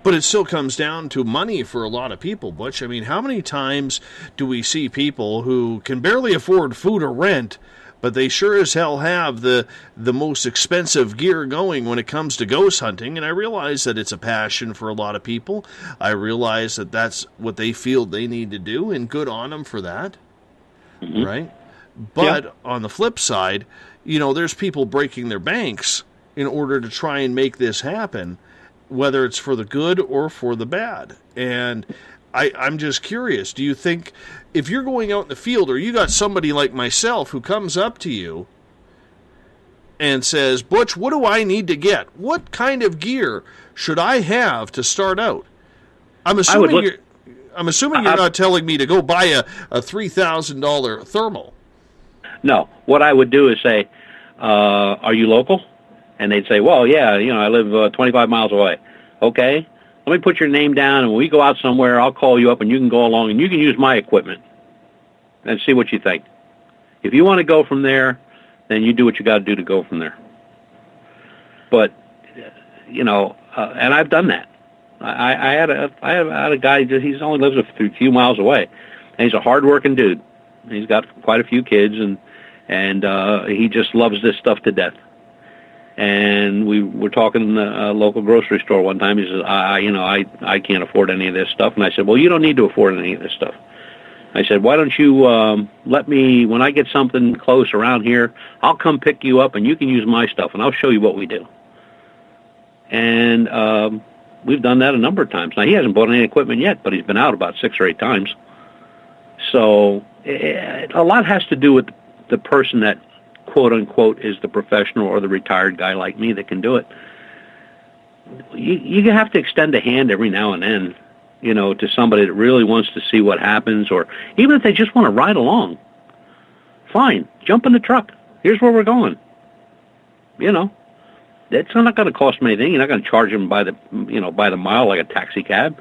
Speaker 9: But it still comes down to money for a lot of people, Butch. I mean, how many times do we see people who can barely afford food or rent, but they sure as hell have the most expensive gear going when it comes to ghost hunting? And I realize that it's a passion for a lot of people. I realize that that's what they feel they need to do, and good on them for that, right? But on the flip side, you know, there's people breaking their banks in order to try and make this happen, whether it's for the good or for the bad. And I'm just curious, do you think if you're going out in the field, or you got somebody like myself who comes up to you and says, Butch, what do I need to get? What kind of gear should I have to start out? I'm assuming you're not telling me to go buy a $3,000 thermal.
Speaker 10: No. What I would do is say, are you local? And they'd say, well, yeah, you know, I live 25 miles away. Okay, let me put your name down, and when we go out somewhere, I'll call you up, and you can go along, and you can use my equipment and see what you think. If you want to go from there, then you do what you got to do to go from there. But, you know, and I've done that. I had a guy, he only lives a few miles away, and he's a hard-working dude. He's got quite a few kids, and he just loves this stuff to death. And we were talking in a local grocery store one time. He says, I can't afford any of this stuff. And I said, well, you don't need to afford any of this stuff. I said, why don't you let me, when I get something close around here, I'll come pick you up, and you can use my stuff, and I'll show you what we do. And we've done that a number of times. Now, he hasn't bought any equipment yet, but he's been out about 6 or 8 times. So a lot has to do with the person that, quote-unquote, is the professional or the retired guy like me that can do it. You have to extend a hand every now and then, you know, to somebody that really wants to see what happens, or even if they just want to ride along. Fine, jump in the truck. Here's where we're going. You know, it's not going to cost them anything. You're not going to charge them by the mile like a taxi cab.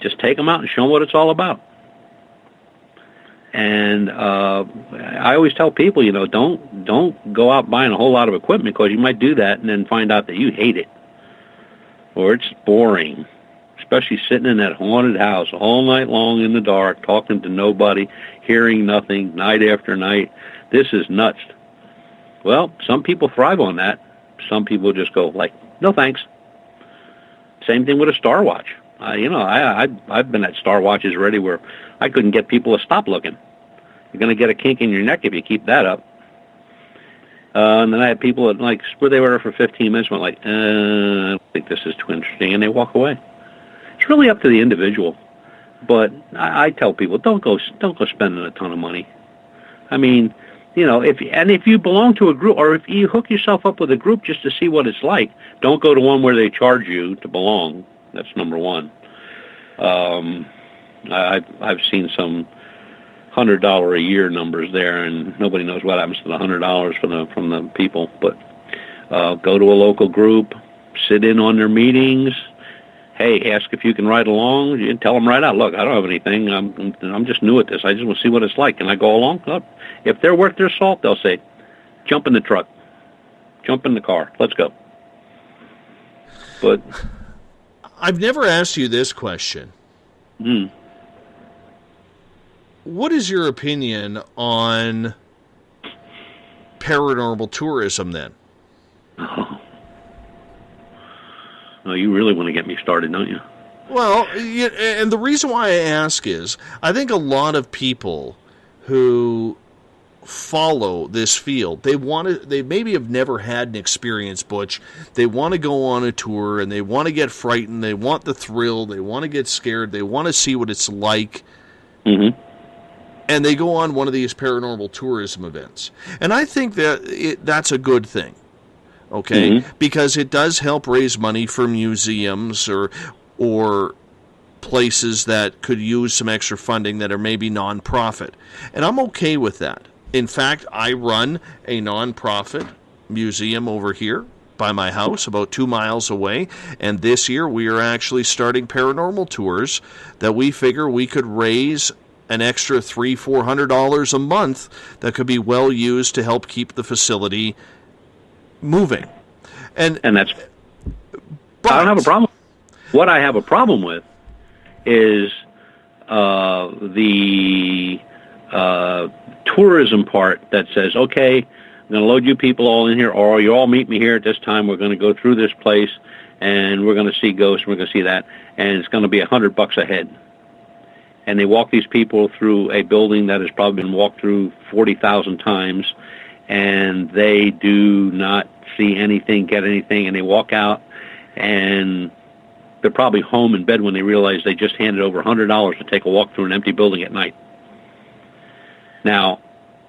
Speaker 10: Just take them out and show them what it's all about. And I always tell people, you know, don't go out buying a whole lot of equipment, because you might do that and then find out that you hate it, or it's boring, especially sitting in that haunted house all night long in the dark, talking to nobody, hearing nothing, night after night. This is nuts. Well, some people thrive on that. Some people just go like, no thanks. Same thing with a Star Watch. I've been at Star Watches already where I couldn't get people to stop looking. You're going to get a kink in your neck if you keep that up. And then I had people that, like, where they were for 15 minutes, went like, I don't think this is too interesting, and they walk away. It's really up to the individual. But I tell people, don't go spending a ton of money. I mean, you know, if you belong to a group, or if you hook yourself up with a group just to see what it's like, don't go to one where they charge you to belong. That's number one. I've seen some $100 a year numbers there, and nobody knows what happens to the $100 from the people. But go to a local group, sit in on their meetings. Hey, ask if you can ride along. You tell them right out, look, I don't have anything. I'm just new at this. I just want to see what it's like. Can I go along? Look, if they're worth their salt, they'll say, jump in the truck, jump in the car, let's go. But
Speaker 9: I've never asked you this question. What is your opinion on paranormal tourism then?
Speaker 10: Oh, you really want to get me started, don't you?
Speaker 9: Well, and the reason why I ask is I think a lot of people who follow this field, they maybe have never had an experience, Butch. They want to go on a tour, and they want to get frightened. They want the thrill. They want to get scared. They want to see what it's like. Mm-hmm. And they go on one of these paranormal tourism events. And I think that that's a good thing, okay? Mm-hmm. Because it does help raise money for museums or places that could use some extra funding that are maybe non-profit. And I'm okay with that. In fact, I run a non-profit museum over here by my house, about 2 miles away. And this year we are actually starting paranormal tours that we figure we could raise an extra $300-400 a month that could be well used to help keep the facility moving. And
Speaker 10: that's... I don't have a problem. What I have a problem with is the tourism part that says, okay, I'm going to load you people all in here, or you all meet me here at this time. We're going to go through this place, and we're going to see ghosts, and we're going to see that, and it's going to be $100 a head. And they walk these people through a building that has probably been walked through 40,000 times, and they do not see anything, get anything, and they walk out, and they're probably home in bed when they realize they just handed over $100 to take a walk through an empty building at night. Now,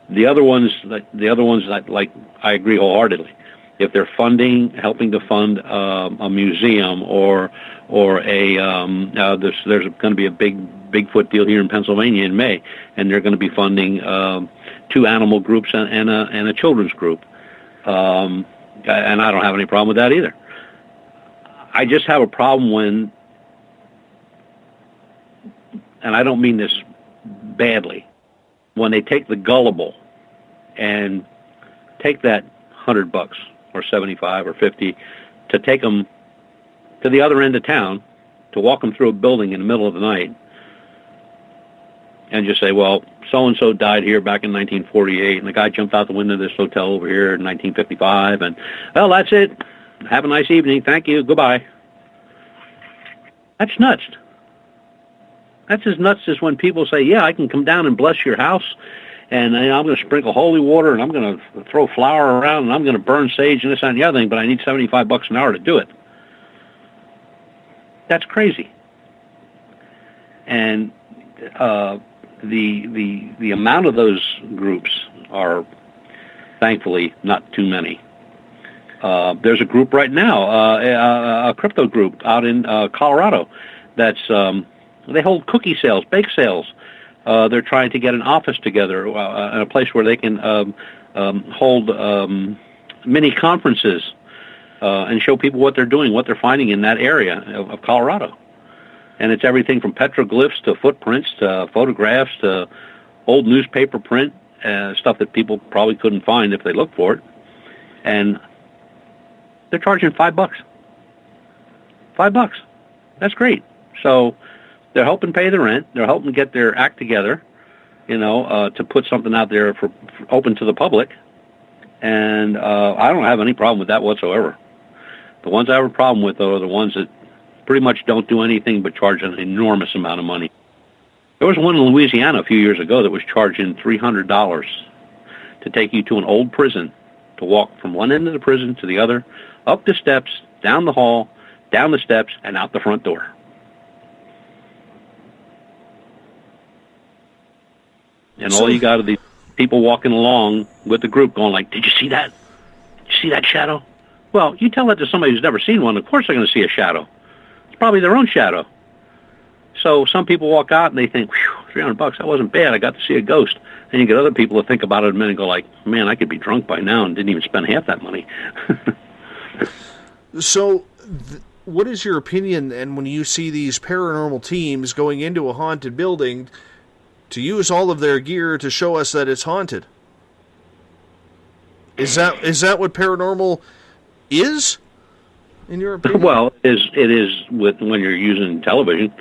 Speaker 10: the other ones that, like, I agree wholeheartedly. If they're helping to fund a museum or there's going to be a Bigfoot deal here in Pennsylvania in May, and they're going to be funding 2 animal groups and a children's group, and I don't have any problem with that either. I just have a problem when, and I don't mean this badly, when they take the gullible and take that $100 or $75 or $50 to take them to the other end of town, to walk them through a building in the middle of the night and just say, well, so-and-so died here back in 1948, and the guy jumped out the window of this hotel over here in 1955, and, well, that's it. Have a nice evening. Thank you. Goodbye. That's nuts. That's as nuts as when people say, yeah, I can come down and bless your house, and I'm going to sprinkle holy water, and I'm going to throw flour around, and I'm going to burn sage and this and the other thing, but I need $75 an hour to do it. That's crazy. And the amount of those groups are, thankfully, not too many. There's a group right now, a crypto group out in Colorado that's they hold cookie sales, bake sales. They're trying to get an office together, in a place where they can hold mini conferences and show people what they're doing, what they're finding in that area of Colorado. And it's everything from petroglyphs to footprints to photographs to old newspaper print, stuff that people probably couldn't find if they looked for it. And they're charging $5. $5. That's great. So they're helping pay the rent. They're helping get their act together, to put something out there for open to the public. And I don't have any problem with that whatsoever. The ones I have a problem with, though, are the ones that pretty much don't do anything but charge an enormous amount of money. There was one in Louisiana a few years ago that was charging $300 to take you to an old prison, to walk from one end of the prison to the other, up the steps, down the hall, down the steps, and out the front door. And all you got are these people walking along with the group going like, did you see that? Did you see that shadow? Well, you tell that to somebody who's never seen one, of course they're going to see a shadow. It's probably their own shadow. So some people walk out and they think, whew, $300, that wasn't bad. I got to see a ghost. And you get other people to think about it a minute and go like, man, I could be drunk by now and didn't even spend half that money.
Speaker 9: So what is your opinion, and when you see these paranormal teams going into a haunted building to use all of their gear to show us that it's haunted? Is that what paranormal is, in your opinion?
Speaker 10: Well, it is when you're using television.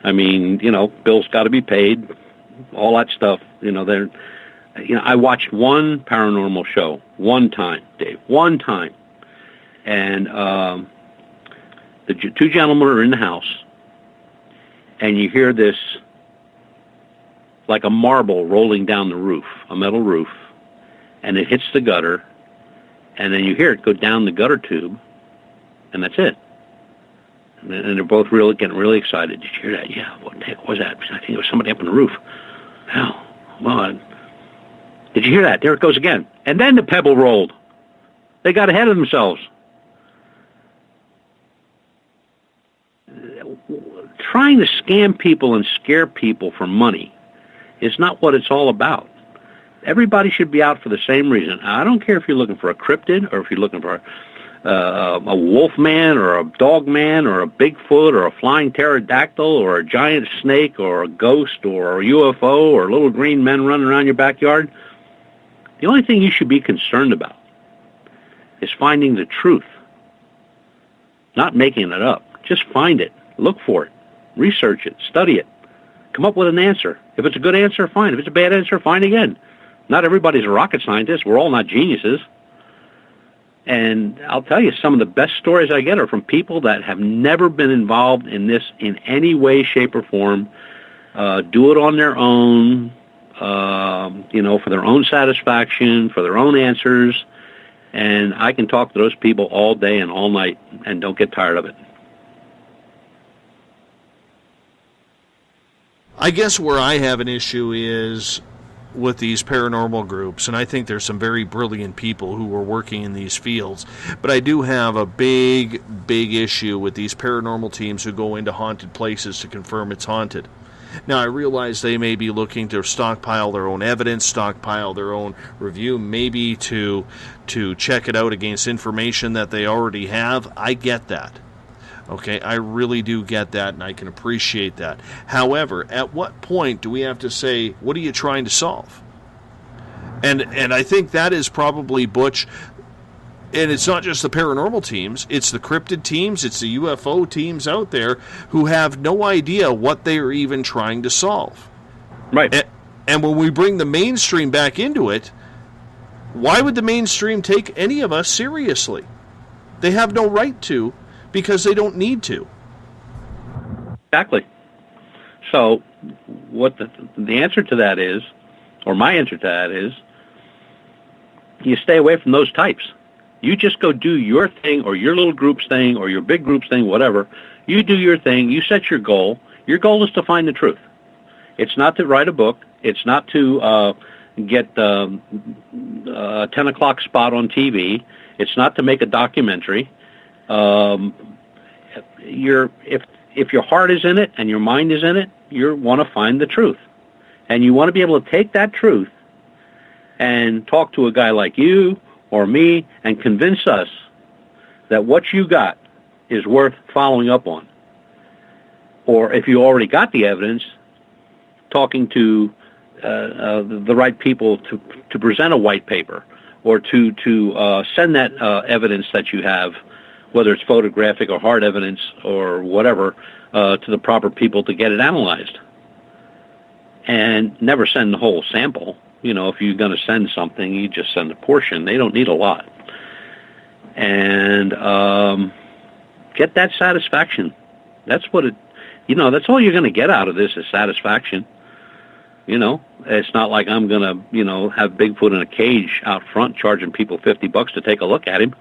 Speaker 10: I mean, bills got to be paid, all that stuff. I watched one paranormal show one time, Dave, one time. And the 2 gentlemen are in the house, and you hear this like a marble rolling down the roof, a metal roof, and it hits the gutter, and then you hear it go down the gutter tube, and that's it. And they're both getting really excited. Did you hear that? Yeah, what the heck was that? I think it was somebody up on the roof. Hell, well, did you hear that? There it goes again. And then the pebble rolled. They got ahead of themselves. Trying to scam people and scare people for money is not what it's all about. Everybody should be out for the same reason. I don't care if you're looking for a cryptid or if you're looking for a wolf man or a dog man or a Bigfoot or a flying pterodactyl or a giant snake or a ghost or a UFO or little green men running around your backyard, the only thing you should be concerned about is finding the truth, not making it up. Just find it, look for it, research it, study it, come up with an answer. If it's a good answer, fine. If it's a bad answer, fine again. Not everybody's a rocket scientist. We're all not geniuses. And I'll tell you, some of the best stories I get are from people that have never been involved in this in any way, shape, or form, do it on their own, for their own satisfaction, for their own answers. And I can talk to those people all day and all night and don't get tired of it.
Speaker 9: I guess where I have an issue is with these paranormal groups, and I think there's some very brilliant people who are working in these fields, but I do have a big issue with these paranormal teams who go into haunted places to confirm it's haunted. Now, I realize they may be looking to stockpile their own evidence, stockpile their own review, maybe to check it out against information that they already have. I get that. Okay, I really do get that, and I can appreciate that. However, at what point do we have to say, what are you trying to solve? And I think that is probably, Butch, and it's not just the paranormal teams, it's the cryptid teams, it's the UFO teams out there who have no idea what they are even trying to solve.
Speaker 10: Right.
Speaker 9: And when we bring the mainstream back into it, why would the mainstream take any of us seriously? They have no right to, because they don't need to.
Speaker 10: Exactly. So what the answer to that is, or my answer to that is, you stay away from those types. You just go do your thing or your little group's thing or your big group's thing, whatever. You do your thing. You set your goal. Your goal is to find the truth. It's not to write a book. It's not to get a 10 o'clock spot on TV. It's not to make a documentary. If your heart is in it and your mind is in it, you want to find the truth. And you want to be able to take that truth and talk to a guy like you or me and convince us that what you got is worth following up on. Or if you already got the evidence, talking to the right people to present a white paper or to send that evidence that you have, whether it's photographic or hard evidence or whatever, to the proper people to get it analyzed. And never send the whole sample. You know, if you're going to send something, you just send a portion. They don't need a lot. And get that satisfaction. That's what it, that's all you're going to get out of this is satisfaction. It's not like I'm going to, have Bigfoot in a cage out front charging people $50 to take a look at him.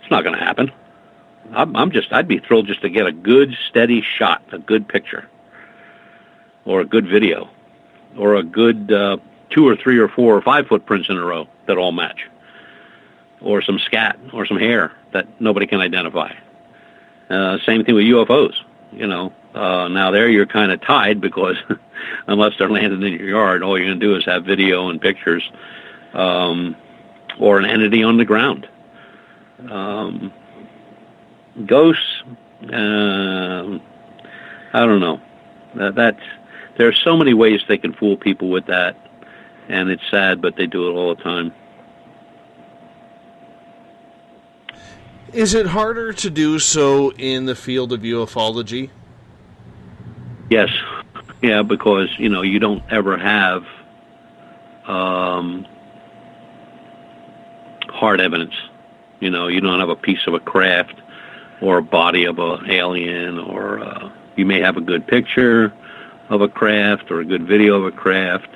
Speaker 10: It's not going to happen. I'd be thrilled just to get a good, steady shot, a good picture, or a good video, or a good 2 or 3 or 4 or 5 footprints in a row that all match, or some scat, or some hair that nobody can identify. Same thing with UFOs. Now there you're kind of tied because unless they're landing in your yard, all you're going to do is have video and pictures, or an entity on the ground. Ghosts, I don't know. There's so many ways they can fool people with that, and it's sad, but they do it all the time.
Speaker 9: Is it harder to do so in the field of ufology?
Speaker 10: Yes. Yeah, because, you don't ever have hard evidence. You don't have a piece of a craft or a body of an alien, or you may have a good picture of a craft or a good video of a craft.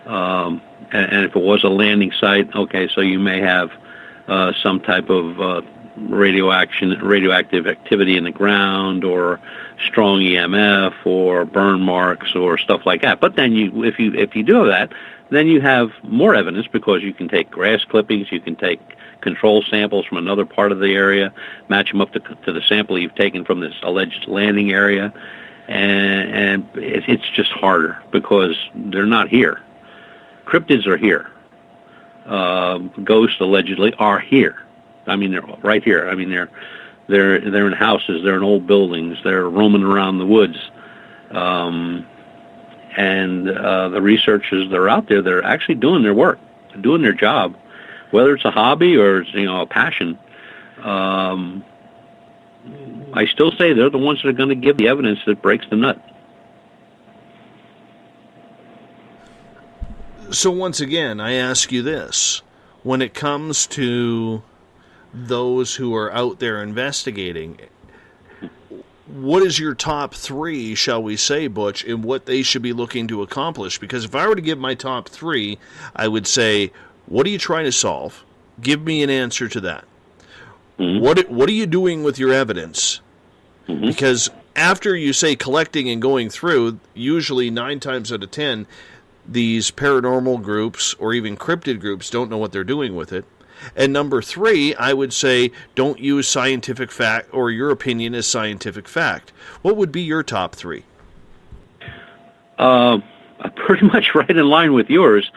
Speaker 10: And if it was a landing site, okay, so you may have some type of radioactive activity in the ground, or strong EMF, or burn marks, or stuff like that. But then if you do that, then you have more evidence, because you can take grass clippings, you can take control samples from another part of the area, match them up to the sample you've taken from this alleged landing area, and it's just harder because they're not here. Cryptids are here. Ghosts allegedly are here. I mean, they're right here. I mean, they're in houses, they're in old buildings, they're roaming around the woods. And the researchers that are out there, they're actually doing their work, doing their job, whether it's a hobby or it's, a passion. I still say they're the ones that are going to give the evidence that breaks the nut.
Speaker 9: So once again, I ask you this. When it comes to those who are out there investigating, what is your top three, shall we say, Butch, in what they should be looking to accomplish? Because if I were to give my top three, I would say, what are you trying to solve? Give me an answer to that. Mm-hmm. What are you doing with your evidence? Mm-hmm. Because after you say collecting and going through, usually 9 times out of 10, these paranormal groups or even cryptid groups don't know what they're doing with it. And number 3, I would say don't use scientific fact or your opinion as scientific fact. What would be your top 3?
Speaker 10: Pretty much right in line with yours,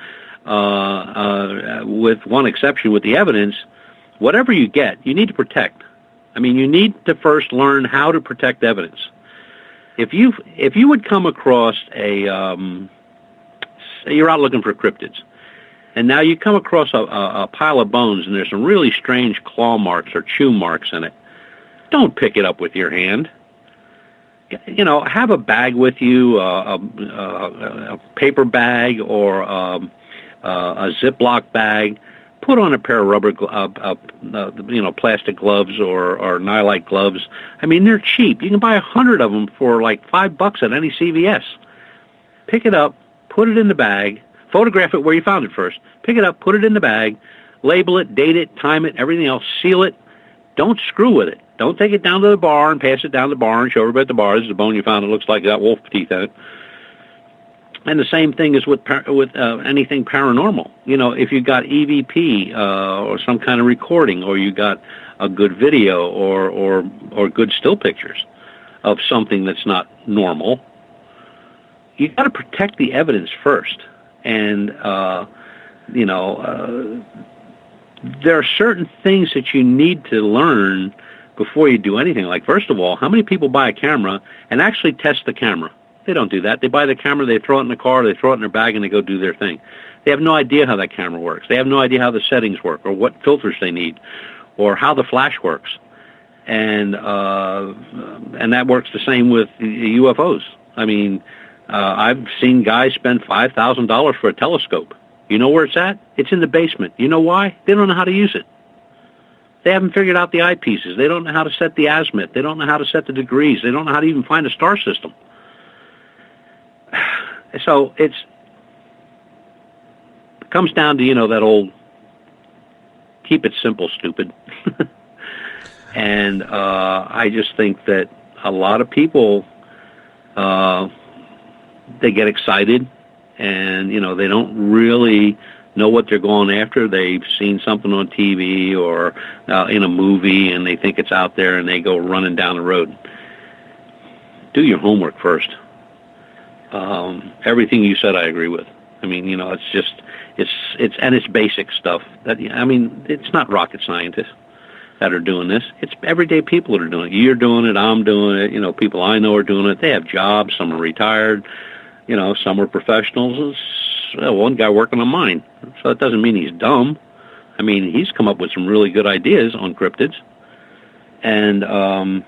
Speaker 10: with one exception with the evidence. Whatever you get, you need to protect. I mean, you need to first learn how to protect evidence. If you would come across say you're out looking for cryptids, and now you come across a pile of bones, and there's some really strange claw marks or chew marks in it. Don't pick it up with your hand. Have a bag with you, a paper bag or a Ziploc bag. Put on a pair of rubber, plastic gloves or nylite gloves. I mean, they're cheap. You can buy 100 of them for like $5 at any CVS. Pick it up, put it in the bag, photograph it where you found it first. Pick it up, put it in the bag, label it, date it, time it, everything else, seal it. Don't screw with it. Don't take it down to the bar and pass it down to the bar and show everybody at the bar. This is a bone you found that looks like that wolf teeth in it. And the same thing is with anything paranormal. If you got EVP or some kind of recording, or you got a good video or good still pictures of something that's not normal, you got to protect the evidence first. And there are certain things that you need to learn before you do anything. Like, first of all, how many people buy a camera and actually test the camera? They don't do that. They buy the camera, they throw it in the car, they throw it in their bag, and they go do their thing. They have no idea how that camera works. They have no idea how the settings work or what filters they need or how the flash works. And that works the same with UFOs. I mean, I've seen guys spend $5,000 for a telescope. You know where it's at? It's in the basement. You know why? They don't know how to use it. They haven't figured out the eyepieces. They don't know how to set the azimuth. They don't know how to set the degrees. They don't know how to even find a star system. So it comes down to, that old keep it simple, stupid. And I just think that a lot of people, they get excited and, they don't really know what they're going after. They've seen something on TV or in a movie and they think it's out there and they go running down the road. Do your homework first. Everything you said I agree with. I mean, it's basic stuff. It's not rocket scientists that are doing this. It's everyday people that are doing it. You're doing it, I'm doing it, people I know are doing it. They have jobs, some are retired, some are professionals. One guy working on mine. So that doesn't mean he's dumb. I mean, he's come up with some really good ideas on cryptids. And,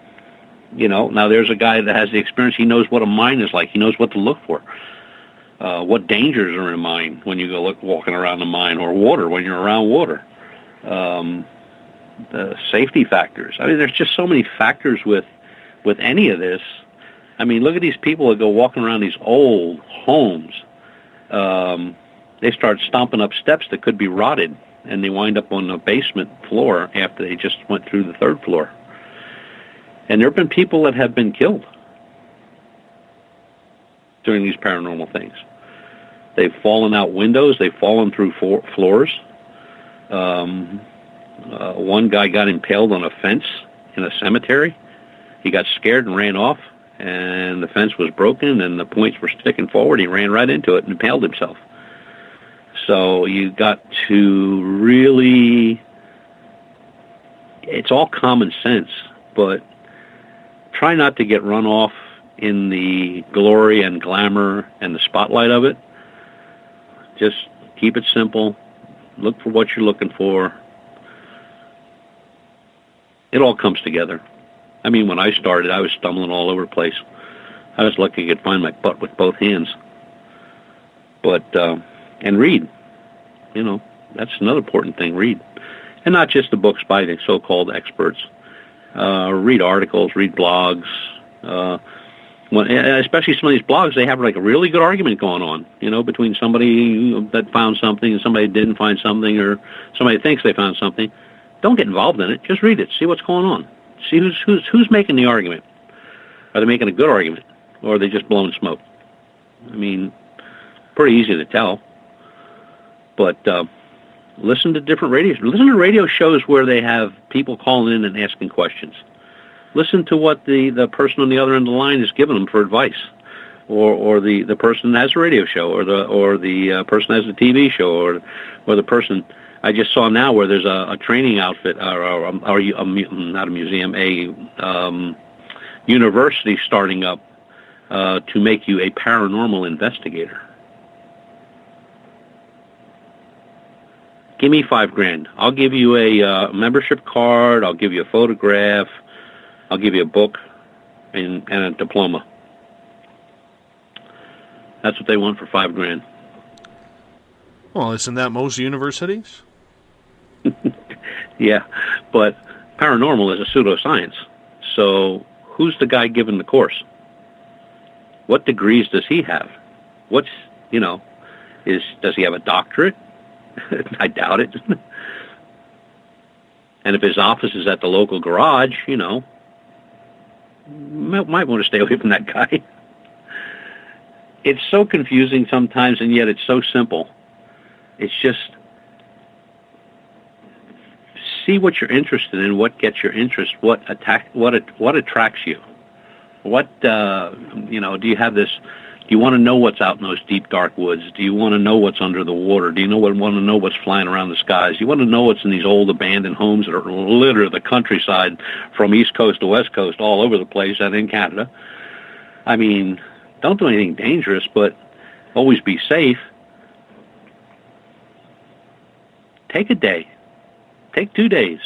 Speaker 10: now there's a guy that has the experience. He knows what a mine is like. He knows what to look for. What dangers are in a mine when you go walking around a mine, or water when you're around water. The safety factors. I mean, there's just so many factors with any of this. I mean, look at these people that go walking around these old homes. They start stomping up steps that could be rotted, and they wind up on the basement floor after they just went through the 3rd floor. And there have been people that have been killed during these paranormal things. They've fallen out windows. They've fallen through floors. One guy got impaled on a fence in a cemetery. He got scared and ran off, and the fence was broken, and the points were sticking forward. He ran right into it and impaled himself. So you got to really it's all common sense, but try not to get run off in the glory and glamour and the spotlight of it. Just keep it simple. Look for what you're looking for. It all comes together. I mean, when I started, I was stumbling all over the place. I was lucky I could find my butt with both hands. But, and read. You know, that's another important thing, read. And not just the books by the so-called experts. Read articles, read blogs. Especially some of these blogs, they have like a really good argument going on, you know, between somebody that found something and somebody didn't find something, or somebody thinks they found something. Don't get involved in it. Just read it. See what's going on. See who's making the argument. Are they making a good argument, or are they just blowing smoke? I mean, pretty easy to tell. But listen to different radios. Listen to radio shows where they have people calling in and asking questions. Listen to what the person on the other end of the line is giving them for advice, or the person that has a radio show, or the person that has a TV show, or the person I just saw now where there's a training outfit, or not a museum, a university starting up to make you a paranormal investigator. Give me $5,000. I'll give you a membership card. I'll give you a photograph. I'll give you a book and a diploma. That's what they want for $5,000.
Speaker 9: Well, isn't that most universities?
Speaker 10: Yeah, but paranormal is a pseudoscience. So who's the guy giving the course? What degrees does he have? Does he have a doctorate? I doubt it. And if his office is at the local garage, might want to stay away from that guy. It's so confusing sometimes, and yet it's so simple. It's just see what you're interested in, what gets your interest, what attracts you. Do you have this? Do you want to know what's out in those deep, dark woods? Do you want to know what's under the water? Do you want to know what's flying around the skies? Do you want to know what's in these old abandoned homes that are litter the countryside from East Coast to West Coast, all over the place, and in Canada? I mean, don't do anything dangerous, but always be safe. Take a day. Take 2 days.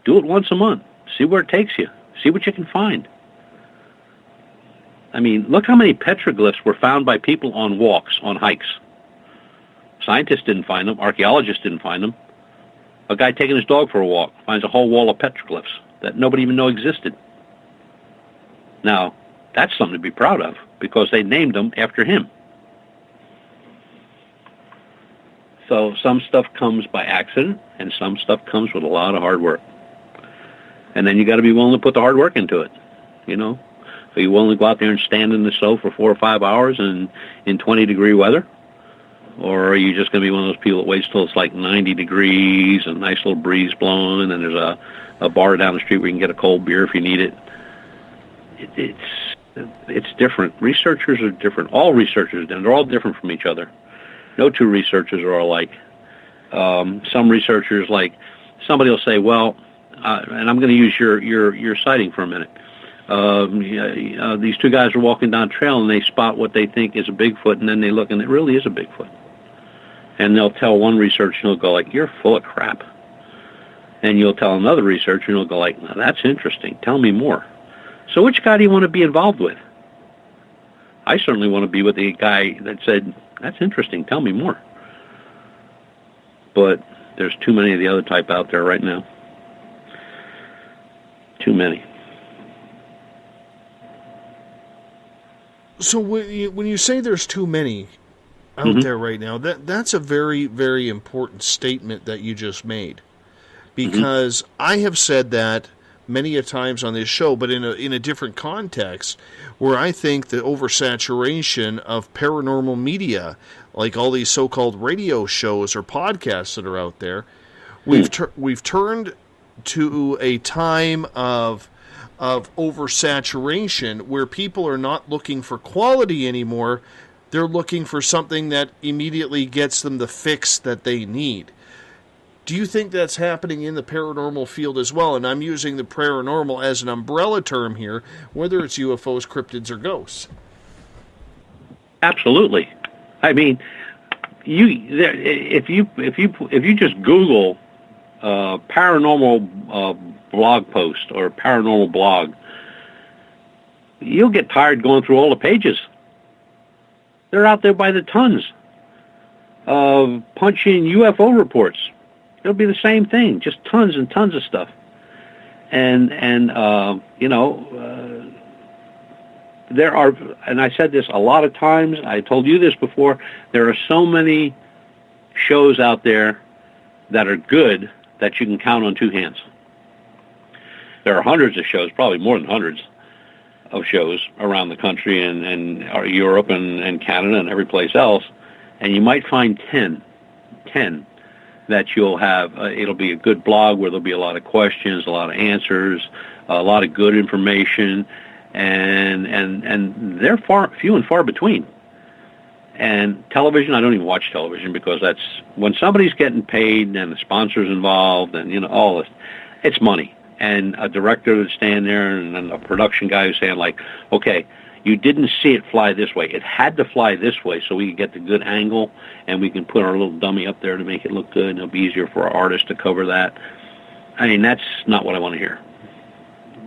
Speaker 10: Do it once a month. See where it takes you. See what you can find. I mean, look how many petroglyphs were found by people on walks, on hikes. Scientists didn't find them. Archaeologists didn't find them. A guy taking his dog for a walk finds a whole wall of petroglyphs that nobody even knew existed. Now, that's something to be proud of, because they named them after him. So some stuff comes by accident, and some stuff comes with a lot of hard work. And then you got to be willing to put the hard work into it, Are you willing to go out there and stand in the snow for 4 or 5 hours in 20-degree weather? Or are you just going to be one of those people that waits till it's like 90 degrees and a nice little breeze blowing, and there's a bar down the street where you can get a cold beer if you need it? It's different. Researchers are different. All researchers are different. They're all different from each other. No two researchers are alike. Some researchers, like somebody will say, well, and I'm going to use your sighting for a minute. These two guys are walking down a trail and they spot what they think is a Bigfoot, and then they look and it really is a Bigfoot. And they'll tell one researcher, and he'll go like, you're full of crap. And you'll tell another researcher, and he'll go like, now that's interesting. Tell me more. So which guy do you want to be involved with? I certainly want to be with the guy that said, that's interesting. Tell me more. But there's too many of the other type out there right now. Too many.
Speaker 9: So when you say there's too many out there right now, that's a very, very important statement that you just made. Because I have said that many a times on this show, but in a different context, where I think the oversaturation of paranormal media, like all these so-called radio shows or podcasts that are out there, we've turned to a time of oversaturation where people are not looking for quality anymore. They're looking for something that immediately gets them the fix that they need. Do you think that's happening in the paranormal field as well? And I'm using the paranormal as an umbrella term here, whether it's UFOs, cryptids, or ghosts.
Speaker 10: Absolutely. I mean, if you just Google paranormal blog post or paranormal blog, you'll get tired going through all the pages. They're out there by the tons. Punch in UFO reports. It'll be the same thing, just tons and tons of stuff. And there are, and I said this a lot of times, I told you this before, there are so many shows out there that are good that you can count on two hands. There are hundreds of shows, probably more than hundreds of shows around the country and Europe and Canada and every place else, and you might find 10 that you'll have. It'll be a good blog where there'll be a lot of questions, a lot of answers, a lot of good information, and they're few and far between. And television, I don't even watch television because that's when somebody's getting paid and the sponsors involved and all this, it's money. And a director that's standing there and a production guy who's saying like, okay, you didn't see it fly this way. It had to fly this way so we can get the good angle and we can put our little dummy up there to make it look good and it'll be easier for our artist to cover that. I mean, that's not what I want to hear.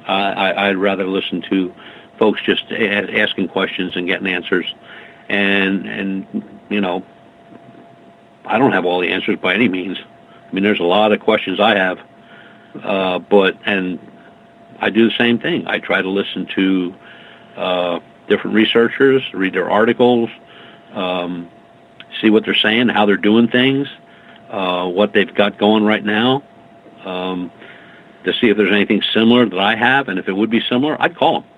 Speaker 10: I'd rather listen to folks just asking questions and getting answers. And I don't have all the answers by any means. I mean, there's a lot of questions I have. And I do the same thing. I try to listen to different researchers, read their articles, see what they're saying, how they're doing things, what they've got going right now, to see if there's anything similar that I have, and if it would be similar, I'd call them.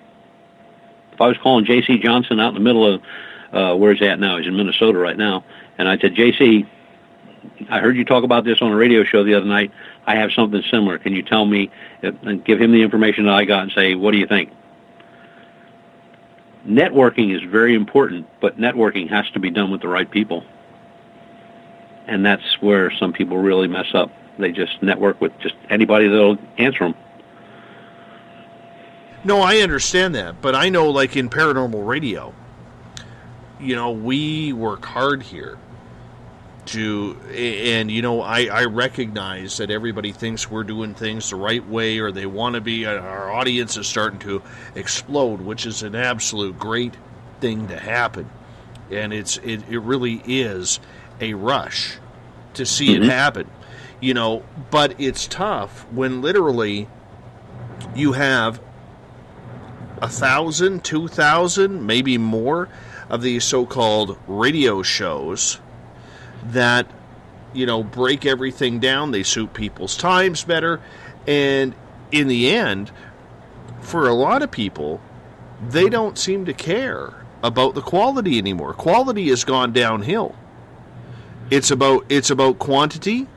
Speaker 10: If I was calling J.C. Johnson out in the middle of, where's he at now? He's in Minnesota right now, and I said, J.C., I heard you talk about this on a radio show the other night. I have something similar. Can you tell me, and give him the information that I got and say, what do you think? Networking is very important, but networking has to be done with the right people. And that's where some people really mess up. They just network with just anybody that'll answer them.
Speaker 9: No, I understand that, but I know, like in paranormal radio, we work hard here I recognize that everybody thinks we're doing things the right way or they want to be. Our audience is starting to explode, which is an absolute great thing to happen. And it really is a rush to see it happen. But it's tough when literally you have 1,000, 2,000, maybe more of these so-called radio shows that, break everything down. They suit people's times better. And in the end, for a lot of people, they don't seem to care about the quality anymore. Quality has gone downhill. It's about quantity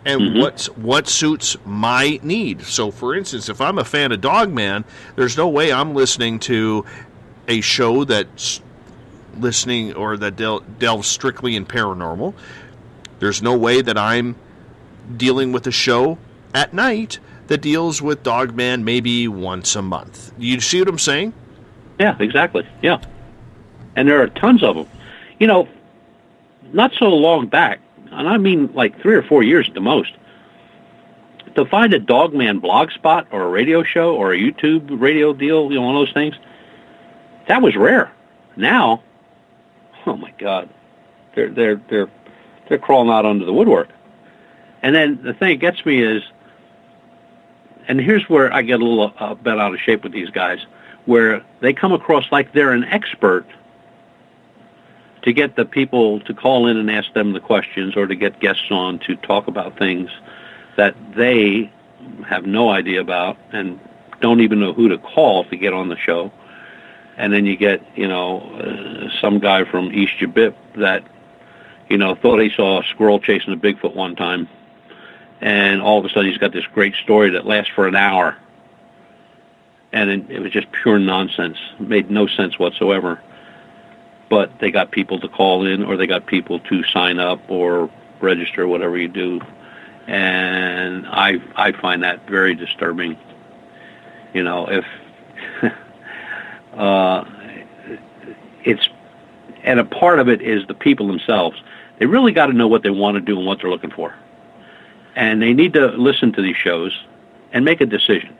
Speaker 9: and what suits my need. So, for instance, if I'm a fan of Dogman, there's no way I'm listening to a show that's listening or that delves strictly in paranormal. There's no way that I'm dealing with a show at night that deals with Dogman maybe once a month. You see what I'm saying?
Speaker 10: Yeah, exactly. Yeah. And there are tons of them. Not so long back, and I mean like 3 or 4 years at the most, to find a Dogman blog spot or a radio show or a YouTube radio deal, one of those things, that was rare. Now, oh my God, they're crawling out under the woodwork. And then the thing that gets me is, and here's where I get a little bent out of shape with these guys, where they come across like they're an expert to get the people to call in and ask them the questions or to get guests on to talk about things that they have no idea about and don't even know who to call to get on the show. And then you get, some guy from East Jabip that, thought he saw a squirrel chasing a Bigfoot one time. And all of a sudden he's got this great story that lasts for an hour. And it was just pure nonsense. It made no sense whatsoever. But they got people to call in or they got people to sign up or register, whatever you do. And I find that very disturbing. You know, if and a part of it is the people themselves. They really got to know what they want to do and what they're looking for. And they need to listen to these shows and make a decision.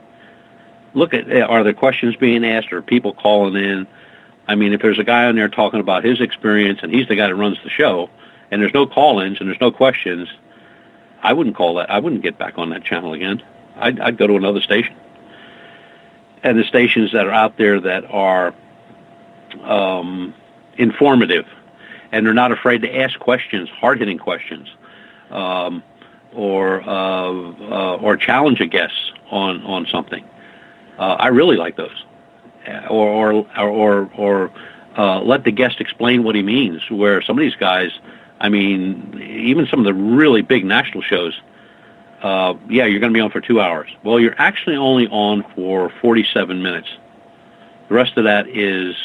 Speaker 10: Look at, are there questions being asked, or people calling in? I mean, if there's a guy on there talking about his experience and he's the guy that runs the show, and there's no call-ins and there's no questions, I wouldn't call that. I wouldn't get back on that channel again. I'd go to another station. And the stations that are out there that are informative, and they're not afraid to ask questions, hard-hitting questions, or challenge a guest on something. I really like those. Or let the guest explain what he means. Where some of these guys, I mean, even some of the really big national shows, yeah, you're going to be on for 2 hours. Well, you're actually only on for 47 minutes. The rest of that is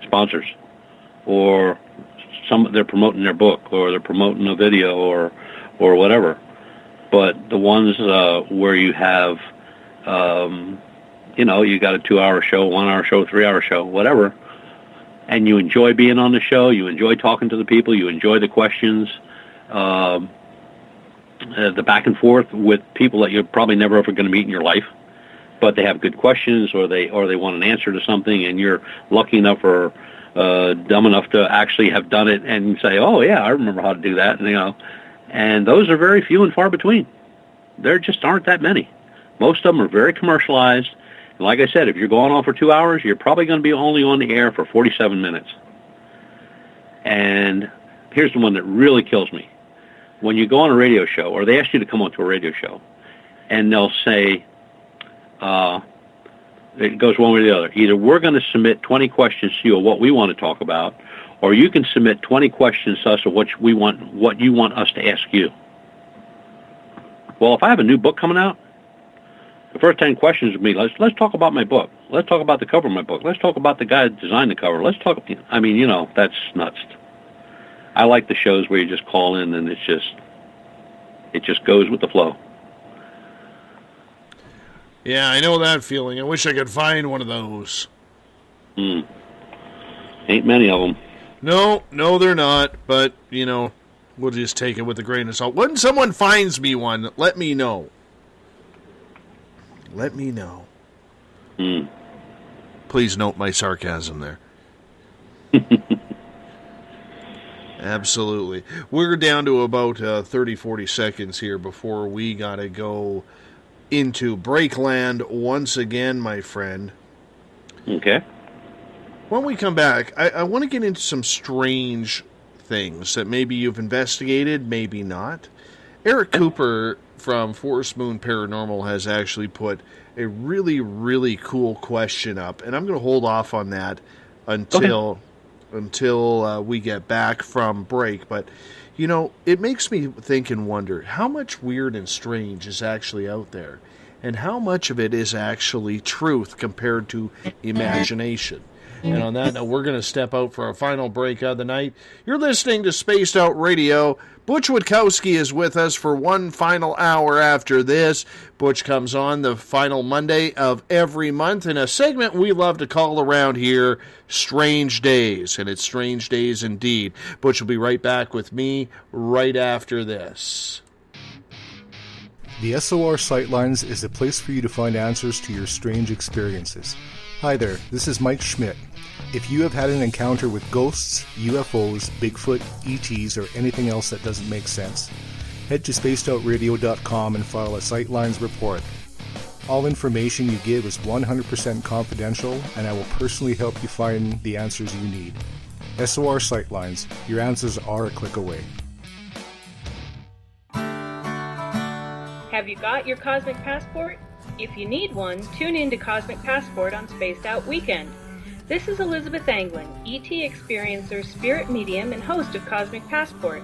Speaker 10: sponsors, or they're promoting their book, or they're promoting a video, or whatever. But the ones where you have, you know, you got a 2-hour show, 1-hour show, 3-hour show, whatever, and you enjoy being on the show, you enjoy talking to the people, you enjoy the questions, the back and forth with people that you're probably never ever going to meet in your life, but they have good questions, or they want an answer to something, and you're lucky enough or dumb enough to actually have done it and say, oh yeah, I remember how to do that, and, you know, and those are very few and far between. There just aren't that many. Most of them are very commercialized. And like I said, if you're going on for 2 hours, you're probably going to be only on the air for 47 minutes. And here's the one that really kills me. When you go on a radio show, or they ask you to come onto a radio show, and they'll say, it goes one way or the other. Either we're going to submit 20 questions to you of what we want to talk about, or you can submit 20 questions to us of what you want us to ask you. Well, if I have a new book coming out, the first 10 questions would be, let's talk about my book. Let's talk about the cover of my book. Let's talk about the guy that designed the cover. Let's talk, I mean, you know, that's nuts. I like the shows where you just call in and it just goes with the flow.
Speaker 9: Yeah, I know that feeling. I wish I could find one of those.
Speaker 10: Ain't many of them.
Speaker 9: No, they're not. But, you know, we'll just take it with a grain of salt. When someone finds me one, let me know. Let me know. Please note my sarcasm there. Absolutely. We're down to about 30, 40 seconds here before we got to go into Breakland once again, my friend.
Speaker 10: Okay.
Speaker 9: When we come back, I want to get into some strange things that maybe you've investigated, maybe not. Eric Cooper from Forest Moon Paranormal has actually put a really, really cool question up, and I'm going to hold off on that until we get back from break. But, you know, it makes me think and wonder how much weird and strange is actually out there, and how much of it is actually truth compared to imagination. And on that note, we're going to step out for our final break of the night. You're listening to Spaced Out Radio. Butch Witkowski is with us for one final hour after this. Butch comes on the final Monday of every month in a segment we love to call around here Strange Days. And it's Strange Days indeed. Butch will be right back with me right after this.
Speaker 14: The SOR Sightlines is a place for you to find answers to your strange experiences. Hi there, this is Mike Schmidt. If you have had an encounter with ghosts, UFOs, Bigfoot, ETs, or anything else that doesn't make sense, head to spacedoutradio.com and file a Sightlines report. All information you give is 100% confidential, and I will personally help you find the answers you need. SOR Sightlines, your answers are a click away.
Speaker 17: Have you got your Cosmic Passport? If you need one, tune in to Cosmic Passport on Spaced Out Weekend. This is Elizabeth Anglin, ET experiencer, spirit medium, and host of Cosmic Passport.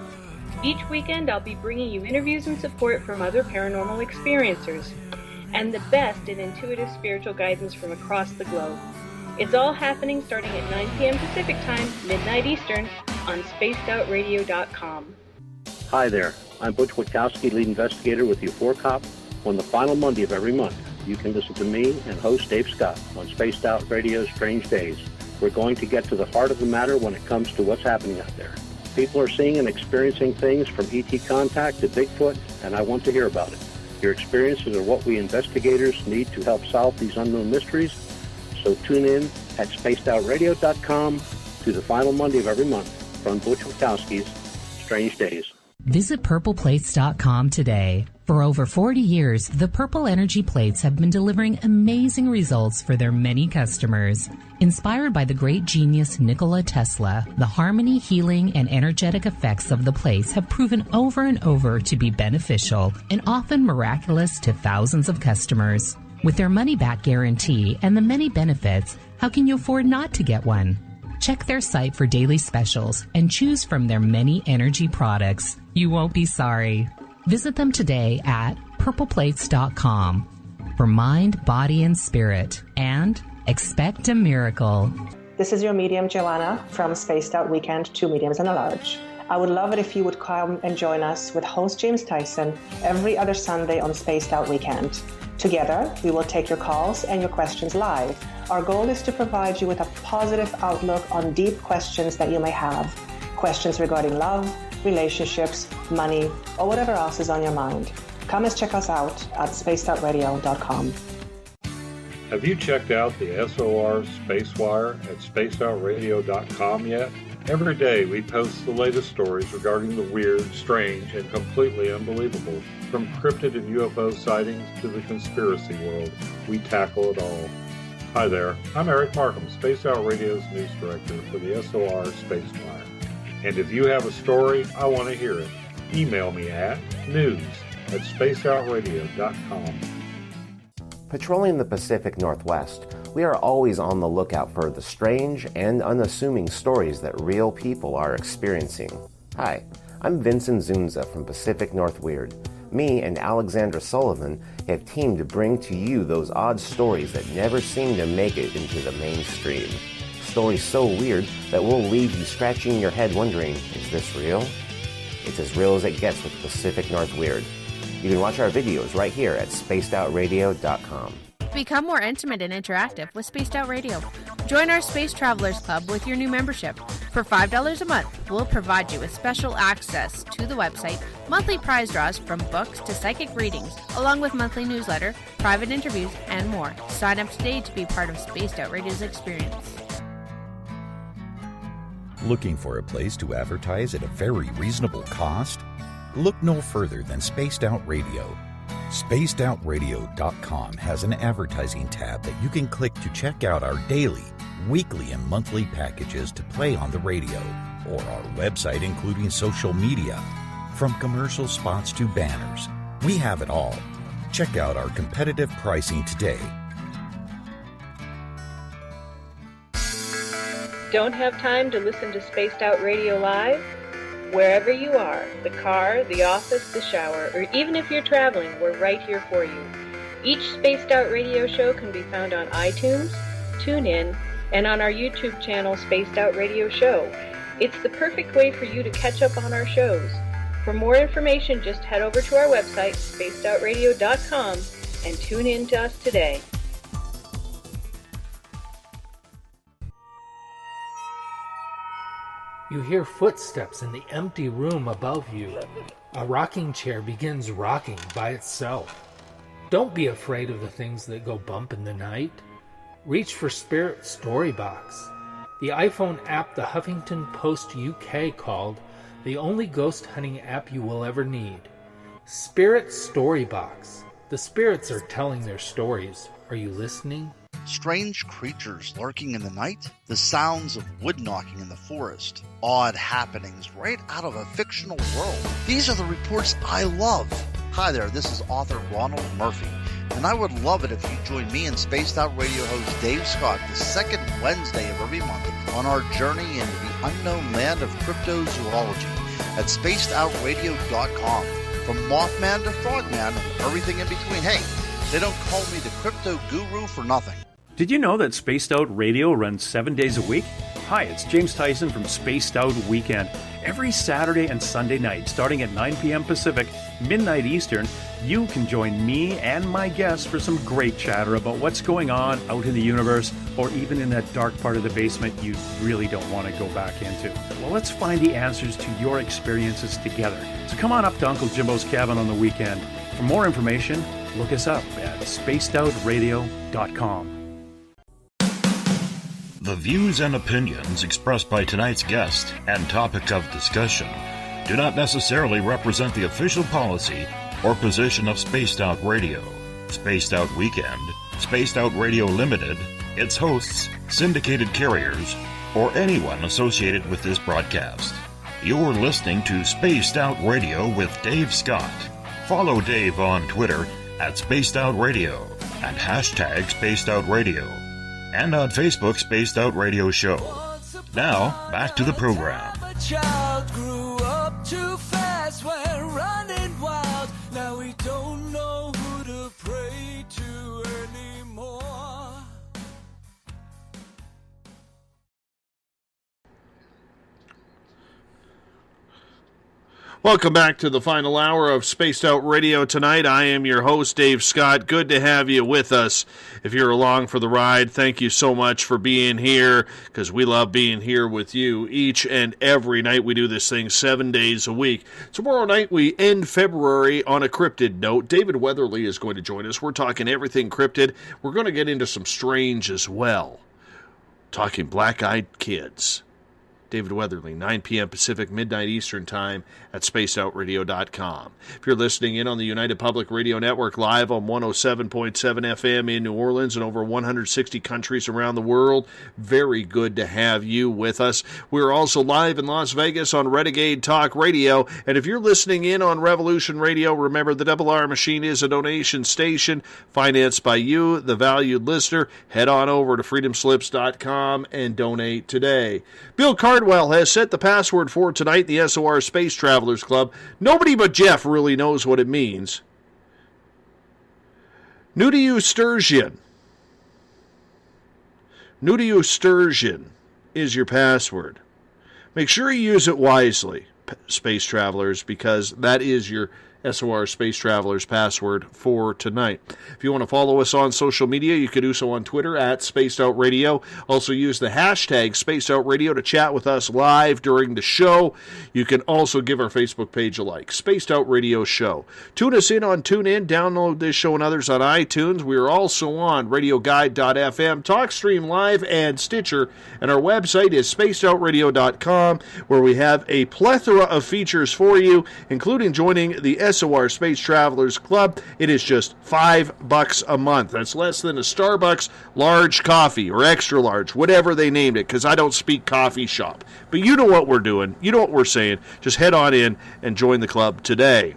Speaker 17: Each weekend I'll be bringing you interviews and support from other paranormal experiencers, and the best in intuitive spiritual guidance from across the globe. It's all happening starting at 9 p.m. Pacific Time, midnight Eastern, on spacedoutradio.com.
Speaker 10: Hi there. I'm Butch Witkowski, lead investigator with UFO Cop. On the final Monday of every month, you can listen to me and host Dave Scott on Spaced Out Radio's Strange Days. We're going to get to the heart of the matter when it comes to what's happening out there. People are seeing and experiencing things from ET contact to Bigfoot, and I want to hear about it. Your experiences are what we investigators need to help solve these unknown mysteries. So tune in at spacedoutradio.com to the final Monday of every month from Butch Witkowski's Strange Days.
Speaker 15: Visit purpleplates.com today. For over 40 years, the Purple Energy Plates have been delivering amazing results for their many customers. Inspired by the great genius Nikola Tesla, the harmony, healing, and energetic effects of the plates have proven over and over to be beneficial and often miraculous to thousands of customers. With their money-back guarantee and the many benefits, how can you afford not to get one? Check their site for daily specials and choose from their many energy products. You won't be sorry. Visit them today at purpleplates.com for mind, body, and spirit, and expect a miracle.
Speaker 21: This is your medium, Joanna, from Spaced Out Weekend, 2 mediums and a large. I would love it if you would come and join us with host James Tyson every other Sunday on Spaced Out Weekend. Together, we will take your calls and your questions live. Our goal is to provide you with a positive outlook on deep questions that you may have. Questions regarding love, relationships, money, or whatever else is on your mind. Come and check us out at spacedoutradio.com.
Speaker 13: Have you checked out the SOR Spacewire at spacedoutradio.com yet? Every day we post the latest stories regarding the weird, strange, and completely unbelievable. From cryptid and UFO sightings to the conspiracy world, we tackle it all. Hi there, I'm Eric Markham, Spaced Out Radio's news director for the SOR Spacewire. And if you have a story, I want to hear it. Email me at news@spacedoutradio.com.
Speaker 18: Patrolling the Pacific Northwest, we are always on the lookout for the strange and unassuming stories that real people are experiencing. Hi, I'm Vincent Zunza from Pacific North Weird. Me and Alexandra Sullivan have teamed to bring to you those odd stories that never seem to make it into the mainstream. Stories so weird that will leave you scratching your head wondering, is this real? It's as real as it gets with Pacific North Weird. You can watch our videos right here at spacedoutradio.com.
Speaker 12: Become more intimate and interactive with Spaced Out Radio. Join our Space Travelers Club with your new membership. For $5 a month, we'll provide you with special access to the website, monthly prize draws from books to psychic readings, along with monthly newsletter, private interviews, and more. Sign up today to be part of Spaced Out Radio's experience.
Speaker 16: Looking for a place to advertise at a very reasonable cost? Look no further than Spaced Out Radio. SpacedOutRadio.com has an advertising tab that you can click to check out our daily, weekly, and monthly packages to play on the radio, or our website including social media. From commercial spots to banners, we have it all. Check out our competitive pricing today.
Speaker 17: Don't have time to listen to Spaced Out Radio live? Wherever you are, the car, the office, the shower, or even if you're traveling, we're right here for you. Each Spaced Out Radio show can be found on iTunes, TuneIn, and on our YouTube channel, Spaced Out Radio Show. It's the perfect way for you to catch up on our shows. For more information, just head over to our website, spacedoutradio.com, and tune in to us today.
Speaker 22: You hear footsteps in the empty room above you. A rocking chair begins rocking by itself. Don't be afraid of the things that go bump in the night. Reach for Spirit Storybox, the iPhone app the Huffington Post UK called the only ghost hunting app you will ever need. Spirit Storybox. The spirits are telling their stories. Are you listening?
Speaker 23: Strange creatures lurking in the night, the sounds of wood knocking in the forest, odd happenings right out of a fictional world. These are the reports I love. Hi there, this is author Ronald Murphy, and I would love it if you join me and Spaced Out Radio host Dave Scott the second Wednesday of every month on our journey into the unknown land of cryptozoology at spacedoutradio.com. From Mothman to Frogman and everything in between. Hey, they don't call me the crypto guru for nothing.
Speaker 20: Did you know that Spaced Out Radio runs 7 days a week? Hi, it's James Tyson from Spaced Out Weekend. Every Saturday and Sunday night, starting at 9 p.m. Pacific, midnight Eastern, you can join me and my guests for some great chatter about what's going on out in the universe, or even in that dark part of the basement you really don't want to go back into. Well, let's find the answers to your experiences together. So come on up to Uncle Jimbo's cabin on the weekend. For more information, look us up at spacedoutradio.com.
Speaker 2: The views and opinions expressed by tonight's guest and topic of discussion do not necessarily represent the official policy or position of Spaced Out Radio, Spaced Out Weekend, Spaced Out Radio Limited, its hosts, syndicated carriers, or anyone associated with this broadcast. You're listening to Spaced Out Radio with Dave Scott. Follow Dave on Twitter at Spaced Out Radio and hashtag Spaced Out Radio, and on Facebook, Spaced Out Radio Show. Now, back to the program.
Speaker 1: A child grew up too fast, went running wild. Now we don't know who to pray to anymore.
Speaker 9: Welcome back to the final hour of Spaced Out Radio tonight. I am your host, Dave Scott. Good to have you with us. If you're along for the ride, thank you so much for being here, because we love being here with you each and every night. We do this thing 7 days a week. Tomorrow night, we end February on a cryptid note. David Weatherly is going to join us. We're talking everything cryptid. We're going to get into some strange as well. Talking black-eyed kids. David Weatherly, 9 p.m. Pacific, midnight Eastern Time at spacedoutradio.com. If you're listening in on the United Public Radio Network live on 107.7 FM in New Orleans and over 160 countries around the world, very good to have you with us. We're also live in Las Vegas on Renegade Talk Radio. And if you're listening in on Revolution Radio, remember the Double R Machine is a donation station financed by you, the valued listener. Head on over to freedomslips.com and donate today. Bill Cardwell has set the password for tonight, the SOR Space Travelers Club. Nobody but Jeff really knows what it means. Nudisturgeon. Nudisturgeon is your password. Make sure you use it wisely, Space Travelers, because that is your SOR Space Travelers password for tonight. If you want to follow us on social media, you can do so on Twitter at Spaced Out Radio. Also use the hashtag Spaced Out Radio to chat with us live during the show. You can also give our Facebook page a like, Spaced Out Radio Show. Tune us in on TuneIn, download this show and others on iTunes. We are also on RadioGuide.fm, TalkStream Live, and Stitcher. And our website is spacedoutradio.com, where we have a plethora of features for you, including joining the SOR Space Travelers Club. It is just $5 a month. That's less than a Starbucks large coffee or extra large, whatever they named it, because I don't speak coffee shop. But you know what we're doing. You know what we're saying. Just head on in and join the club today.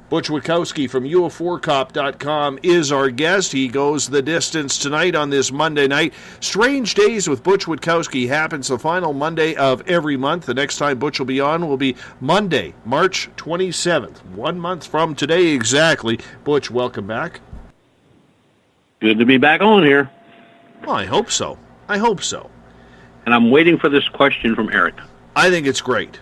Speaker 9: Butch Witkowski from UFOcop.com is our guest. He goes the distance tonight on this Monday night. Strange Days with Butch Witkowski happens the final Monday of every month. The next time Butch will be on will be Monday, March 27th. 1 month from today exactly. Butch, welcome back.
Speaker 10: Good to be back on here.
Speaker 9: Well, I hope so. I hope so.
Speaker 10: And I'm waiting for this question from Eric.
Speaker 9: I think it's great.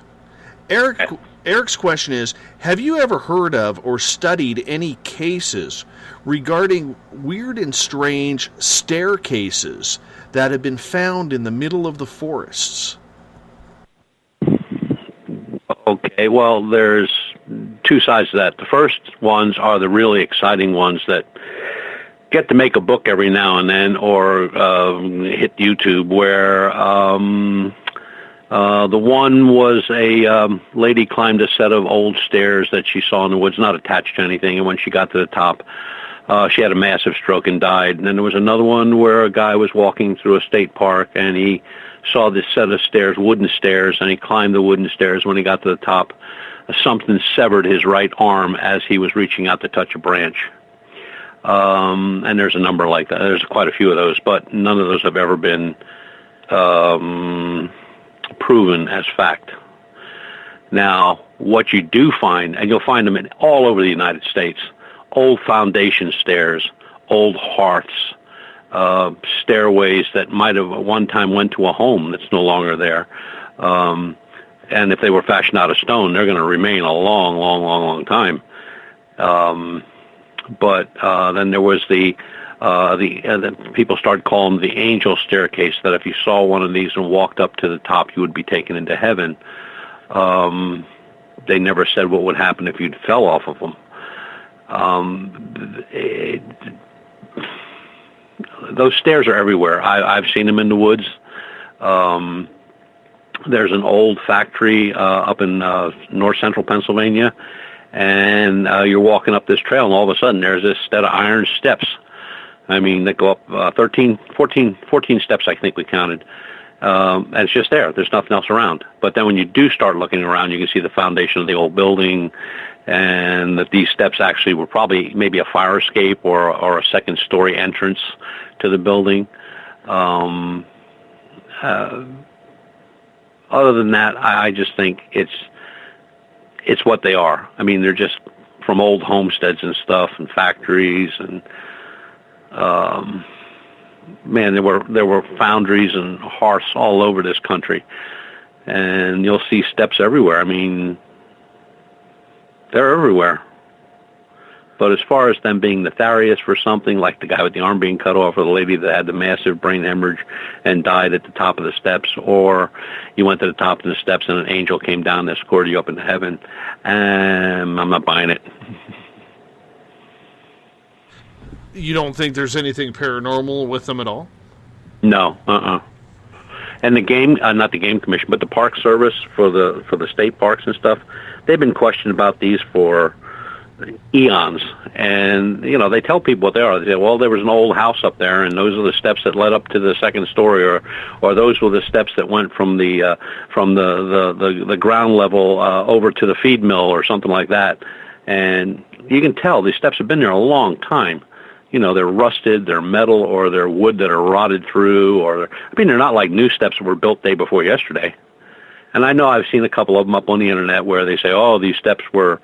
Speaker 9: Eric's question is, have you ever heard of or studied any cases regarding weird and strange staircases that have been found in the middle of the forests?
Speaker 10: Okay, well, there's two sides to that. The first ones are the really exciting ones that get to make a book every now and then, or hit YouTube, where the one was a lady climbed a set of old stairs that she saw in the woods, not attached to anything, and when she got to the top, she had a massive stroke and died. And then there was another one where a guy was walking through a state park, and he saw this set of stairs, wooden stairs, and he climbed the wooden stairs. When he got to the top, something severed his right arm as he was reaching out to touch a branch. And there's a number like that. There's quite a few of those, but none of those have ever been proven as fact. Now, what you do find, and you'll find them all over the United States, old foundation stairs, old hearths, stairways that might have at one time went to a home that's no longer there. And if they were fashioned out of stone, they're going to remain a long, long, long, long time. But then there was the people started calling them the angel staircase, that if you saw one of these and walked up to the top, you would be taken into heaven. They never said what would happen if you fell off of them. Those stairs are everywhere. I've seen them in the woods. There's an old factory up in north central Pennsylvania, and you're walking up this trail, and all of a sudden there's this set of iron steps. I mean, they go up 14 steps, I think we counted. And it's just there. There's nothing else around. But then when you do start looking around, you can see the foundation of the old building, and that these steps actually were probably maybe a fire escape or a second-story entrance to the building. Other than that, I just think it's what they are. I mean, they're just from old homesteads and stuff and factories, and man, there were foundries and hearths all over this country, and you'll see steps everywhere. I mean, they're everywhere. But as far as them being nefarious for something, like the guy with the arm being cut off, or the lady that had the massive brain hemorrhage and died at the top of the steps, or you went to the top of the steps and an angel came down and escorted you up into heaven, I'm not buying it.
Speaker 9: You don't think there's anything paranormal with them at all?
Speaker 10: No, And the game, not the game commission, but the Park Service for the state parks and stuff, they've been questioned about these for eons. And, you know, they tell people what they are. They say, well, there was an old house up there, and those are the steps that led up to the second story, or those were the steps that went from the ground level over to the feed mill or something like that. And you can tell these steps have been there a long time. You know, they're rusted, they're metal, or they're wood that are rotted through, they're not like new steps that were built day before yesterday. And I know I've seen a couple of them up on the internet where they say, oh, these steps were,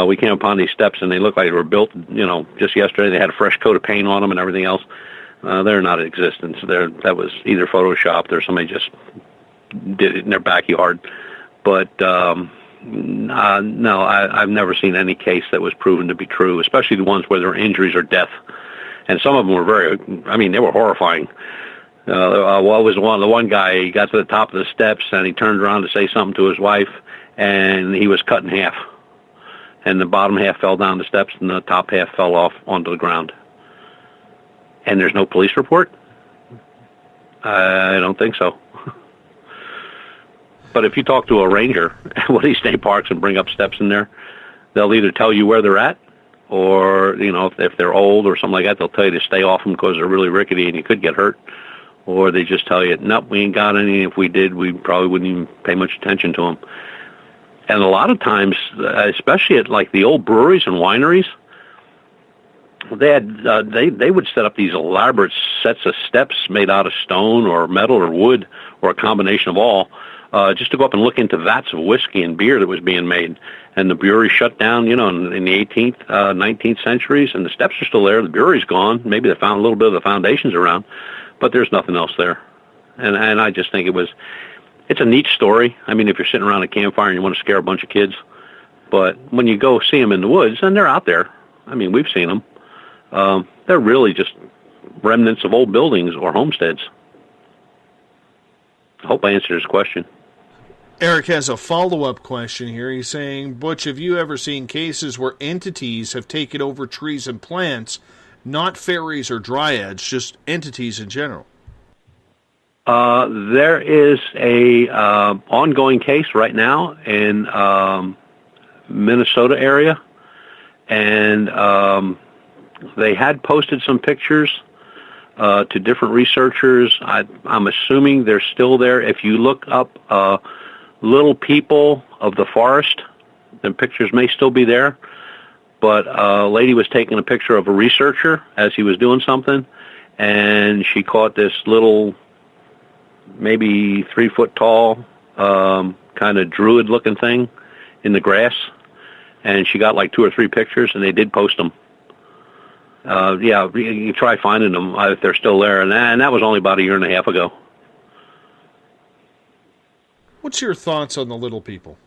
Speaker 10: we came upon these steps and they look like they were built, you know, just yesterday. They had a fresh coat of paint on them and everything else. They're not in existence. That was either photoshopped or somebody just did it in their backyard. But no, I've never seen any case that was proven to be true, especially the ones where there were injuries or death. And some of them were they were horrifying. What was the one guy, he got to the top of the steps and he turned around to say something to his wife, and he was cut in half. And the bottom half fell down the steps and the top half fell off onto the ground. And there's no police report? I don't think so. But if you talk to a ranger at one of these state parks and bring up steps in there, they'll either tell you where they're at, or, you know, if they're old or something like that, they'll tell you to stay off them because they're really rickety and you could get hurt. Or they just tell you, nope, we ain't got any. If we did, we probably wouldn't even pay much attention to them. And a lot of times, especially at like the old breweries and wineries, they would set up these elaborate sets of steps made out of stone or metal or wood or a combination of all, just to go up and look into vats of whiskey and beer that was being made. And the brewery shut down, you know, in the 18th, 19th centuries, and the steps are still there. The brewery's gone. Maybe they found a little bit of the foundations around, but there's nothing else there. And I just think it's a neat story. I mean, if you're sitting around a campfire and you want to scare a bunch of kids, but when you go see them in the woods, and they're out there, I mean, we've seen them, they're really just remnants of old buildings or homesteads. I hope I answered his question.
Speaker 9: Eric has a follow-up question here. He's saying, Butch, have you ever seen cases where entities have taken over trees and plants, not fairies or dryads, just entities in general?
Speaker 10: There is a ongoing case right now in Minnesota area, and they had posted some pictures to different researchers. I'm assuming they're still there. If you look up Little People of the Forest, the pictures may still be there, but a lady was taking a picture of a researcher as he was doing something, and she caught this little, maybe 3 foot tall, kind of druid-looking thing in the grass, and she got like 2 or 3 pictures, and they did post them. Yeah, you try finding them if they're still there, and that was only about a year and a half ago.
Speaker 9: What's your thoughts on the little people?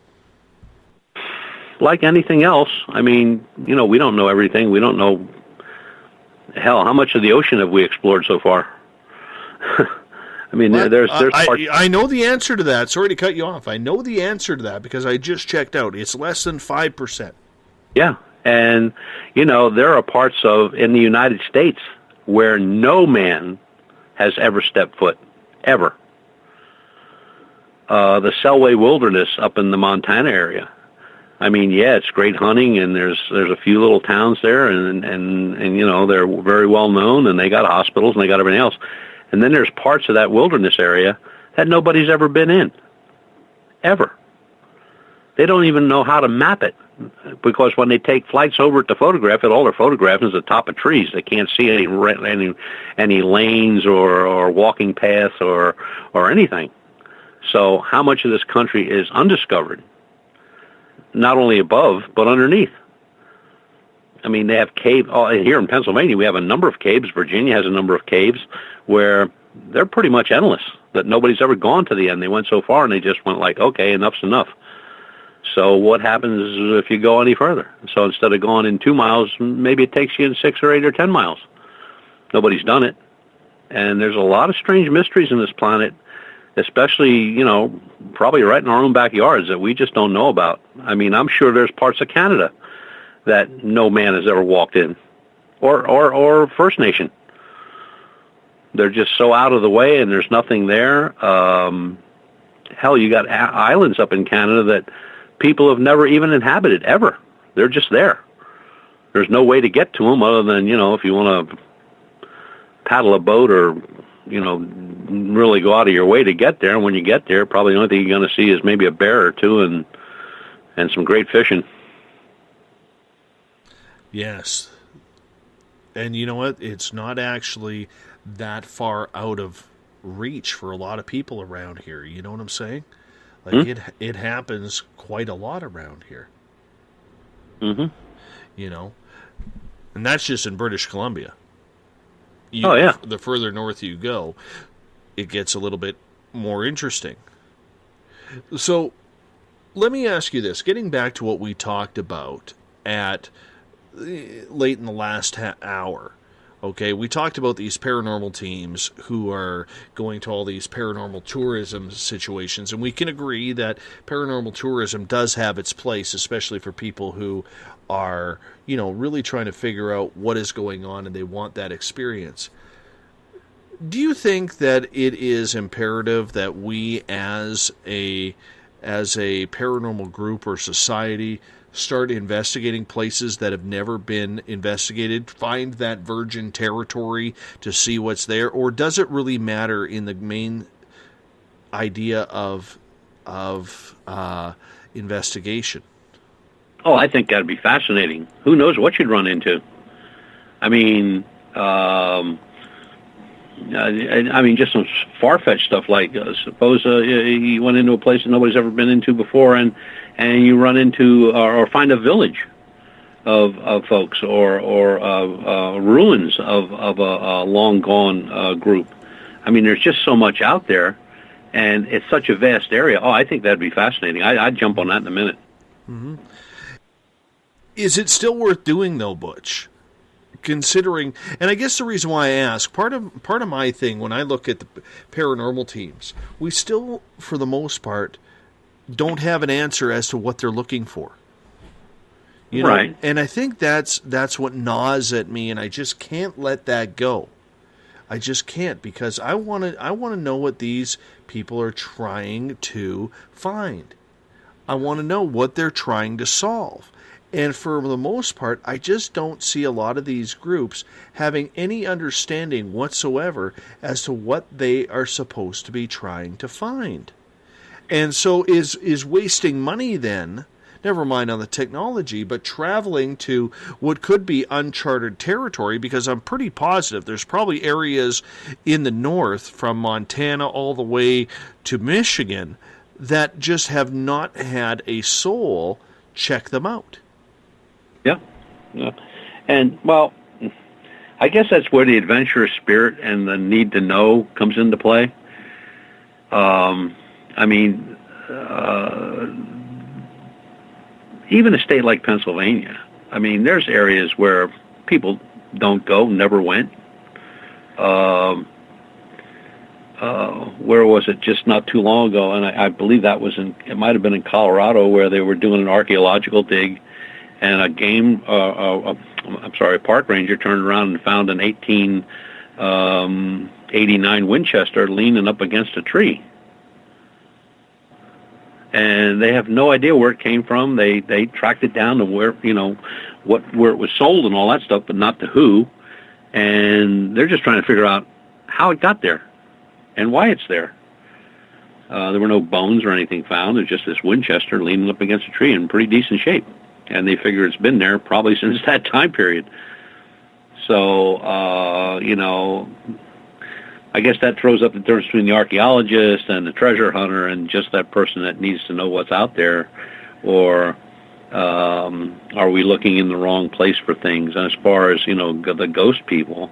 Speaker 10: Like anything else, I mean, we don't know everything. We don't know, hell, how much of the ocean have we explored so far? I mean, there's parts.
Speaker 9: I know the answer to that. Sorry to cut you off. I know the answer to that because I just checked out. It's less than 5%.
Speaker 10: Yeah, and, there are parts in the United States where no man has ever stepped foot, ever. The Selway Wilderness up in the Montana area. I mean, yeah, it's great hunting, and there's a few little towns there, and they're very well known, and they got hospitals and they got everything else. And then there's parts of that wilderness area that nobody's ever been in, ever. They don't even know how to map it, because when they take flights over it to photograph it, all they're photographing is the top of trees. They can't see any lanes or walking paths or anything. So how much of this country is undiscovered? Not only above, but underneath. I mean, they have caves. Here in Pennsylvania, we have a number of caves. Virginia has a number of caves where they're pretty much endless, that nobody's ever gone to the end. They went so far, and they just went like, okay, enough's enough. So what happens if you go any further? So instead of going in 2 miles, maybe it takes you in 6 or 8 or 10 miles. Nobody's done it. And there's a lot of strange mysteries in this planet, especially, probably right in our own backyards that we just don't know about. I mean, I'm sure there's parts of Canada that no man has ever walked in, or First Nation. They're just so out of the way, and there's nothing there. Hell, you got islands up in Canada that people have never even inhabited, ever. They're just there. There's no way to get to them other than, if you want to paddle a boat or, really go out of your way to get there. And when you get there, probably the only thing you're going to see is maybe a bear or two and some great fishing.
Speaker 9: Yes. And you know what? It's not actually that far out of reach for a lot of people around here. You know what I'm saying? Like it happens quite a lot around here.
Speaker 10: Mm-hmm.
Speaker 9: And that's just in British Columbia. The further north you go, it gets a little bit more interesting. So, let me ask you this. Getting back to what we talked about at late in the last hour, okay, we talked about these paranormal teams who are going to all these paranormal tourism situations, and we can agree that paranormal tourism does have its place, especially for people who are, really trying to figure out what is going on and they want that experience. Do you think that it is imperative that we as a paranormal group or society start investigating places that have never been investigated, find that virgin territory to see what's there, or does it really matter in the main idea of investigation?
Speaker 10: Oh, I think that'd be fascinating. Who knows what you'd run into? I mean, just some far-fetched stuff like suppose you went into a place that nobody's ever been into before, and you run into or find a village of folks or ruins of a long gone group. I mean, there's just so much out there, and it's such a vast area. Oh, I think that'd be fascinating. I'd jump on that in a minute.
Speaker 9: Mm-hmm. Is it still worth doing, though, Butch? Considering, and I guess the reason why I ask, part of my thing when I look at the paranormal teams, we still, for the most part, don't have an answer as to what they're looking for.
Speaker 10: Right.
Speaker 9: And I think that's what gnaws at me, and I just can't let that go. I just can't, because I want to know what these people are trying to find. I want to know what they're trying to solve. And for the most part, I just don't see a lot of these groups having any understanding whatsoever as to what they are supposed to be trying to find. And so is wasting money then, never mind on the technology, but traveling to what could be uncharted territory, because I'm pretty positive there's probably areas in the north from Montana all the way to Michigan that just have not had a soul check them out.
Speaker 10: Yeah. And, well, I guess that's where the adventurous spirit and the need to know comes into play. I mean, even a state like Pennsylvania, I mean, there's areas where people don't go, never went. Where was it just not too long ago? And I believe that was it might have been in Colorado, where they were doing an archaeological dig, and a park ranger turned around and found an 1889 Winchester leaning up against a tree. And they have no idea where it came from. They tracked it down to where, where it was sold and all that stuff, but not to who. And they're just trying to figure out how it got there and why it's there. There were no bones or anything found. There's just this Winchester leaning up against a tree in pretty decent shape. And they figure it's been there probably since that time period. So, I guess that throws up the difference between the archaeologist and the treasure hunter and just that person that needs to know what's out there. Or are we looking in the wrong place for things? And as far as, the ghost people,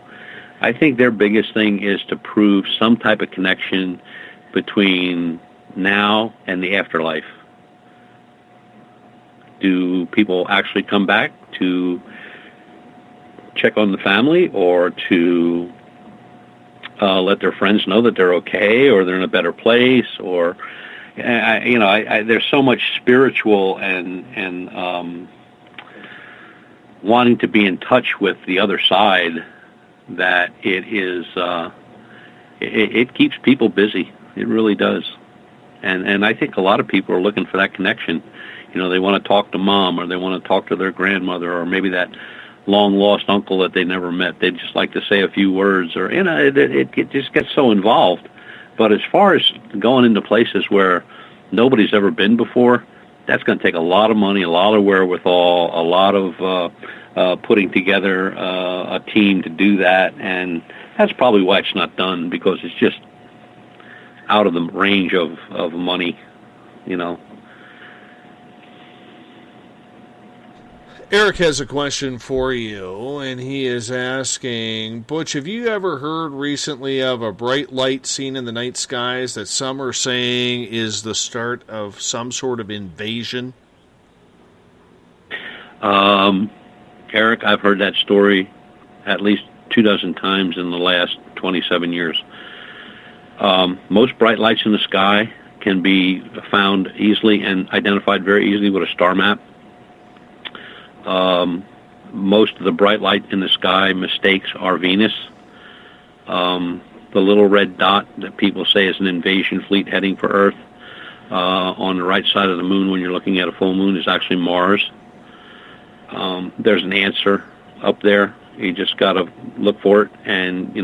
Speaker 10: I think their biggest thing is to prove some type of connection between now and the afterlife. Do people actually come back to check on the family, or to let their friends know that they're okay, or they're in a better place, or there's so much spiritual and wanting to be in touch with the other side that it is it keeps people busy. It really does, and I think a lot of people are looking for that connection. They want to talk to mom, or they want to talk to their grandmother, or maybe that long-lost uncle that they never met. They'd just like to say a few words, or, it just gets so involved. But as far as going into places where nobody's ever been before, that's going to take a lot of money, a lot of wherewithal, a lot of putting together a team to do that. And that's probably why it's not done, because it's just out of the range of money,
Speaker 9: Eric has a question for you, and he is asking, Butch, have you ever heard recently of a bright light seen in the night skies that some are saying is the start of some sort of invasion?
Speaker 10: Eric, I've heard that story at least 24 times in the last 27 years. Most bright lights in the sky can be found easily and identified very easily with a star map. Most of the bright light in the sky mistakes are Venus. The little red dot that people say is an invasion fleet heading for Earth on the right side of the moon when you're looking at a full moon is actually Mars. There's an answer up there. You just got to look for it. And,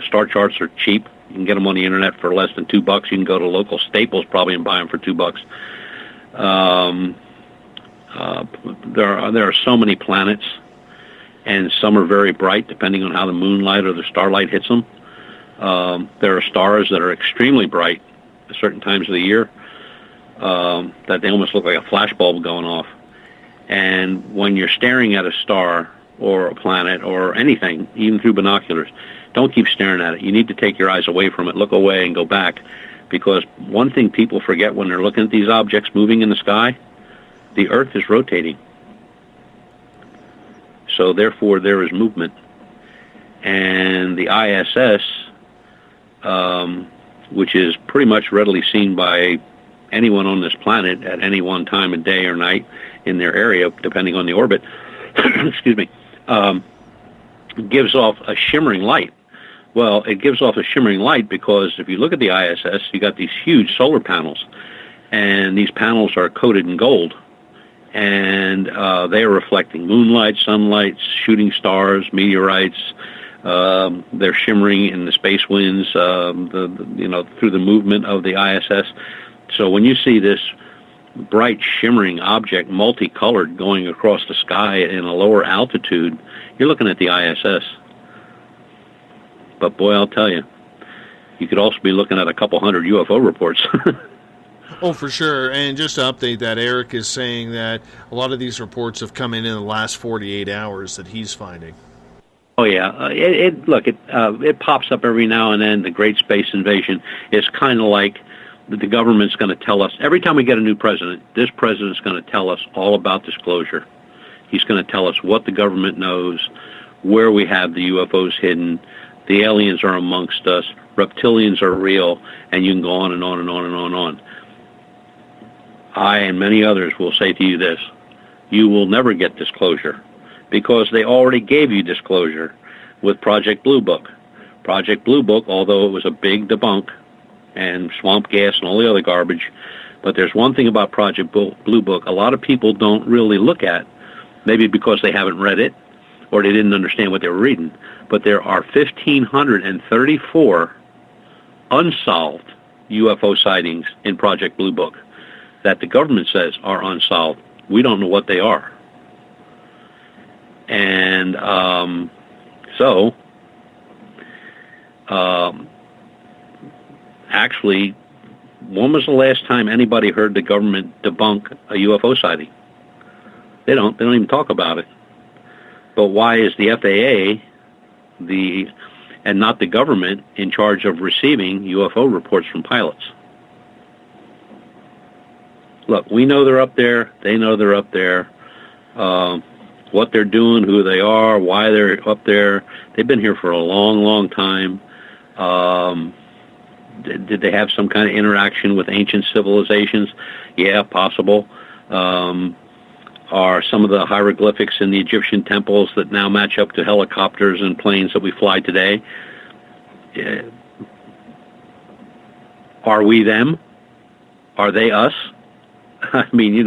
Speaker 10: star charts are cheap. You can get them on the internet for less than $2. You can go to local Staples probably and buy them for $2. There are so many planets, and some are very bright depending on how the moonlight or the starlight hits them. There are stars that are extremely bright at certain times of the year, that they almost look like a flashbulb going off. And when you're staring at a star or a planet or anything, even through binoculars, don't keep staring at it. You need to take your eyes away from it, look away and go back, because one thing people forget when they're looking at these objects moving in the sky, the Earth is rotating. So therefore there is movement. And the ISS, which is pretty much readily seen by anyone on this planet at any one time of day or night in their area, depending on the orbit, excuse me, gives off a shimmering light. Well, it gives off a shimmering light because if you look at the ISS, you got these huge solar panels, and these panels are coated in gold. And they are reflecting moonlight, sunlight, shooting stars, meteorites. They're shimmering in the space winds, through the movement of the ISS. So when you see this bright shimmering object, multicolored, going across the sky in a lower altitude, you're looking at the ISS. But boy, I'll tell you, you could also be looking at a couple hundred UFO reports.
Speaker 9: Oh, for sure. And just to update that, Eric is saying that a lot of these reports have come in the last 48 hours that he's finding.
Speaker 10: Oh yeah, it pops up every now and then. The Great Space Invasion is kind of like the government's going to tell us every time we get a new president. This president's going to tell us all about disclosure. He's going to tell us what the government knows, where we have the UFOs hidden, the aliens are amongst us, reptilians are real, and you can go on and on and on and on and on. I and many others will say to you this: you will never get disclosure, because they already gave you disclosure with Project Blue Book. Project Blue Book, although it was a big debunk and swamp gas and all the other garbage, but there's one thing about Project Blue Book a lot of people don't really look at, maybe because they haven't read it or they didn't understand what they were reading, but there are 1,534 unsolved UFO sightings in Project Blue Book that the government says are unsolved. We don't know what they are. And actually, when was the last time anybody heard the government debunk a UFO sighting? They don't even talk about it. But why is the FAA and not the government in charge of receiving UFO reports from pilots? Look, we know they're up there. They know they're up there. What they're doing, who they are, why they're up there. They've been here for a long, long time. Did they have some kind of interaction with ancient civilizations? Yeah, possible. Are some of the hieroglyphics in the Egyptian temples that now match up to helicopters and planes that we fly today? Are we them? Are they us? I mean, you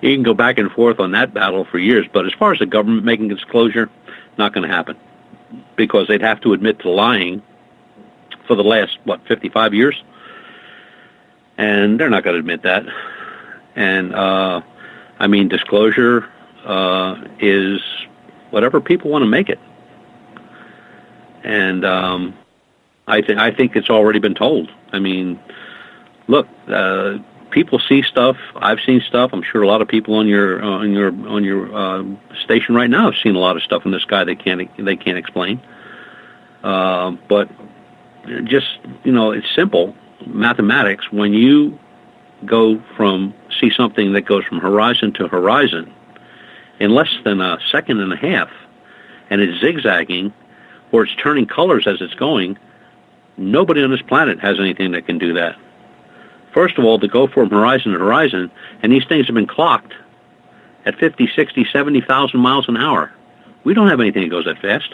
Speaker 10: can go back and forth on that battle for years, but as far as the government making disclosure, not going to happen, because they'd have to admit to lying for the last, 55 years? And they're not going to admit that. And, disclosure is whatever people want to make it. And I think it's already been told. I mean, look, people see stuff. I've seen stuff. I'm sure a lot of people on your station right now have seen a lot of stuff in the sky they can't explain. But just it's simple mathematics. When you see something that goes from horizon to horizon in less than a second and a half, and it's zigzagging or it's turning colors as it's going, nobody on this planet has anything that can do that. First of all, to go from horizon to horizon, and these things have been clocked at 50, 60, 70,000 miles an hour. We don't have anything that goes that fast.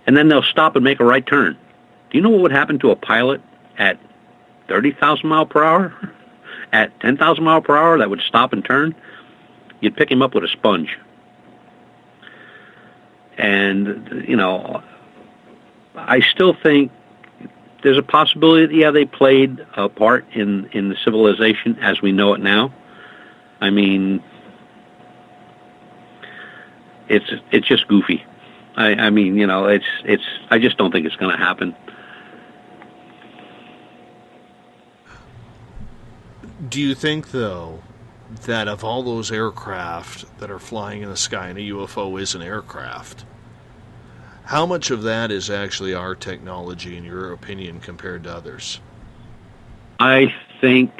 Speaker 10: And then they'll stop and make a right turn. Do you know what would happen to a pilot at 30,000 mile per hour? At 10,000 mile per hour that would stop and turn? You'd pick him up with a sponge. And, I still think there's a possibility that, yeah, they played a part in the civilization as we know it now. I mean, it's just goofy. I just don't think it's going to happen.
Speaker 9: Do you think, though, that of all those aircraft that are flying in the sky, and a UFO is an aircraft, how much of that is actually our technology, in your opinion, compared to others?
Speaker 10: I think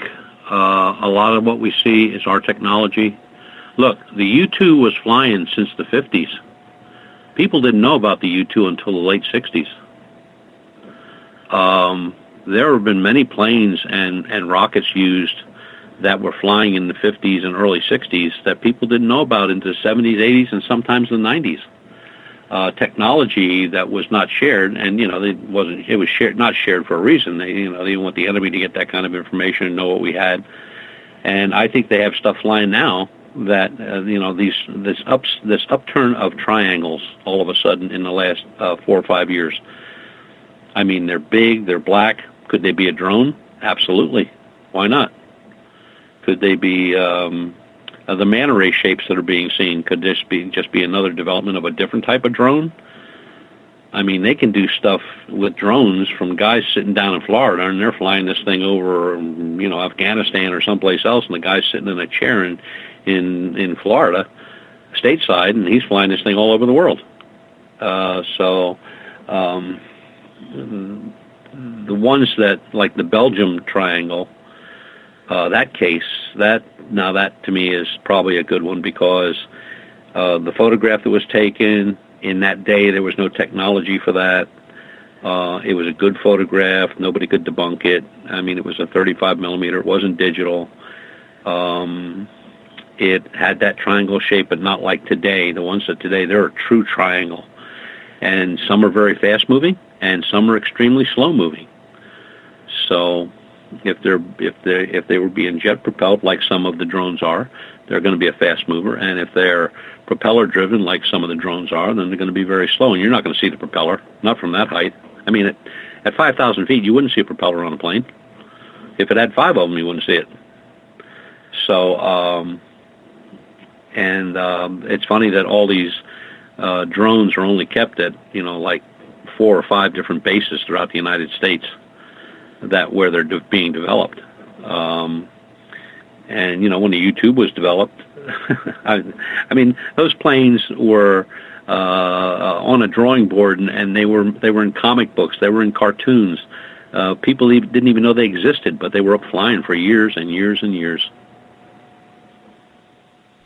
Speaker 10: a lot of what we see is our technology. Look, the U-2 was flying since the 50s. People didn't know about the U-2 until the late 60s. There have been many planes and rockets used that were flying in the 50s and early 60s that people didn't know about into the 70s, 80s, and sometimes the 90s. Technology that was not shared, and it was not shared for a reason. They didn't want the enemy to get that kind of information and know what we had. And I think they have stuff flying now that this upturn of triangles all of a sudden in the last 4 or 5 years. I mean, they're big, they're black. Could they be a drone? Absolutely. Why not? Could they be the manta ray shapes that are being seen? Could this just be another development of a different type of drone? I mean, they can do stuff with drones from guys sitting down in Florida, and they're flying this thing over, Afghanistan or someplace else, and the guy's sitting in a chair in Florida, stateside, and he's flying this thing all over the world. The ones that, like the Belgium Triangle, that case, that to me is probably a good one, because the photograph that was taken in that day, there was no technology for that. It was a good photograph. Nobody could debunk it. I mean, it was a 35 millimeter. It wasn't digital. It had that triangle shape, but not like today. The ones that today, they're a true triangle. And some are very fast moving, and some are extremely slow moving. So if they were being jet propelled like some of the drones are, they're going to be a fast mover. And if they're propeller driven like some of the drones are, then they're going to be very slow. And you're not going to see the propeller, not from that height. I mean, at 5,000 feet, you wouldn't see a propeller on a plane. If it had 5 of them, you wouldn't see it. So, it's funny that all these drones are only kept at, like 4 or 5 different bases throughout the United States where they're being developed. And, when the U-2 was developed, I mean, those planes were on a drawing board, and they were in comic books, they were in cartoons. People didn't even know they existed, but they were up flying for years and years and years.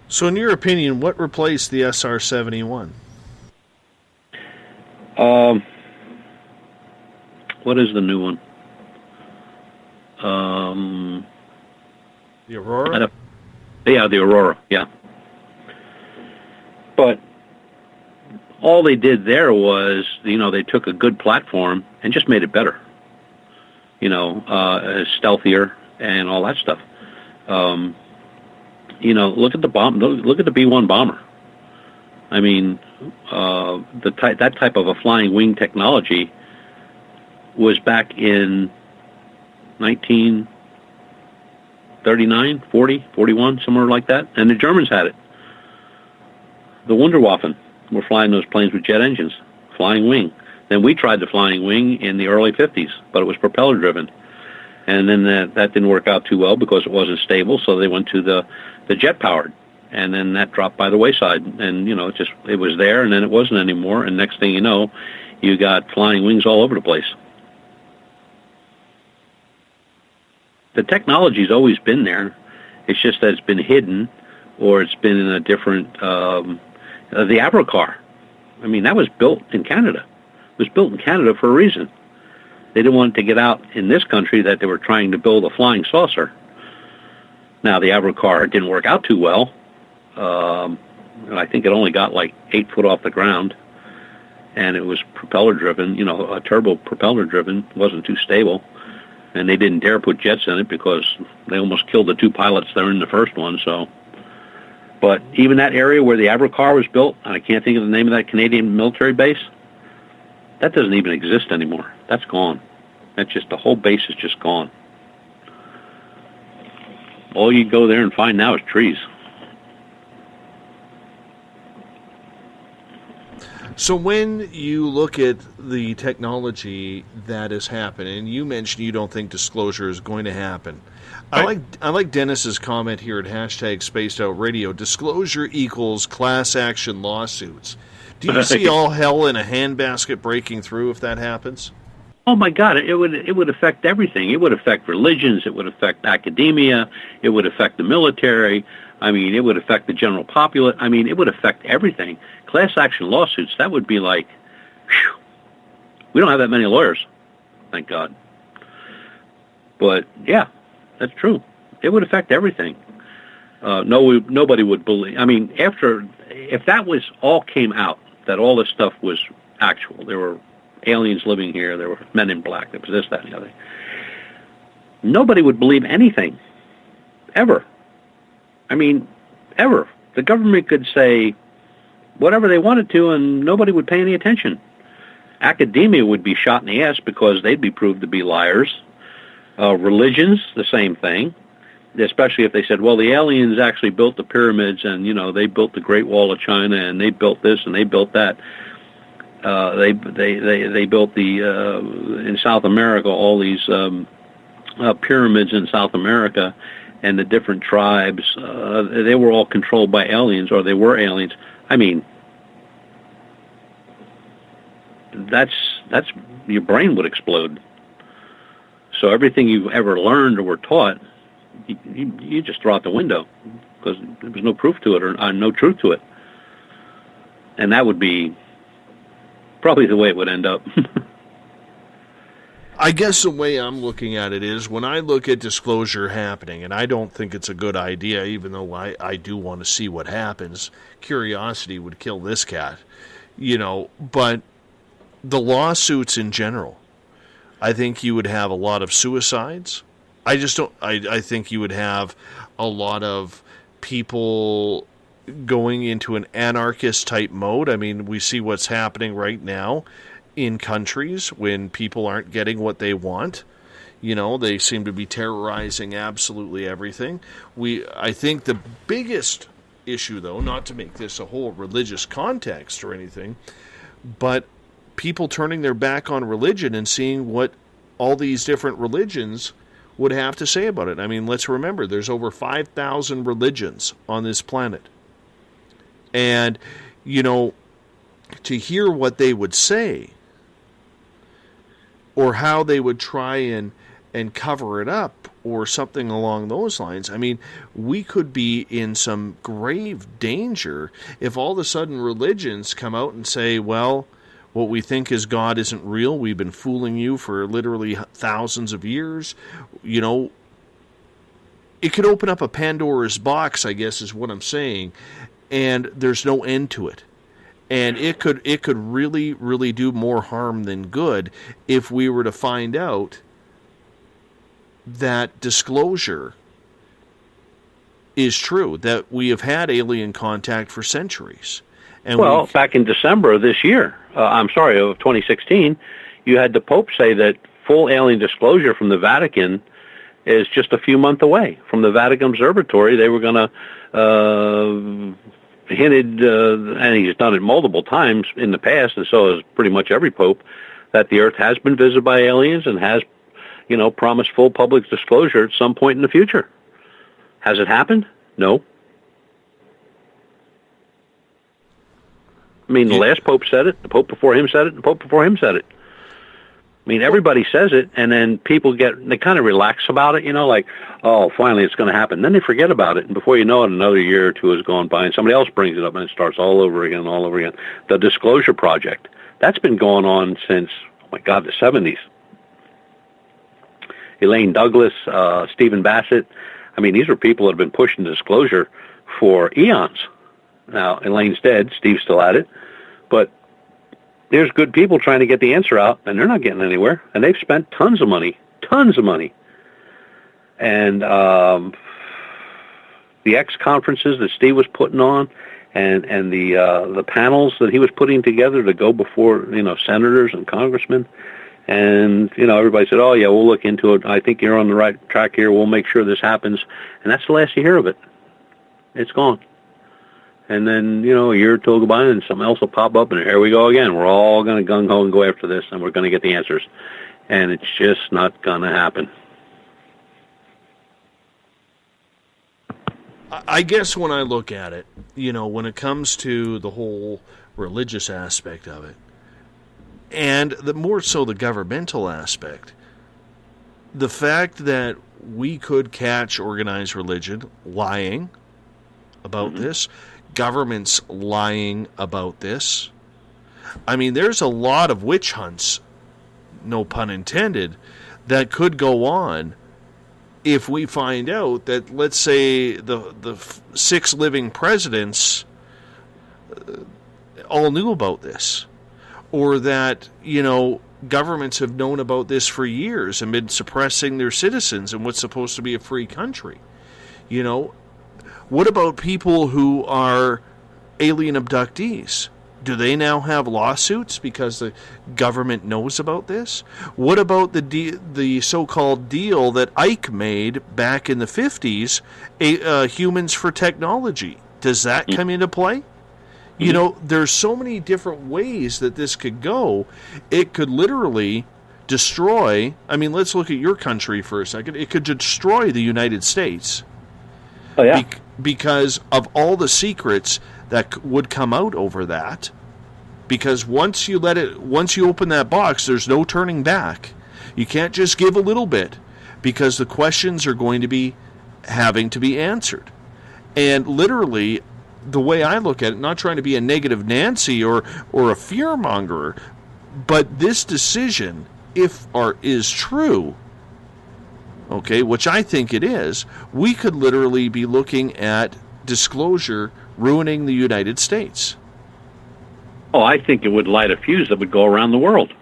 Speaker 9: So in your opinion, what replaced the SR-71?
Speaker 10: What is the new one?
Speaker 9: The Aurora?
Speaker 10: Yeah, the Aurora, yeah. But all they did there was, they took a good platform and just made it better. Stealthier and all that stuff. Look at the bomb. Look at the B-1 bomber. I mean, that type of a flying wing technology was back in 1939, 40, 41, somewhere like that, and the Germans had it. The Wunderwaffen were flying those planes with jet engines, flying wing. Then we tried the flying wing in the early 50s, but it was propeller driven. And then that didn't work out too well because it wasn't stable, so they went to the jet powered, and then that dropped by the wayside. And it was there, and then it wasn't anymore. And next thing you know, you got flying wings all over the place. The technology's always been there. It's just that it's been hidden, or it's been in a different. The Abrocar, I mean, that was built in Canada. It was built in Canada for a reason. They didn't want it to get out in this country that they were trying to build a flying saucer. Now, the Abrocar didn't work out too well. I think it only got like 8 foot off the ground, and it was propeller-driven, a turbo propeller-driven, wasn't too stable, and they didn't dare put jets in it because they almost killed the 2 pilots that were in the first one, so. But even that area where the Abrocar was built, and I can't think of the name of that Canadian military base, that doesn't even exist anymore. That's gone. That's just, the whole base is just gone. All you go there and find now is trees.
Speaker 9: So when you look at the technology that has happened, and you mentioned you don't think disclosure is going to happen, I like Dennis's comment here at hashtag Spaced Out Radio. Disclosure equals class action lawsuits. Do you see all hell in a handbasket breaking through if that happens?
Speaker 10: Oh my God! It would affect everything. It would affect religions. It would affect academia. It would affect the military. I mean, it would affect the general populace. I mean, it would affect everything. Class action lawsuits. That would be like, whew, we don't have that many lawyers, thank God. But yeah, that's true. It would affect everything. Nobody would believe. I mean, if that was all came out, that all this stuff was actual, there were aliens living here, there were men in black, there was this, that, and the other. Nobody would believe anything, ever. I mean, ever. The government could say whatever they wanted to, and nobody would pay any attention. Academia would be shot in the ass because they'd be proved to be liars. Religions, the same thing. Especially if they said, well, the aliens actually built the pyramids, and they built the Great Wall of China, and they built this and they built that. They built in South America all these pyramids in South America, and the different tribes. They were all controlled by aliens, or they were aliens. I mean, that's your brain would explode. So everything you ever learned or were taught, you just throw out the window because there was no proof to it or no truth to it. And that would be probably the way it would end up.
Speaker 9: I guess the way I'm looking at it is when I look at disclosure happening, and I don't think it's a good idea, even though I do want to see what happens. Curiosity would kill this cat, but the lawsuits in general, I think you would have a lot of suicides. I think you would have a lot of people going into an anarchist type mode. I mean, we see what's happening right now in countries when people aren't getting what they want. They seem to be terrorizing absolutely everything. I think the biggest issue, though, not to make this a whole religious context or anything, but people turning their back on religion and seeing what all these different religions would have to say about it. I mean, let's remember, there's over 5,000 religions on this planet. And, to hear what they would say or how they would try and cover it up or something along those lines, I mean, we could be in some grave danger if all of a sudden religions come out and say, well, what we think is God isn't real. We've been fooling you for literally thousands of years. It could open up a Pandora's box, I guess is what I'm saying, and there's no end to it. And it could really, really do more harm than good if we were to find out that disclosure is true, that we have had alien contact for centuries. And
Speaker 10: back in December of this year, of 2016, you had the Pope say that full alien disclosure from the Vatican is just a few months away. From the Vatican Observatory, they were going to hinted, and he's done it multiple times in the past, and so has pretty much every pope, that the Earth has been visited by aliens and has, promised full public disclosure at some point in the future. Has it happened? No. I mean, the last pope said it, the pope before him said it, the pope before him said it. I mean, everybody says it, and then people they kind of relax about it, like, oh, finally it's going to happen. Then they forget about it, and before you know it, another year or two has gone by, and somebody else brings it up, and it starts all over again. The Disclosure Project, that's been going on since, oh my God, the 70s. Elaine Douglas, Stephen Bassett, I mean, these are people that have been pushing disclosure for eons. Now, Elaine's dead, Steve's still at it, but there's good people trying to get the answer out, and they're not getting anywhere. And they've spent tons of money. And the X conferences that Steve was putting on, and the panels that he was putting together to go before senators and congressmen, and everybody said, oh yeah, we'll look into it. I think you're on the right track here. We'll make sure this happens. And that's the last you hear of it. It's gone. And then, a year or two will go by and something else will pop up, and here we go again. We're all going to gung-ho and go after this, and we're going to get the answers. And it's just not going to happen.
Speaker 9: I guess when I look at it, when it comes to the whole religious aspect of it, and more so the governmental aspect, the fact that we could catch organized religion lying about this, governments lying about this. I mean, there's a lot of witch hunts, no pun intended, that could go on if we find out that, let's say, the 6 living presidents all knew about this, or that, governments have known about this for years and been suppressing their citizens in what's supposed to be a free country. What about people who are alien abductees? Do they now have lawsuits because the government knows about this? What about the so-called deal that Ike made back in the 50s, Humans for Technology? Does that come into play? There's so many different ways that this could go. It could literally destroy, let's look at your country for a second. It could destroy the United States.
Speaker 10: Oh, yeah.
Speaker 9: Because of all the secrets that would come out over that, Because once you open that box, there's no turning back. You can't just give a little bit, because the questions are going to be having to be answered. And literally, the way I look at it, not trying to be a negative Nancy or a fearmonger, but this decision, if is true, okay, which I think it is, we could literally be looking at disclosure ruining the United States.
Speaker 10: Oh, I think it would light a fuse that would go around the world.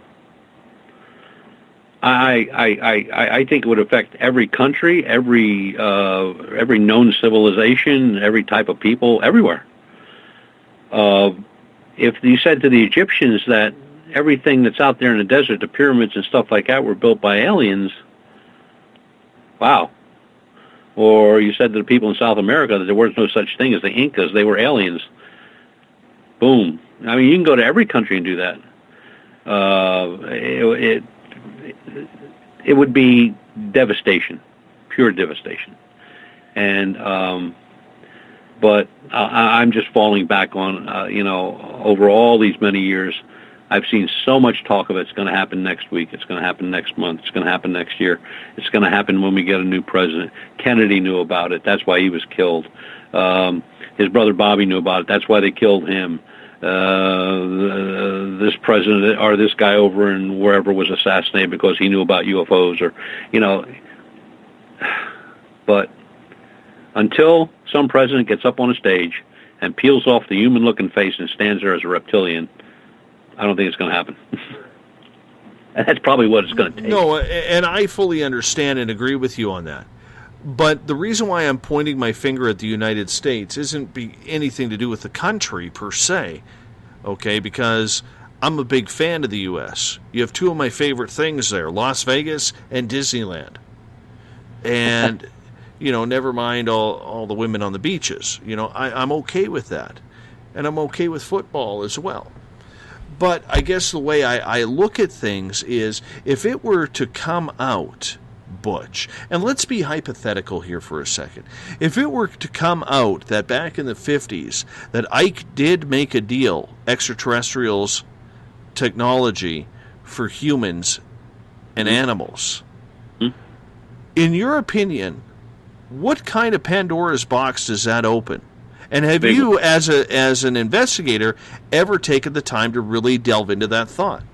Speaker 10: I think it would affect every country, every known civilization, every type of people, everywhere. If you said to the Egyptians that everything that's out there in the desert, the pyramids and stuff like that, were built by aliens, wow. Or you said to the people in South America that there was no such thing as the Incas, they were aliens. Boom. I mean, you can go to every country and do that. It would be devastation, pure devastation. And but I'm just falling back on, over all these many years, I've seen so much talk of it. It's going to happen next week. It's going to happen next month. It's going to happen next year. It's going to happen when we get a new president. Kennedy knew about it. That's why he was killed. His brother Bobby knew about it. That's why they killed him. This president or this guy over in wherever was assassinated because he knew about UFOs, or, but until some president gets up on a stage and peels off the human-looking face and stands there as a reptilian, I don't think it's going to happen. And that's probably what it's going to take.
Speaker 9: No, and I fully understand and agree with you on that. But the reason why I'm pointing my finger at the United States isn't anything to do with the country per se, okay, because I'm a big fan of the U.S. You have two of my favorite things there, Las Vegas and Disneyland. And, never mind all the women on the beaches. I'm okay with that. And I'm okay with football as well. But I guess the way I look at things is, if it were to come out, Butch, and let's be hypothetical here for a second. If it were to come out that back in the 50s that Ike did make a deal, extraterrestrials technology for humans and animals, in your opinion, what kind of Pandora's box does that open? And have you, as an investigator, ever taken the time to really delve into that thought?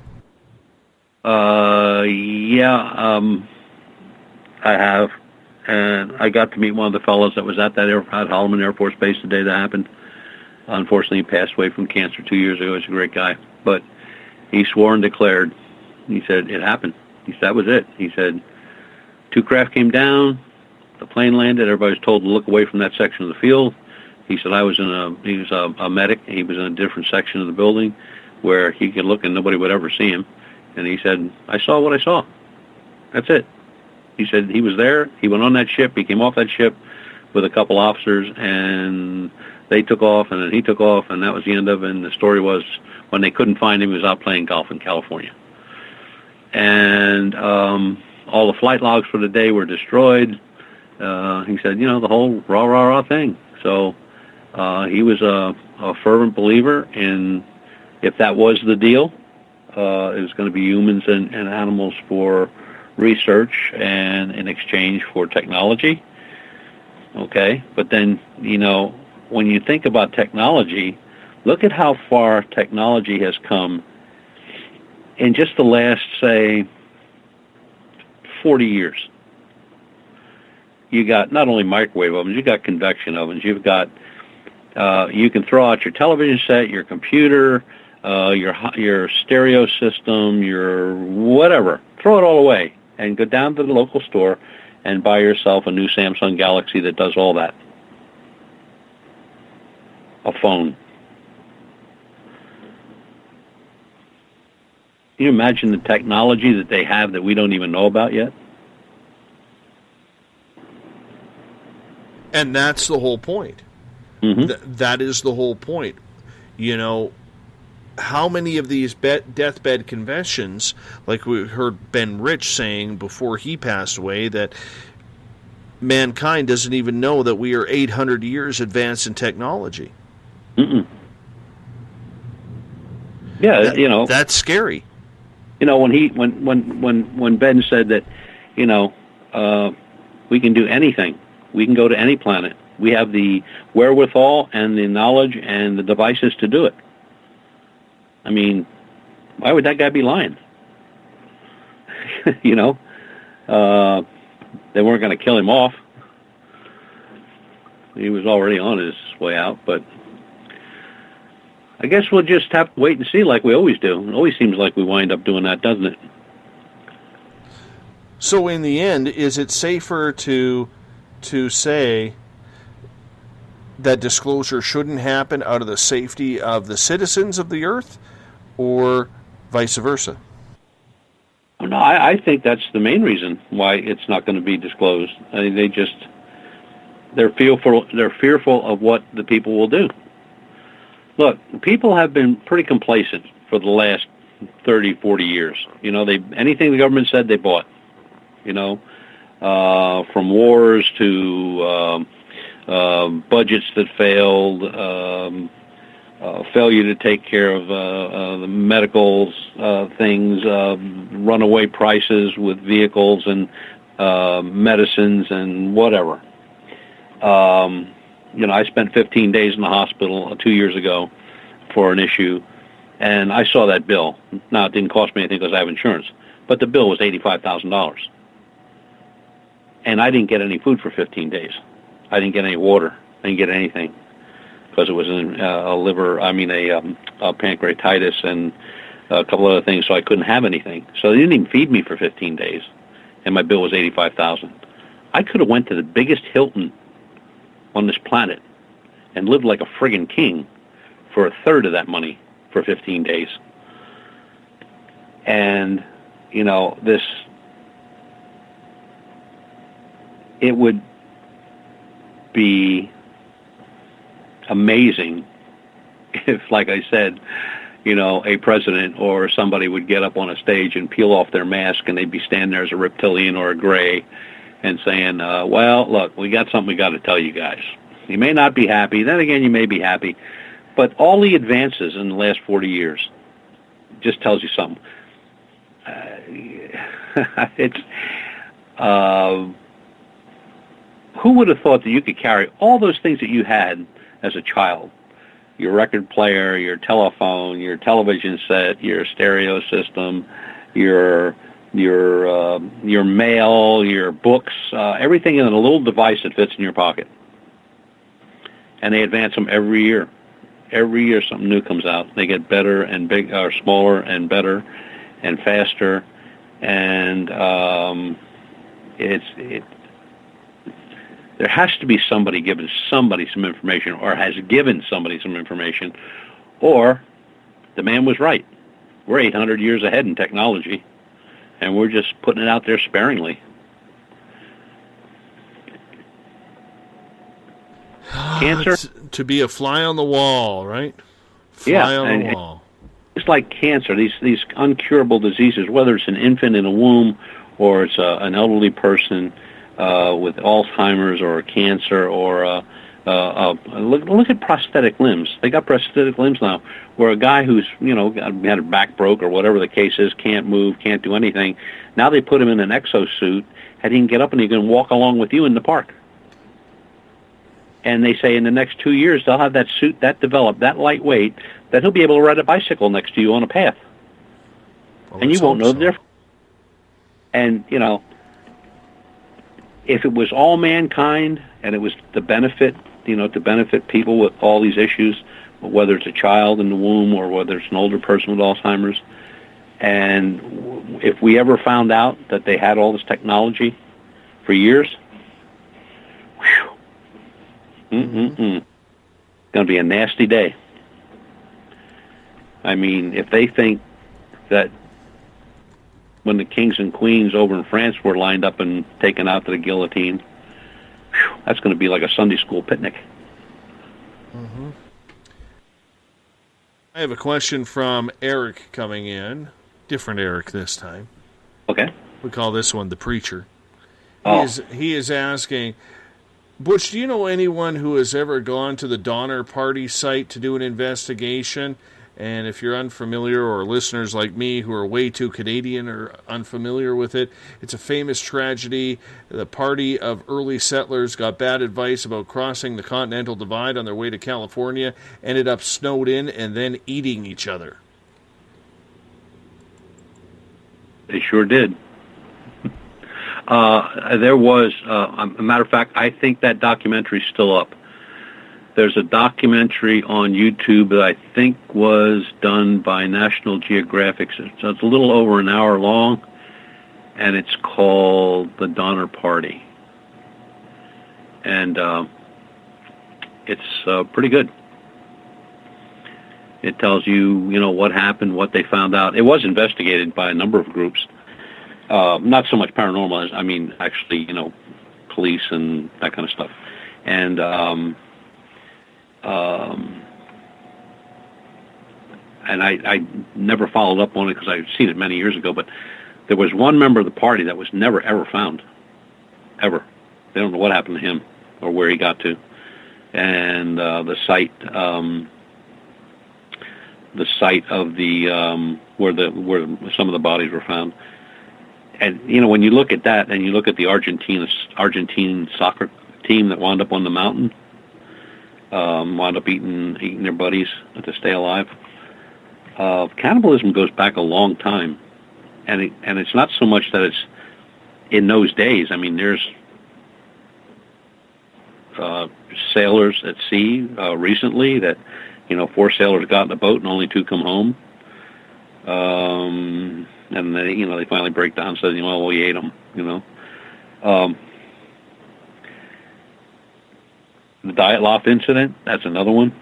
Speaker 10: Yeah, I have. And I got to meet one of the fellows that was at Holloman Air Force Base the day that happened. Unfortunately, he passed away from cancer 2 years ago. He's a great guy. But he swore and declared, he said, it happened. He said, that was it. He said, 2 craft came down, the plane landed, everybody was told to look away from that section of the field. He said, he was a medic. He was in a different section of the building where he could look and nobody would ever see him. And he said, I saw what I saw. That's it. He said he was there. He went on that ship. He came off that ship with a couple officers, and they took off, and then he took off, and that was the end of it. And the story was, when they couldn't find him, he was out playing golf in California. And all the flight logs for the day were destroyed. He said, the whole rah thing. So he was a fervent believer in, if that was the deal, it was going to be humans and animals for research and in exchange for technology. Okay, but then, when you think about technology, look at how far technology has come in just the last, say, 40 years. You got not only microwave ovens, you got convection ovens, you've got, you can throw out your television set, your computer, your stereo system, your whatever, throw it all away and go down to the local store and buy yourself a new Samsung Galaxy that does all that. A phone. Can you imagine the technology that they have that we don't even know about yet?
Speaker 9: And that's the whole point. Mm-hmm. That is the whole point. How many of these deathbed conventions, like we heard Ben Rich saying before he passed away, that mankind doesn't even know that we are 800 years advanced in technology.
Speaker 10: Yeah, you know,
Speaker 9: that's scary.
Speaker 10: You know, when Ben said that, you know, we can do anything. We can go to any planet. We have the wherewithal and the knowledge and the devices to do it. I mean, why would that guy be lying? You know, they weren't going to kill him off. He was already on his way out, but I guess we'll just have to wait and see like we always do. It always seems like we wind up doing that, doesn't it?
Speaker 9: So in the end, is it safer to say that disclosure shouldn't happen out of the safety of the citizens of the Earth, or vice versa?
Speaker 10: No, I think that's the main reason why it's not going to be disclosed. I mean, they're fearful of what the people will do. Look, people have been pretty complacent for the last 30, 40 years. You know, anything the government said, they bought. You know, from wars to budgets that failed, failure to take care of the medical things, runaway prices with vehicles and medicines and whatever. You know, I spent 15 days in the hospital 2 years ago for an issue, and I saw that bill. Now, it didn't cost me anything because I have insurance, but the bill was $85,000. And I didn't get any food for 15 days. I didn't get any water. I didn't get anything because it was a pancreatitis and a couple other things, so I couldn't have anything. So they didn't even feed me for 15 days, and my bill was $85,000. I could have went to the biggest Hilton on this planet and lived like a friggin' king for a third of that money for 15 days. And, you know, it would be amazing if, like I said, you know, a president or somebody would get up on a stage and peel off their mask and they'd be standing there as a reptilian or a gray and saying, well, look, we got something we got to tell you guys. You may not be happy. Then again, you may be happy. But all the advances in the last 40 years just tells you something. Who would have thought that you could carry all those things that you had as a child? Your record player, your telephone, your television set, your stereo system, your mail, your books, everything in a little device that fits in your pocket. And they advance them every year. Every year something new comes out. They get better and bigger, smaller and better and faster. And there has to be somebody giving somebody some information, or has given somebody some information, or the man was right. We're 800 years ahead in technology, and we're just putting it out there sparingly. Cancer?
Speaker 9: To be a fly on the wall, right? Fly on the wall.
Speaker 10: It's like cancer, these uncurable diseases, whether it's an infant in a womb or it's an elderly person with Alzheimer's or cancer or look at prosthetic limbs. They got prosthetic limbs now where a guy who's, you know, had a back broke or whatever the case is, can't move, can't do anything. Now they put him in an exosuit and he can get up and he can walk along with you in the park. And they say in the next 2 years they'll have that suit that developed, that lightweight, that he'll be able to ride a bicycle next to you on a path. Well, and you won't know the difference. And, you know, if it was all mankind and it was to benefit, you know, to benefit people with all these issues, whether it's a child in the womb or whether it's an older person with Alzheimer's, and if we ever found out that they had all this technology for years, whew, it's going to be a nasty day. I mean, if they think that when the kings and queens over in France were lined up and taken out to the guillotine, whew, that's going to be like a Sunday school picnic.
Speaker 9: Mm-hmm. I have a question from Eric coming in. Different Eric this time.
Speaker 10: Okay.
Speaker 9: We call this one the preacher.
Speaker 10: Oh.
Speaker 9: He is asking, Butch, do you know anyone who has ever gone to the Donner Party site to do an investigation And if you're unfamiliar, or listeners like me who are way too Canadian or unfamiliar with it, it's a famous tragedy. The party of early settlers got bad advice about crossing the Continental Divide on their way to California, ended up snowed in and then eating each other.
Speaker 10: They sure did. There was, a matter of fact, I think that documentary's still up. There's a documentary on YouTube that I think was done by National Geographic. It's a little over an hour long, and it's called The Donner Party. And it's pretty good. It tells you, what happened, what they found out. It was investigated by a number of groups. Not so much paranormal as, actually, police and that kind of stuff. And I never followed up on it because I'd seen it many years ago, but there was one member of the party that was never, ever found. Ever. They don't know what happened to him or where he got to. And the site of the where some of the bodies were found. And when you look at that, and you look at the Argentine soccer team that wound up on the mountain, wound up eating their buddies to stay alive. Cannibalism goes back a long time, and it's not so much that it's in those days. There's sailors at sea recently that 4 sailors got in a boat and only 2 come home. And they finally break down and say, well, we ate them, The Dyatlov incident, that's another one.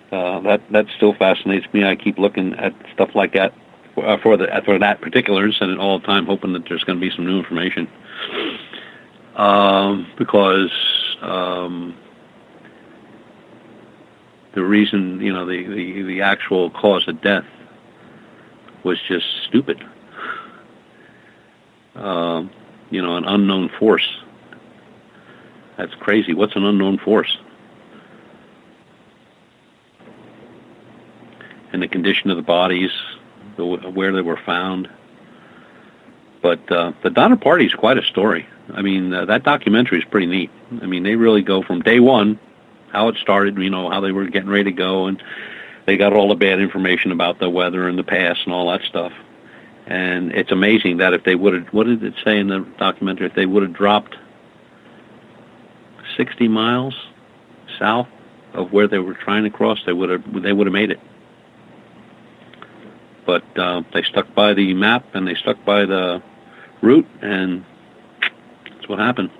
Speaker 10: That still fascinates me. I keep looking at stuff like that for that particular incident all the time, hoping that there's going to be some new information. Because the reason, the actual cause of death was just stupid. An unknown force. That's crazy. What's an unknown force? And the condition of the bodies, where they were found. But the Donner Party is quite a story. That documentary is pretty neat. They really go from day one, how it started, how they were getting ready to go, and they got all the bad information about the weather and the past and all that stuff. And it's amazing that if they would have, what did it say in the documentary, if they would have dropped 60 miles south of where they were trying to cross, they would have made it. But they stuck by the map and they stuck by the route, and that's what happened.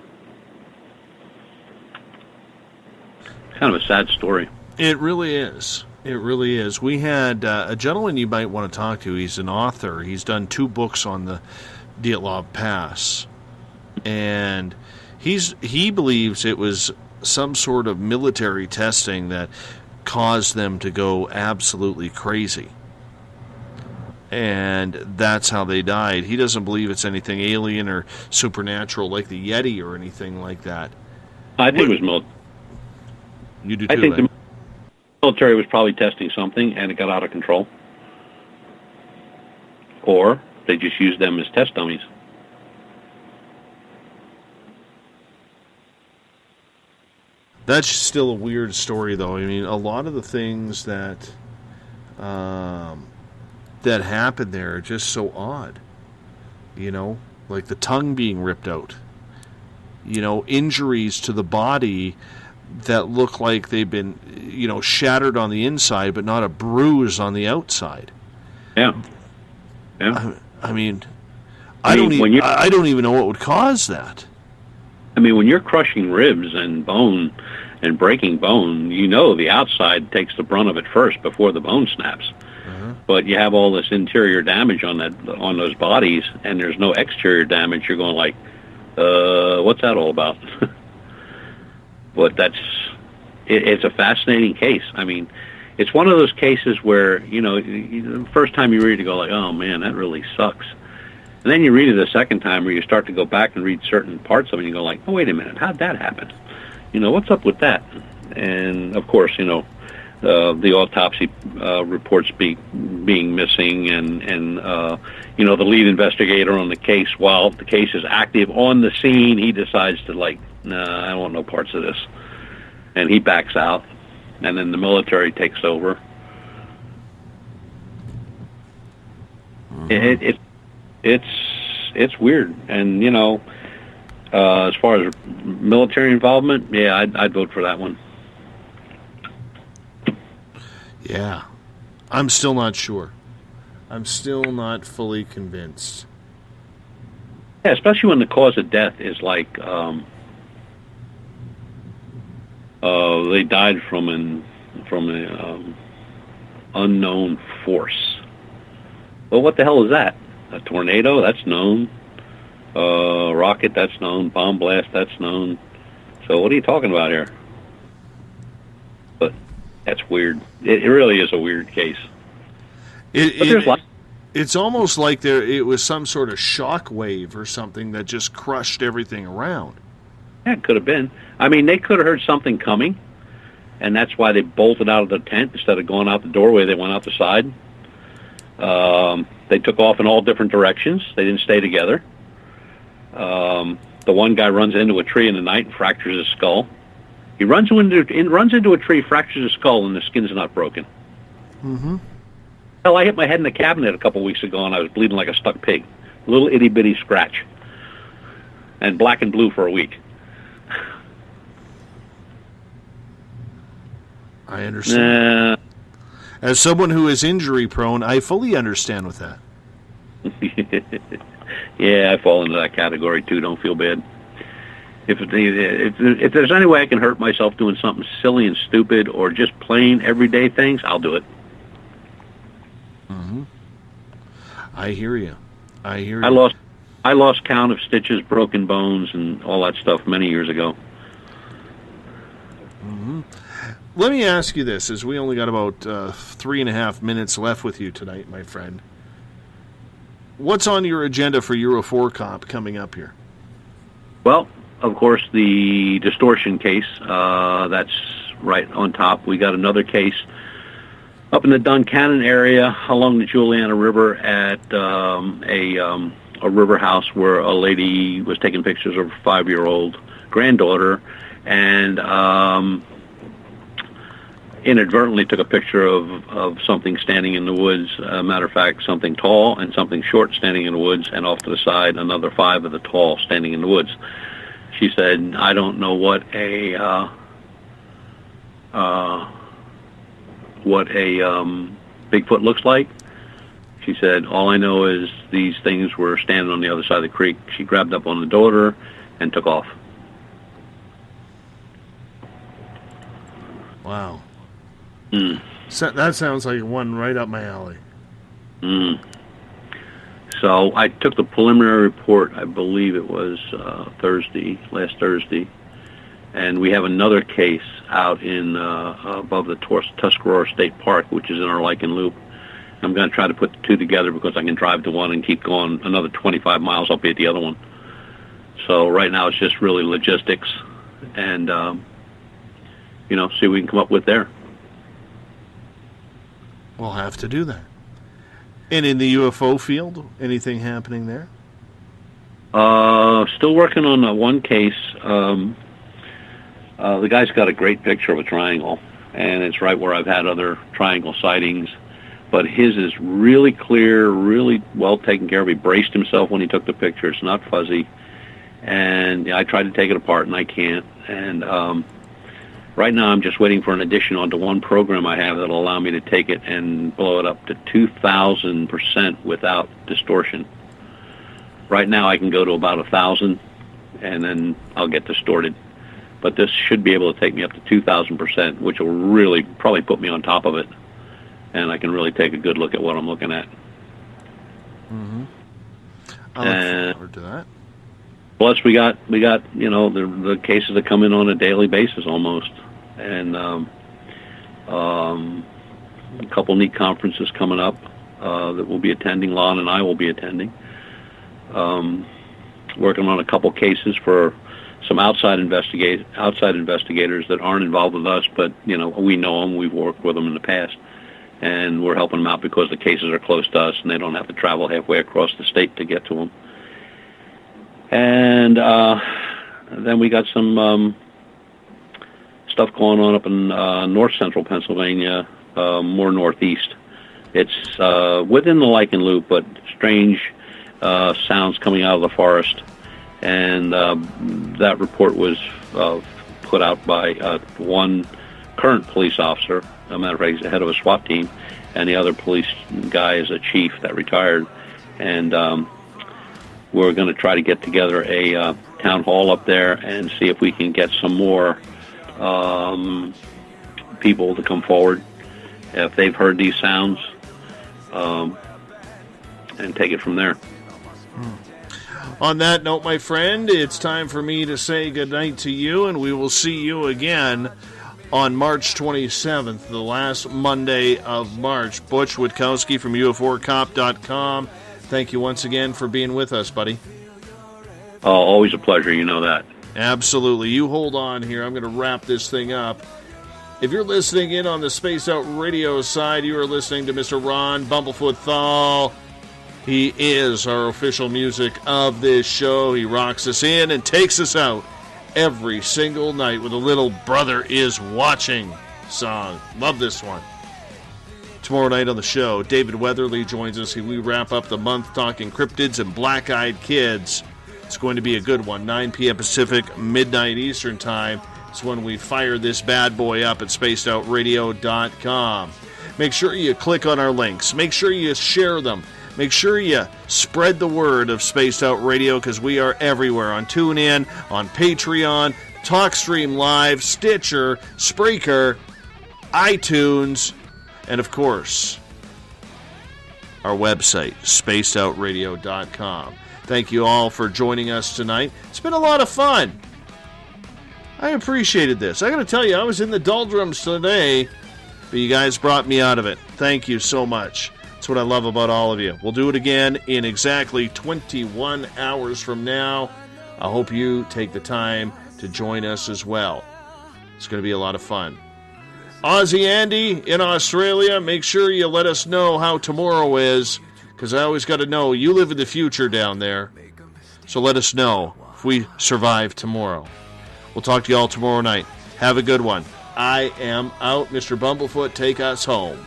Speaker 10: Kind of a sad story.
Speaker 9: It really is. It really is. We had a gentleman you might want to talk to. He's an author. He's done 2 books on the Dyatlov Pass. And he believes it was some sort of military testing that caused them to go absolutely crazy. And that's how they died. He doesn't believe it's anything alien or supernatural like the Yeti or anything like that.
Speaker 10: I think it was military.
Speaker 9: You do too,
Speaker 10: I think the military was probably testing something and it got out of control. Or they just used them as test dummies.
Speaker 9: That's still a weird story, though. A lot of the things that that happened there are just so odd. Like the tongue being ripped out. Injuries to the body that look like they've been, shattered on the inside, but not a bruise on the outside.
Speaker 10: Yeah.
Speaker 9: I don't even know what would cause that.
Speaker 10: When you're crushing ribs and bone and breaking bone, the outside takes the brunt of it first before the bone snaps.
Speaker 9: Uh-huh.
Speaker 10: But you have all this interior damage on those bodies, and there's no exterior damage. You're going like, what's that all about? But it's a fascinating case. It's one of those cases where, the first time you read it, you go like, oh man, that really sucks. And then you read it a second time where you start to go back and read certain parts of it and you go like, oh, wait a minute, how'd that happen? What's up with that? And of course, the autopsy reports being missing, and the lead investigator on the case, while the case is active on the scene, he decides to nah, I don't want no parts of this, and he backs out, and then the military takes over. It's weird, and as far as military involvement, yeah, I'd vote for that one.
Speaker 9: Yeah, I'm still not sure. I'm still not fully convinced.
Speaker 10: Yeah, especially when the cause of death is they died from an unknown force. Well, what the hell is that? A tornado? That's known. Rocket? That's known. Bomb blast? That's known. So what are you talking about here? But that's weird. It really is a weird case.
Speaker 9: It's almost like it was some sort of shock wave or something that just crushed everything around.
Speaker 10: Yeah, it could have been. I mean, they could have heard something coming, and that's why they bolted out of the tent instead of going out the doorway. They went out the side. They took off in all different directions. They didn't stay together. The one guy runs into a tree in the night and fractures his skull. He runs into a tree, fractures his skull, and the skin's not broken.
Speaker 9: Mm-hmm.
Speaker 10: Hell, I hit my head in the cabinet a couple weeks ago, and I was bleeding like a stuck pig. A little itty-bitty scratch. And black and blue for a week.
Speaker 9: I understand. As someone who is injury-prone, I fully understand with that.
Speaker 10: Yeah, I fall into that category, too. Don't feel bad. If there's any way I can hurt myself doing something silly and stupid or just plain everyday things, I'll do it.
Speaker 9: Mm-hmm. I hear you.
Speaker 10: I lost count of stitches, broken bones, and all that stuff many years ago.
Speaker 9: Mm-hmm. Let me ask you this, as we only got about 3.5 minutes left with you tonight, my friend. What's on your agenda for Euro 4 Comp coming up here?
Speaker 10: Well, of course, the distortion case, that's right on top. We got another case up in the Duncannon area along the Juliana River at a river house where a lady was taking pictures of her 5-year-old granddaughter and inadvertently took a picture of something standing in the woods. Matter of fact, something tall and something short standing in the woods, and off to the side, another 5 of the tall standing in the woods. She said, I don't know what a Bigfoot looks like. She said, all I know is these things were standing on the other side of the creek. She grabbed up on the daughter and took off.
Speaker 9: Wow. So that sounds like one right up my alley.
Speaker 10: So I took the preliminary report, I believe it was last Thursday, and we have another case out in above the Tuscarora State Park, which is in our Lichen Loop. I'm going to try to put the two together because I can drive to one and keep going another 25 miles. I'll be at the other one. So right now it's just really logistics and, see what we can come up with there.
Speaker 9: We'll have to do that. And in the UFO field, anything happening there?
Speaker 10: Still working on one case. The guy's got a great picture of a triangle, and it's right where I've had other triangle sightings. But his is really clear, really well taken care of. He braced himself when he took the picture. It's not fuzzy. And I tried to take it apart, and I can't. And right now I'm just waiting for an addition onto one program I have that will allow me to take it and blow it up to 2,000% without distortion. Right now I can go to about 1,000, and then I'll get distorted. But this should be able to take me up to 2,000%, which will really probably put me on top of it. And I can really take a good look at what I'm looking at.
Speaker 9: Mm-hmm. I look forward to that.
Speaker 10: Plus, we got the cases that come in on a daily basis almost, and a couple neat conferences coming up that we'll be attending. Lon and I will be attending. Working on a couple cases for some outside investigators that aren't involved with us, but we know them. We've worked with them in the past, and we're helping them out because the cases are close to us, and they don't have to travel halfway across the state to get to them. And then we got some stuff going on up in north central Pennsylvania, more northeast. It's within the Lichen Loop, but strange sounds coming out of the forest. And that report was put out by one current police officer. As a matter of fact, he's the head of a SWAT team, and the other police guy is a chief that retired. And we're going to try to get together a town hall up there and see if we can get some more people to come forward if they've heard these sounds, and take it from there.
Speaker 9: On that note, my friend, it's time for me to say goodnight to you, and we will see you again on March 27th, the last Monday of March. Butch Witkowski from UFOcop.com. Thank you once again for being with us, buddy.
Speaker 10: Always a pleasure, you know that.
Speaker 9: Absolutely. You hold on here. I'm going to wrap this thing up. If you're listening in on the Spaced Out Radio side, you are listening to Mr. Ron Bumblefoot Thal. He is our official music of this show. He rocks us in and takes us out every single night with a little Brother Is Watching song. Love this one. Tomorrow night on the show, David Weatherly joins us. We wrap up the month talking cryptids and black-eyed kids. It's going to be a good one. 9 p.m. Pacific, midnight Eastern time. It's when we fire this bad boy up at spacedoutradio.com. Make sure you click on our links. Make sure you share them. Make sure you spread the word of Spaced Out Radio, because we are everywhere. On TuneIn, on Patreon, TalkStream Live, Stitcher, Spreaker, iTunes, and of course, our website, spacedoutradio.com. Thank you all for joining us tonight. It's been a lot of fun. I appreciated this. I got to tell you, I was in the doldrums today, but you guys brought me out of it. Thank you so much. That's what I love about all of you. We'll do it again in exactly 21 hours from now. I hope you take the time to join us as well. It's going to be a lot of fun. Aussie Andy in Australia, make sure you let us know how tomorrow is, because I always got to know, you live in the future down there. So let us know if we survive tomorrow. We'll talk to you all tomorrow night. Have a good one. I am out. Mr. Bumblefoot, take us home.